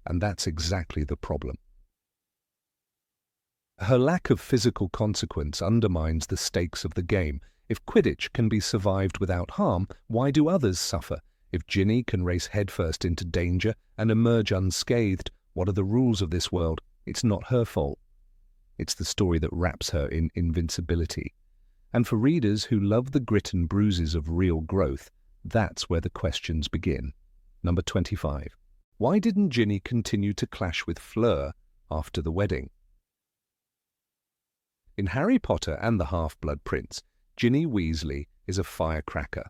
and that's exactly the problem. Her lack of physical consequence undermines the stakes of the game. If Quidditch can be survived without harm, why do others suffer? If Ginny can race headfirst into danger and emerge unscathed, what are the rules of this world? It's not her fault. It's the story that wraps her in invincibility. And for readers who love the grit and bruises of real growth, that's where the questions begin. Number 25. Why didn't Ginny continue to clash with Fleur after the wedding? In Harry Potter and the Half-Blood Prince, Ginny Weasley is a firecracker.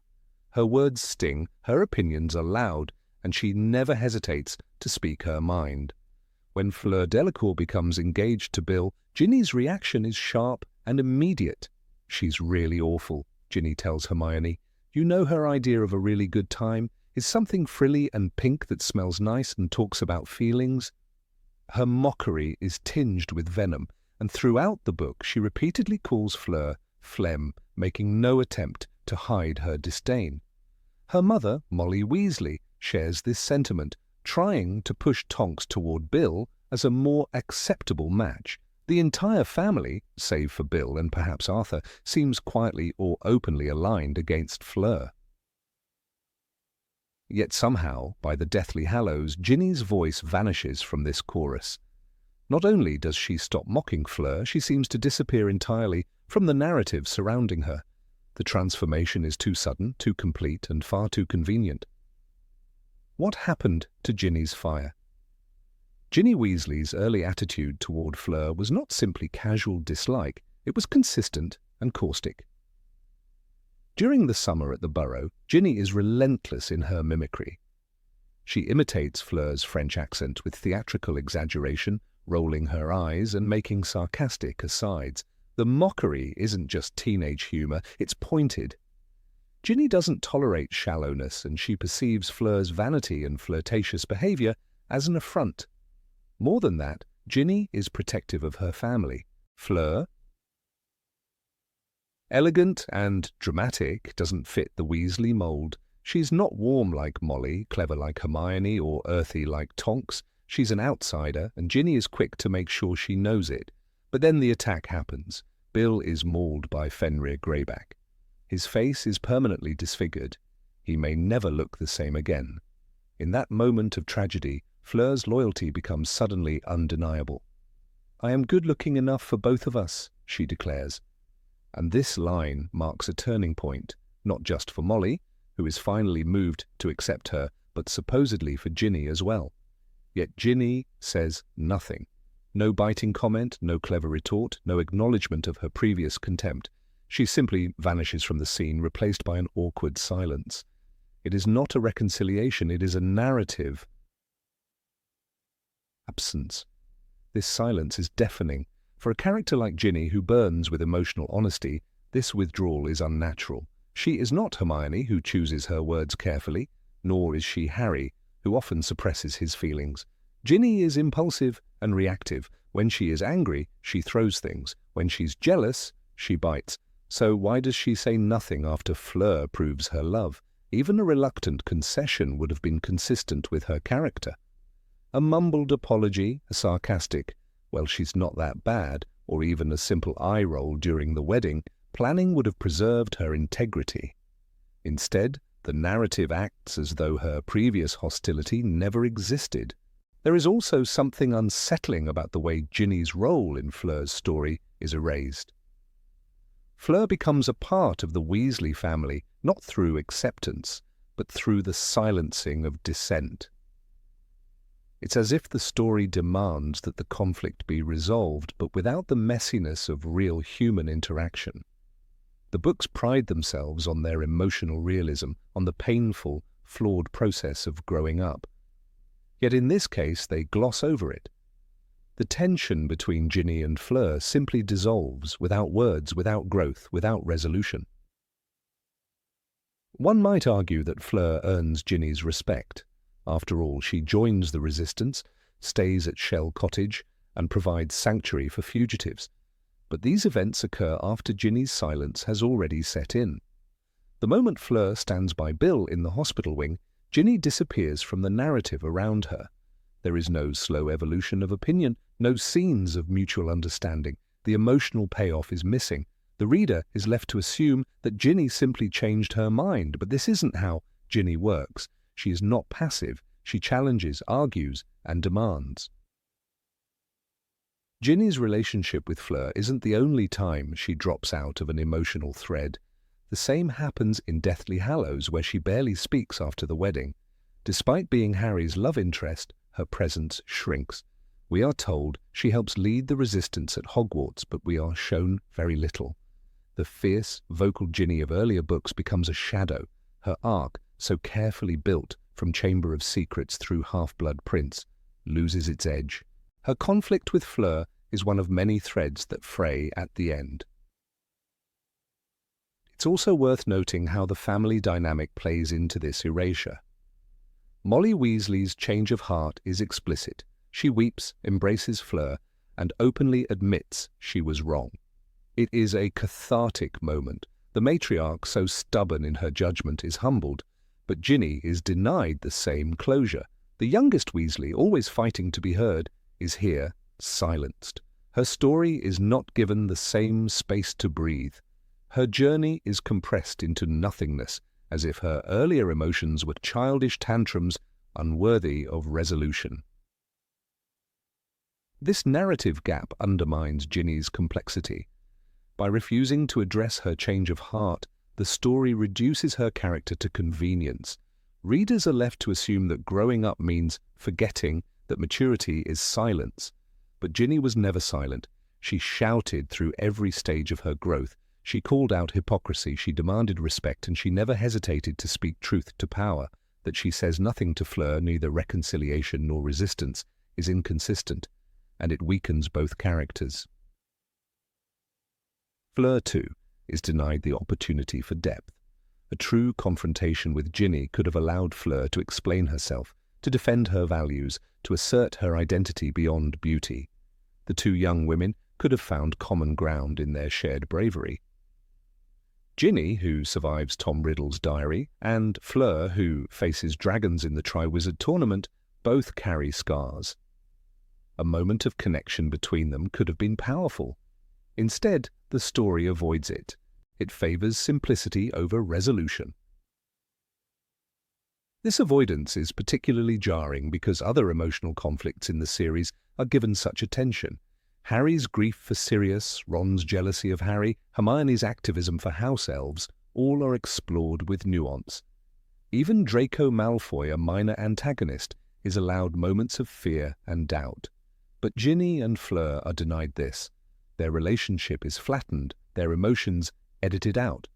Her words sting, her opinions are loud, and she never hesitates to speak her mind. When Fleur Delacour becomes engaged to Bill, Ginny's reaction is sharp and immediate. She's really awful, Ginny tells Hermione. You know her idea of a really good time is something frilly and pink that smells nice and talks about feelings. Her mockery is tinged with venom, and throughout the book she repeatedly calls Fleur phlegm, making no attempt to hide her disdain. Her mother, Molly Weasley, shares this sentiment, trying to push Tonks toward Bill as a more acceptable match. The entire family, save for Bill and perhaps Arthur, seems quietly or openly aligned against Fleur. Yet somehow, by the Deathly Hallows, Ginny's voice vanishes from this chorus. Not only does she stop mocking Fleur, she seems to disappear entirely from the narrative surrounding her. The transformation is too sudden, too complete, and far too convenient. What happened to Ginny's fire? Ginny Weasley's early attitude toward Fleur was not simply casual dislike, it was consistent and caustic. During the summer at the Burrow, Ginny is relentless in her mimicry. She imitates Fleur's French accent with theatrical exaggeration, rolling her eyes and making sarcastic asides. The mockery isn't just teenage humor, it's pointed. Ginny doesn't tolerate shallowness, and she perceives Fleur's vanity and flirtatious behavior as an affront. More than that, Ginny is protective of her family. Fleur, elegant and dramatic, doesn't fit the Weasley mold. She's not warm like Molly, clever like Hermione, or earthy like Tonks. She's an outsider, and Ginny is quick to make sure she knows it. But then the attack happens. Bill is mauled by Fenrir Greyback. His face is permanently disfigured. He may never look the same again. In that moment of tragedy, Fleur's loyalty becomes suddenly undeniable. "I am good-looking enough for both of us," she declares. And this line marks a turning point, not just for Molly, who is finally moved to accept her, but supposedly for Ginny as well. Yet Ginny says nothing. No biting comment, no clever retort, no acknowledgement of her previous contempt. She simply vanishes from the scene, replaced by an awkward silence. It is not a reconciliation, it is a narrative absence. This silence is deafening. For a character like Ginny, who burns with emotional honesty, this withdrawal is unnatural. She is not Hermione, who chooses her words carefully, nor is she Harry, who often suppresses his feelings. Ginny is impulsive and reactive. When she is angry, she throws things. When she's jealous, she bites. So why does she say nothing after Fleur proves her love? Even a reluctant concession would have been consistent with her character. A mumbled apology, a sarcastic, "well, she's not that bad," or even a simple eye roll during the wedding, planning would have preserved her integrity. Instead, the narrative acts as though her previous hostility never existed. There is also something unsettling about the way Ginny's role in Fleur's story is erased. Fleur becomes a part of the Weasley family, not through acceptance, but through the silencing of dissent. It's as if the story demands that the conflict be resolved, but without the messiness of real human interaction. The books pride themselves on their emotional realism, on the painful, flawed process of growing up. Yet in this case they gloss over it. The tension between Ginny and Fleur simply dissolves, without words, without growth, without resolution. One might argue that Fleur earns Ginny's respect. After all, she joins the resistance, stays at Shell Cottage, and provides sanctuary for fugitives. But these events occur after Ginny's silence has already set in. The moment Fleur stands by Bill in the hospital wing, Ginny disappears from the narrative around her. There is no slow evolution of opinion, no scenes of mutual understanding. The emotional payoff is missing. The reader is left to assume that Ginny simply changed her mind, but this isn't how Ginny works. She is not passive. She challenges, argues, and demands. Ginny's relationship with Fleur isn't the only time she drops out of an emotional thread. The same happens in Deathly Hallows, where she barely speaks after the wedding. Despite being Harry's love interest, her presence shrinks. We are told she helps lead the resistance at Hogwarts, but we are shown very little. The fierce, vocal Ginny of earlier books becomes a shadow. Her arc, so carefully built from Chamber of Secrets through Half-Blood Prince, loses its edge. Her conflict with Fleur is one of many threads that fray at the end. It's also worth noting how the family dynamic plays into this erasure. Molly Weasley's change of heart is explicit. She weeps, embraces Fleur, and openly admits she was wrong. It is a cathartic moment. The matriarch, so stubborn in her judgment, is humbled, but Ginny is denied the same closure. The youngest Weasley, always fighting to be heard, is here silenced. Her story is not given the same space to breathe. Her journey is compressed into nothingness, as if her earlier emotions were childish tantrums unworthy of resolution. This narrative gap undermines Ginny's complexity. By refusing to address her change of heart, the story reduces her character to convenience. Readers are left to assume that growing up means forgetting that maturity is silence. But Ginny was never silent. She shouted through every stage of her growth. She called out hypocrisy, she demanded respect, and she never hesitated to speak truth to power. That she says nothing to Fleur, neither reconciliation nor resistance, is inconsistent, and it weakens both characters. Fleur, too, is denied the opportunity for depth. A true confrontation with Ginny could have allowed Fleur to explain herself, to defend her values, to assert her identity beyond beauty. The two young women could have found common ground in their shared bravery. Ginny, who survives Tom Riddle's diary, and Fleur, who faces dragons in the Triwizard Tournament, both carry scars. A moment of connection between them could have been powerful. Instead, the story avoids it. It favors simplicity over resolution. This avoidance is particularly jarring because other emotional conflicts in the series are given such attention. Harry's grief for Sirius, Ron's jealousy of Harry, Hermione's activism for house elves, all are explored with nuance. Even Draco Malfoy, a minor antagonist, is allowed moments of fear and doubt. But Ginny and Fleur are denied this. Their relationship is flattened, their emotions edited out.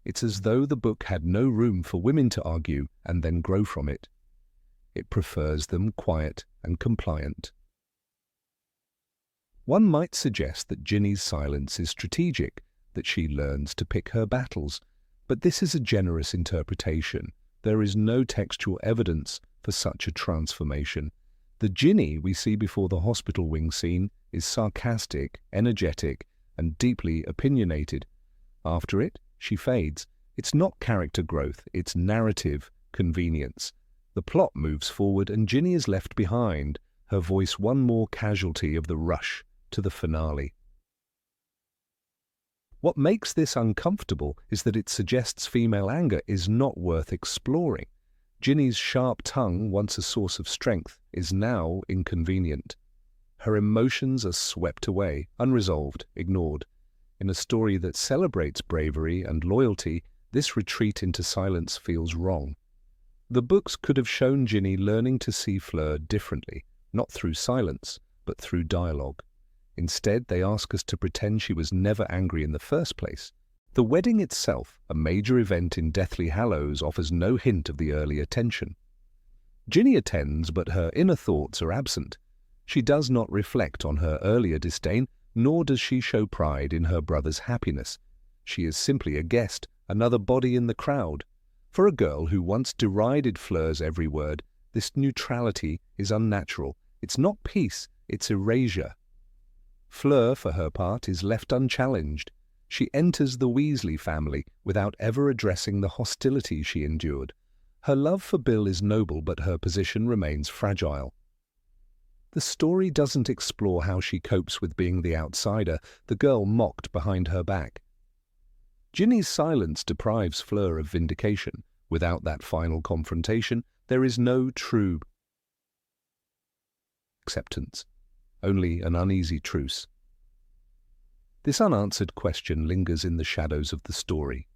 It's as though the book had no room for women to argue and then grow from it. It prefers them quiet and compliant. One might suggest that Ginny's silence is strategic, that she learns to pick her battles, but this is a generous interpretation. There is no textual evidence for such a transformation. The Ginny we see before the hospital wing scene is sarcastic, energetic, and deeply opinionated. After it, she fades. It's not character growth, it's narrative convenience. The plot moves forward and Ginny is left behind, her voice one more casualty of the rush to the finale. What makes this uncomfortable is that it suggests female anger is not worth exploring. Ginny's sharp tongue, once a source of strength, is now inconvenient. Her emotions are swept away, unresolved, ignored. In a story that celebrates bravery and loyalty, this retreat into silence feels wrong. The books could have shown Ginny learning to see Fleur differently, not through silence, but through dialogue. Instead, they ask us to pretend she was never angry in the first place. The wedding itself, a major event in Deathly Hallows, offers no hint of the earlier tension. Ginny attends, but her inner thoughts are absent. She does not reflect on her earlier disdain, nor does she show pride in her brother's happiness. She is simply a guest, another body in the crowd. For a girl who once derided Fleur's every word, this neutrality is unnatural. It's not peace, it's erasure. Fleur, for her part, is left unchallenged. She enters the Weasley family without ever addressing the hostility she endured. Her love for Bill is noble, but her position remains fragile. The story doesn't explore how she copes with being the outsider, the girl mocked behind her back. Ginny's silence deprives Fleur of vindication. Without that final confrontation, there is no true acceptance, only an uneasy truce. This unanswered question lingers in the shadows of the story.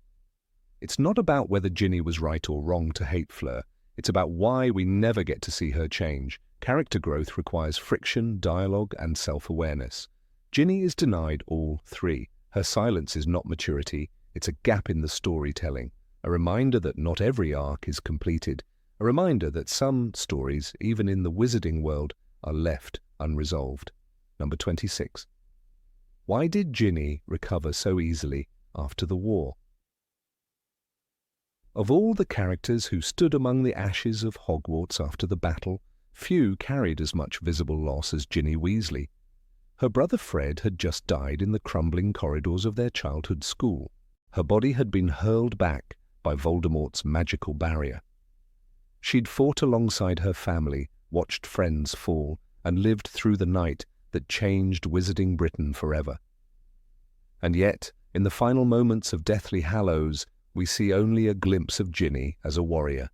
It's not about whether Ginny was right or wrong to hate Fleur. It's about why we never get to see her change. Character growth requires friction, dialogue, and self-awareness. Ginny is denied all three. Her silence is not maturity. It's a gap in the storytelling, a reminder that not every arc is completed, a reminder that some stories, even in the wizarding world, are left unresolved. Number 26. Why did Ginny recover so easily after the war? Of all the characters who stood among the ashes of Hogwarts after the battle, few carried as much visible loss as Ginny Weasley. Her brother Fred had just died in the crumbling corridors of their childhood school. Her body had been hurled back by Voldemort's magical barrier. She'd fought alongside her family, watched friends fall, and lived through the night that changed Wizarding Britain forever. And yet, in the final moments of Deathly Hallows, we see only a glimpse of Ginny as a warrior.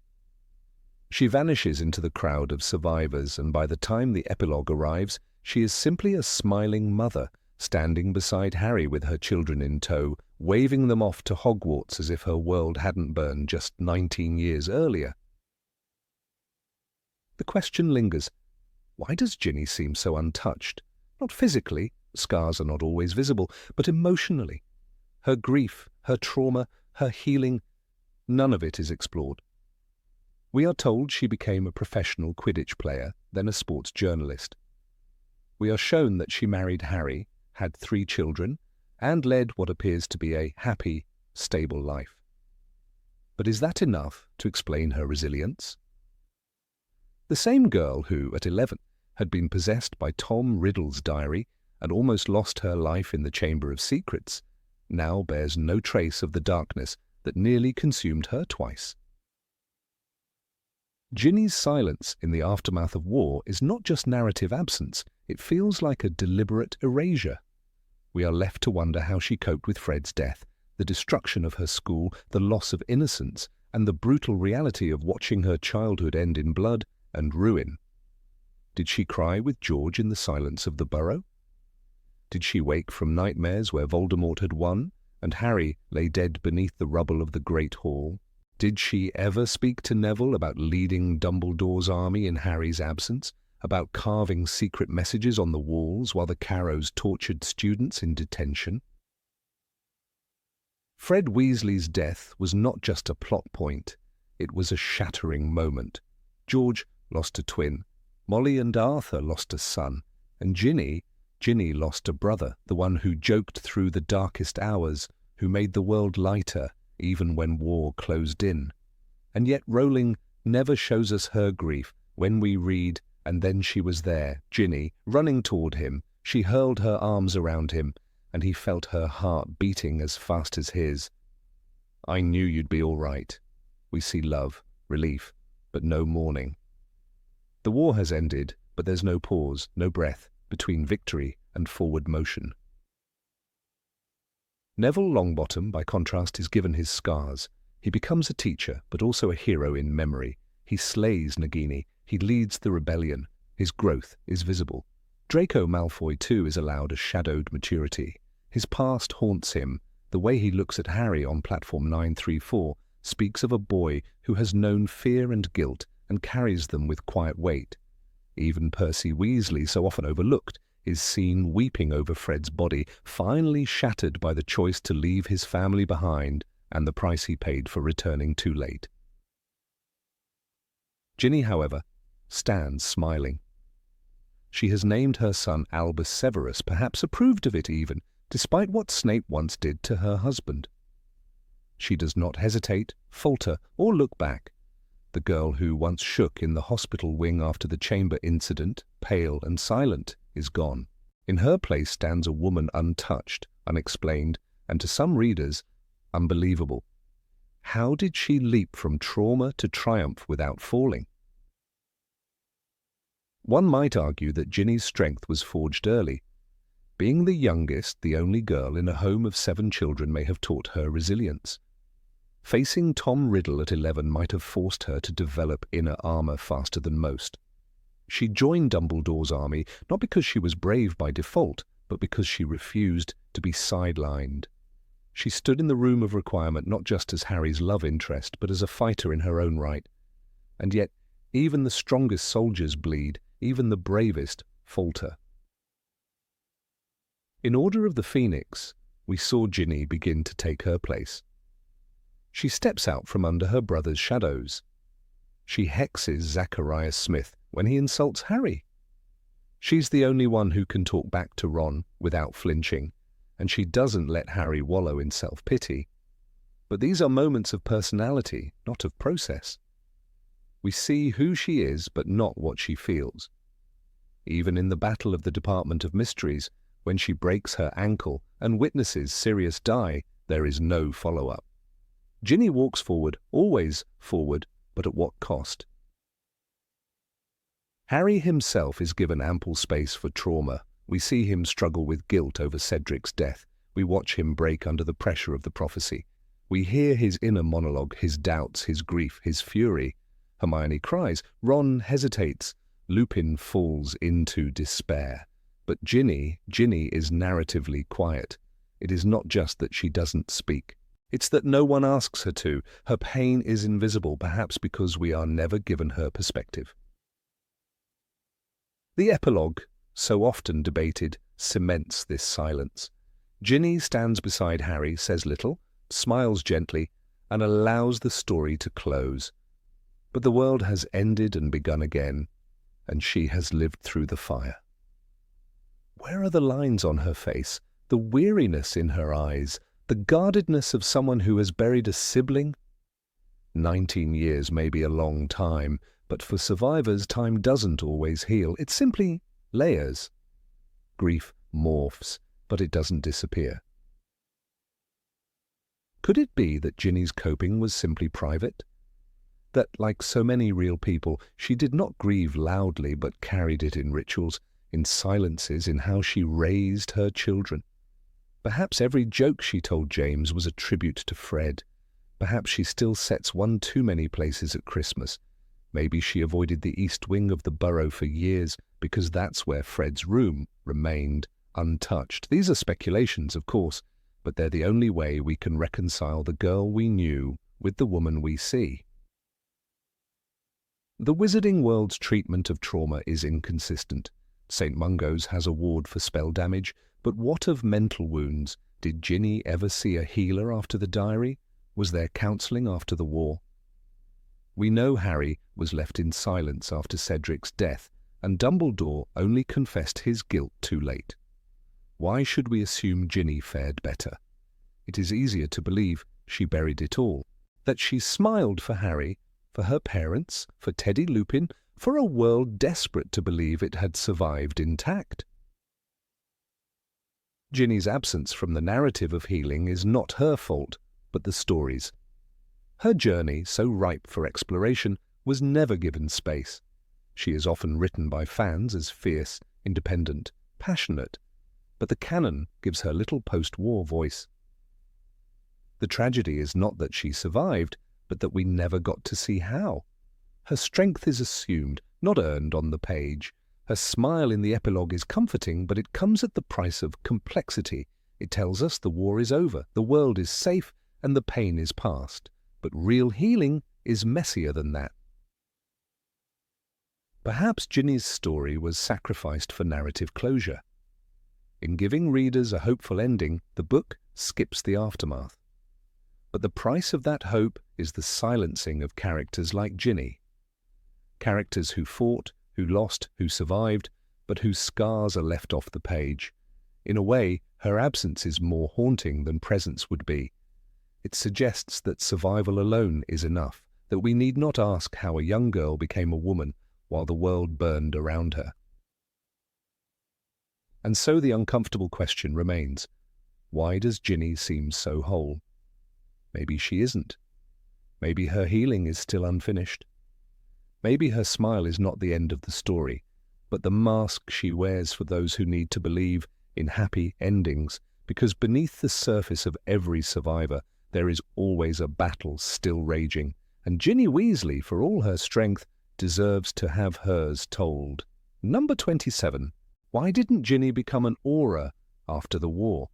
She vanishes into the crowd of survivors, and by the time the epilogue arrives, she is simply a smiling mother, standing beside Harry with her children in tow, waving them off to Hogwarts as if her world hadn't burned just 19 years earlier. The question lingers. Why does Ginny seem so untouched? Not physically, scars are not always visible, but emotionally. Her grief, her trauma, her healing, none of it is explored. We are told she became a professional Quidditch player, then a sports journalist. We are shown that she married Harry, had 3 children, and led what appears to be a happy, stable life. But is that enough to explain her resilience? The same girl who, at 11, had been possessed by Tom Riddle's diary and almost lost her life in the Chamber of Secrets, now bears no trace of the darkness that nearly consumed her twice. Ginny's silence in the aftermath of war is not just narrative absence, it feels like a deliberate erasure. We are left to wonder how she coped with Fred's death, the destruction of her school, the loss of innocence, and the brutal reality of watching her childhood end in blood and ruin. Did she cry with George in the silence of the burrow? Did she wake from nightmares where Voldemort had won, and Harry lay dead beneath the rubble of the Great Hall? Did she ever speak to Neville about leading Dumbledore's army in Harry's absence, about carving secret messages on the walls while the Carrows tortured students in detention? Fred Weasley's death was not just a plot point, it was a shattering moment. George lost a twin, Molly and Arthur lost a son, and Ginny lost a brother, the one who joked through the darkest hours, who made the world lighter even when war closed in. And yet Rowling never shows us her grief when we read, "And then she was there, Ginny, running toward him. She hurled her arms around him, and he felt her heart beating as fast as his. I knew you'd be all right." We see love, relief, but no mourning. The war has ended, but there's no pause, no breath between victory and forward motion. Neville Longbottom, by contrast, is given his scars. He becomes a teacher, but also a hero in memory. He slays Nagini. He leads the rebellion. His growth is visible. Draco Malfoy, too, is allowed a shadowed maturity. His past haunts him. The way he looks at Harry on platform 934 speaks of a boy who has known fear and guilt and carries them with quiet weight. Even Percy Weasley, so often overlooked, is seen weeping over Fred's body, finally shattered by the choice to leave his family behind and the price he paid for returning too late. Ginny, however, stands smiling. She has named her son Albus Severus, perhaps approved of it even, despite what Snape once did to her husband. She does not hesitate, falter, or look back. The girl who once shook in the hospital wing after the chamber incident, pale and silent, is gone. In her place stands a woman untouched, unexplained, and to some readers, unbelievable. How did she leap from trauma to triumph without falling? One might argue that Ginny's strength was forged early. Being the youngest, the only girl in a home of 7 children may have taught her resilience. Facing Tom Riddle at 11 might have forced her to develop inner armor faster than most. She joined Dumbledore's army not because she was brave by default, but because she refused to be sidelined. She stood in the room of requirement not just as Harry's love interest, but as a fighter in her own right. And yet, even the strongest soldiers bleed, even the bravest falter. In Order of the Phoenix, we saw Ginny begin to take her place. She steps out from under her brother's shadows. She hexes Zacharias Smith when he insults Harry. She's the only one who can talk back to Ron without flinching, and she doesn't let Harry wallow in self-pity. But these are moments of personality, not of process. We see who she is, but not what she feels. Even in the Battle of the Department of Mysteries, when she breaks her ankle and witnesses Sirius die, there is no follow-up. Ginny walks forward, always forward, but at what cost? Harry himself is given ample space for trauma. We see him struggle with guilt over Cedric's death. We watch him break under the pressure of the prophecy. We hear his inner monologue, his doubts, his grief, his fury. Hermione cries, Ron hesitates, Lupin falls into despair. But Ginny is narratively quiet. It is not just that she doesn't speak. It's that no one asks her to. Her pain is invisible, perhaps because we are never given her perspective. The epilogue, so often debated, cements this silence. Ginny stands beside Harry, says little, smiles gently, and allows the story to close. But the world has ended and begun again, and she has lived through the fire. Where are the lines on her face, the weariness in her eyes, the guardedness of someone who has buried a sibling? 19 years may be a long time, but for survivors, time doesn't always heal. It simply layers. Grief morphs, but it doesn't disappear. Could it be that Ginny's coping was simply private? That, like so many real people, she did not grieve loudly but carried it in rituals, in silences, in how she raised her children? Perhaps every joke she told James was a tribute to Fred. Perhaps she still sets one too many places at Christmas. Maybe she avoided the east wing of the burrow for years because that's where Fred's room remained untouched. These are speculations, of course, but they're the only way we can reconcile the girl we knew with the woman we see. The wizarding world's treatment of trauma is inconsistent. St. Mungo's has a ward for spell damage, but what of mental wounds? Did Ginny ever see a healer after the diary? Was there counselling after the war? We know Harry was left in silence after Cedric's death, and Dumbledore only confessed his guilt too late. Why should we assume Ginny fared better? It is easier to believe she buried it all, that she smiled for Harry, for her parents, for Teddy Lupin, for a world desperate to believe it had survived intact. Ginny's absence from the narrative of healing is not her fault, but the story's. Her journey, so ripe for exploration, was never given space. She is often written by fans as fierce, independent, passionate, but the canon gives her little post-war voice. The tragedy is not that she survived, but that we never got to see how. Her strength is assumed, not earned on the page. Her smile in the epilogue is comforting, but it comes at the price of complexity. It tells us the war is over, the world is safe, and the pain is past. But real healing is messier than that. Perhaps Ginny's story was sacrificed for narrative closure. In giving readers a hopeful ending, the book skips the aftermath. But the price of that hope is the silencing of characters like Ginny. Characters who fought, who lost, who survived, but whose scars are left off the page. In a way, her absence is more haunting than presence would be. It suggests that survival alone is enough, that we need not ask how a young girl became a woman while the world burned around her. And so the uncomfortable question remains, why does Ginny seem so whole? Maybe she isn't. Maybe her healing is still unfinished. Maybe her smile is not the end of the story, but the mask she wears for those who need to believe in happy endings, because beneath the surface of every survivor there is always a battle still raging, and Ginny Weasley, for all her strength, deserves to have hers told. Number 27. Why didn't Ginny become an aura after the war?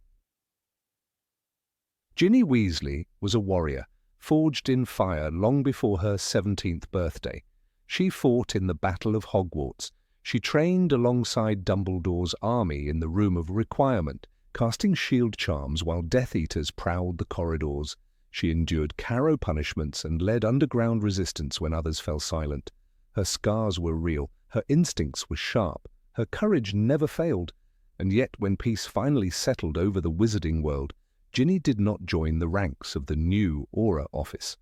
Ginny Weasley was a warrior, forged in fire long before her 17th birthday. She fought in the Battle of Hogwarts. She trained alongside Dumbledore's army in the Room of Requirement, casting shield charms while Death Eaters prowled the corridors. She endured Carrow punishments and led underground resistance when others fell silent. Her scars were real, her instincts were sharp, her courage never failed, and yet when peace finally settled over the wizarding world, Ginny did not join the ranks of the new Aura Office.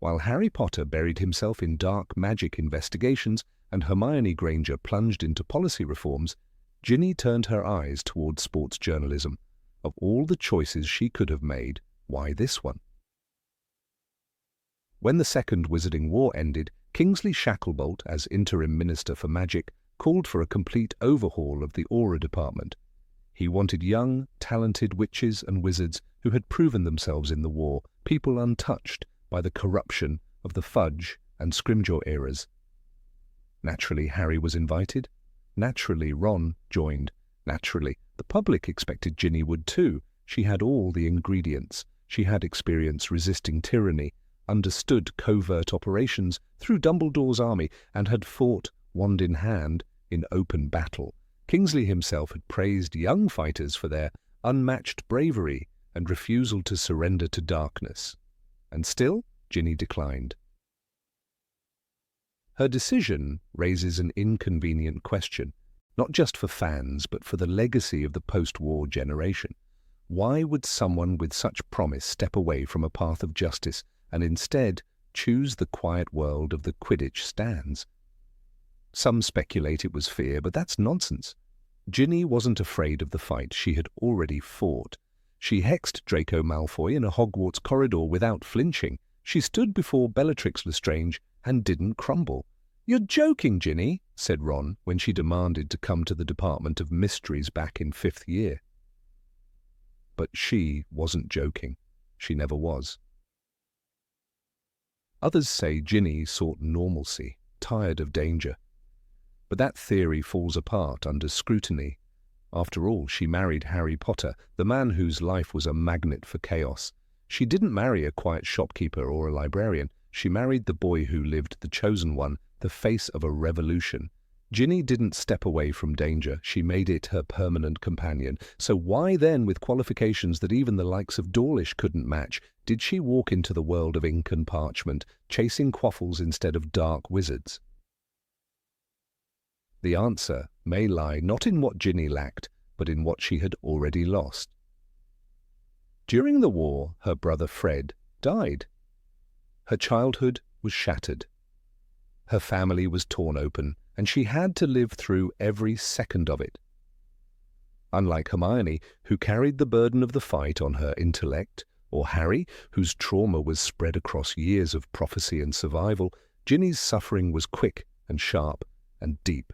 While Harry Potter buried himself in dark magic investigations and Hermione Granger plunged into policy reforms, Ginny turned her eyes toward sports journalism. Of all the choices she could have made, why this one? When the Second Wizarding War ended, Kingsley Shacklebolt, as interim Minister for Magic, called for a complete overhaul of the Aura Department. He wanted young, talented witches and wizards who had proven themselves in the war, people untouched by the corruption of the Fudge and Scrimgeour eras. Naturally, Harry was invited. Naturally, Ron joined. Naturally, the public expected Ginny would too. She had all the ingredients. She had experience resisting tyranny, understood covert operations through Dumbledore's army, and had fought, wand in hand, in open battle. Kingsley himself had praised young fighters for their unmatched bravery and refusal to surrender to darkness. And still, Ginny declined. Her decision raises an inconvenient question, not just for fans, but for the legacy of the post-war generation. Why would someone with such promise step away from a path of justice and instead choose the quiet world of the Quidditch stands? Some speculate it was fear, but that's nonsense. Ginny wasn't afraid of the fight she had already fought. She hexed Draco Malfoy in a Hogwarts corridor without flinching. She stood before Bellatrix Lestrange and didn't crumble. "You're joking, Ginny," said Ron when she demanded to come to the Department of Mysteries back in 5th year. But she wasn't joking. She never was. Others say Ginny sought normalcy, tired of danger. But that theory falls apart under scrutiny. After all, she married Harry Potter, the man whose life was a magnet for chaos. She didn't marry a quiet shopkeeper or a librarian. She married the boy who lived the chosen one, the face of a revolution. Ginny didn't step away from danger. She made it her permanent companion. So why then, with qualifications that even the likes of Dawlish couldn't match, did she walk into the world of ink and parchment, chasing quaffles instead of dark wizards? The answer may lie not in what Ginny lacked, but in what she had already lost. During the war, her brother Fred died. Her childhood was shattered. Her family was torn open, and she had to live through every second of it. Unlike Hermione, who carried the burden of the fight on her intellect, or Harry, whose trauma was spread across years of prophecy and survival, Ginny's suffering was quick and sharp and deep.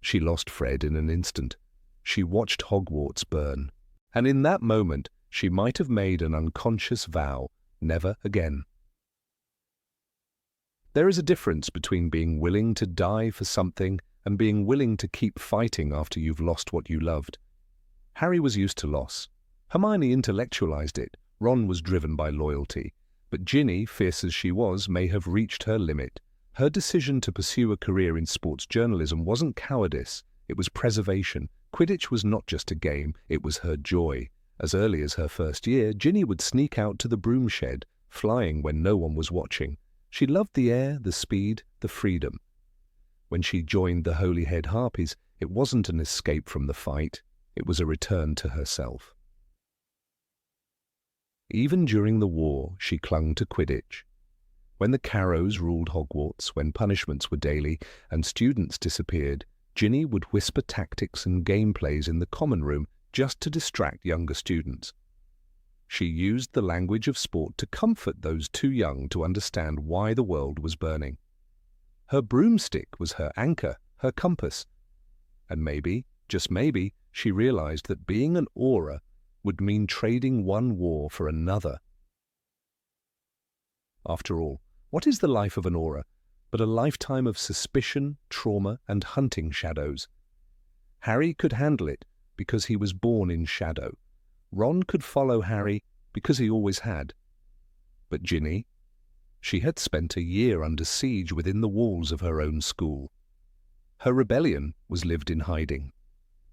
She lost Fred in an instant. She watched Hogwarts burn, and in that moment she might have made an unconscious vow, never again. There is a difference between being willing to die for something and being willing to keep fighting after you've lost what you loved. Harry was used to loss. Hermione intellectualized it. Ron was driven by loyalty. But Ginny, fierce as she was, may have reached her limit. Her decision to pursue a career in sports journalism wasn't cowardice, it was preservation. Quidditch was not just a game, it was her joy. As early as her first year, Ginny would sneak out to the broom shed, flying when no one was watching. She loved the air, the speed, the freedom. When she joined the Holyhead Harpies, it wasn't an escape from the fight, it was a return to herself. Even during the war, she clung to Quidditch. When the Carrows ruled Hogwarts, when punishments were daily and students disappeared, Ginny would whisper tactics and gameplays in the common room just to distract younger students. She used the language of sport to comfort those too young to understand why the world was burning. Her broomstick was her anchor, her compass. And maybe, just maybe, she realized that being an aura would mean trading one war for another. After all, what is the life of an aura but a lifetime of suspicion, trauma, and hunting shadows? Harry could handle it because he was born in shadow. Ron could follow Harry because he always had. But Ginny? She had spent a year under siege within the walls of her own school. Her rebellion was lived in hiding.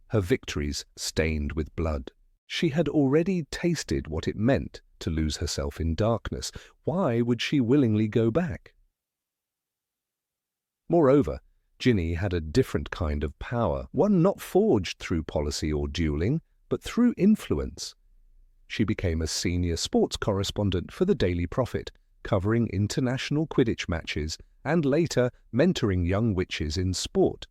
Her victories stained with blood. She had already tasted what it meant to lose herself in darkness. Why would she willingly go back? Moreover, Ginny had a different kind of power, one not forged through policy or dueling, but through influence. She became a senior sports correspondent for the Daily Prophet, covering international Quidditch matches and later mentoring young witches in sport.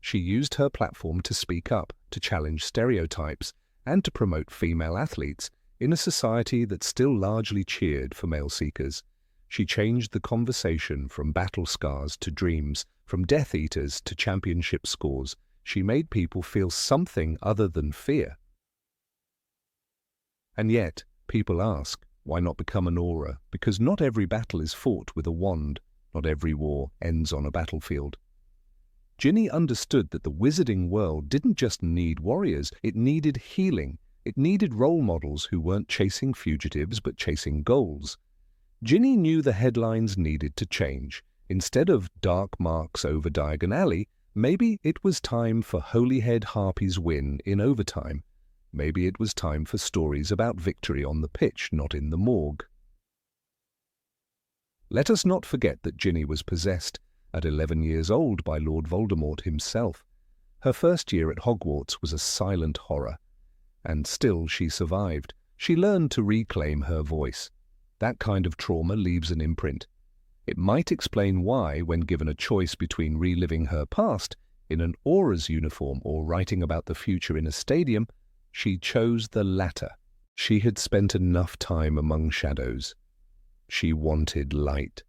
She used her platform to speak up, to challenge stereotypes, and to promote female athletes in a society that still largely cheered for male seekers. She changed the conversation from battle scars to dreams, from Death Eaters to championship scores. She made people feel something other than fear. And yet, people ask, why not become an aura? Because not every battle is fought with a wand. Not every war ends on a battlefield. Ginny understood that the wizarding world didn't just need warriors, it needed healing. It needed role models who weren't chasing fugitives but chasing goals. Ginny knew the headlines needed to change. Instead of dark marks over Diagon Alley, maybe it was time for Holyhead Harpies win in overtime. Maybe it was time for stories about victory on the pitch, not in the morgue. Let us not forget that Ginny was possessed at 11 years old by Lord Voldemort himself. Her first year at Hogwarts was a silent horror. And still she survived. She learned to reclaim her voice. That kind of trauma leaves an imprint. It might explain why, when given a choice between reliving her past in an aura's uniform or writing about the future in a stadium, she chose the latter. She had spent enough time among shadows. She wanted light.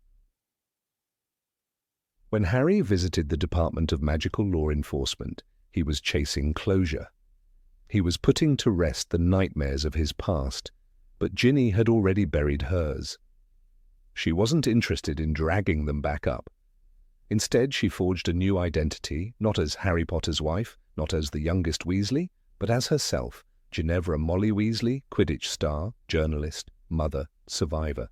When Harry visited the Department of Magical Law Enforcement, he was chasing closure. He was putting to rest the nightmares of his past, but Ginny had already buried hers. She wasn't interested in dragging them back up. Instead, she forged a new identity, not as Harry Potter's wife, not as the youngest Weasley, but as herself, Ginevra Molly Weasley, Quidditch star, journalist, mother, survivor.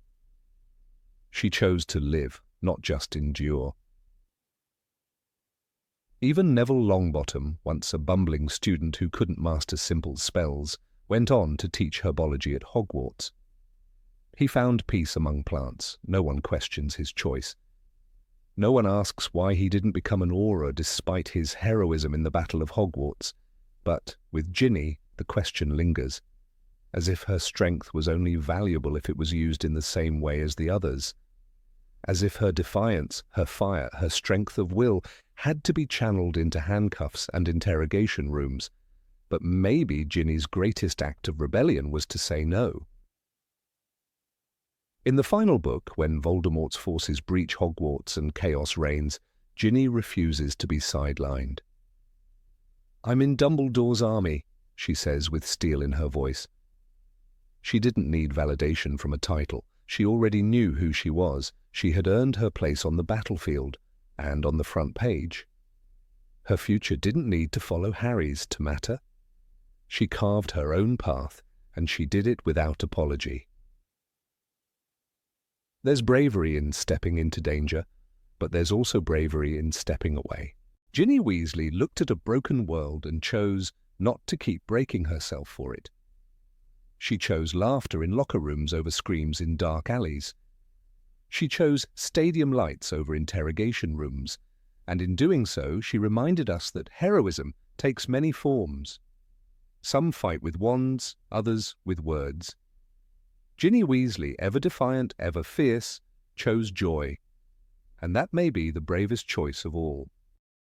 She chose to live, not just endure. Even Neville Longbottom, once a bumbling student who couldn't master simple spells, went on to teach herbology at Hogwarts. He found peace among plants. No one questions his choice. No one asks why he didn't become an aura despite his heroism in the Battle of Hogwarts. But with Ginny, the question lingers, as if her strength was only valuable if it was used in the same way as the others. As if her defiance, her fire, her strength of will had to be channeled into handcuffs and interrogation rooms. But maybe Ginny's greatest act of rebellion was to say no. In the final book, when Voldemort's forces breach Hogwarts and chaos reigns, Ginny refuses to be sidelined. "I'm in Dumbledore's army," she says with steel in her voice. She didn't need validation from a title. She already knew who she was. She had earned her place on the battlefield and on the front page. Her future didn't need to follow Harry's to matter. She carved her own path, and she did it without apology. There's bravery in stepping into danger, but there's also bravery in stepping away. Ginny Weasley looked at a broken world and chose not to keep breaking herself for it. She chose laughter in locker rooms over screams in dark alleys. She chose stadium lights over interrogation rooms, and in doing so she reminded us that heroism takes many forms. Some fight with wands, others with words. Ginny Weasley, ever defiant, ever fierce, chose joy. And that may be the bravest choice of all.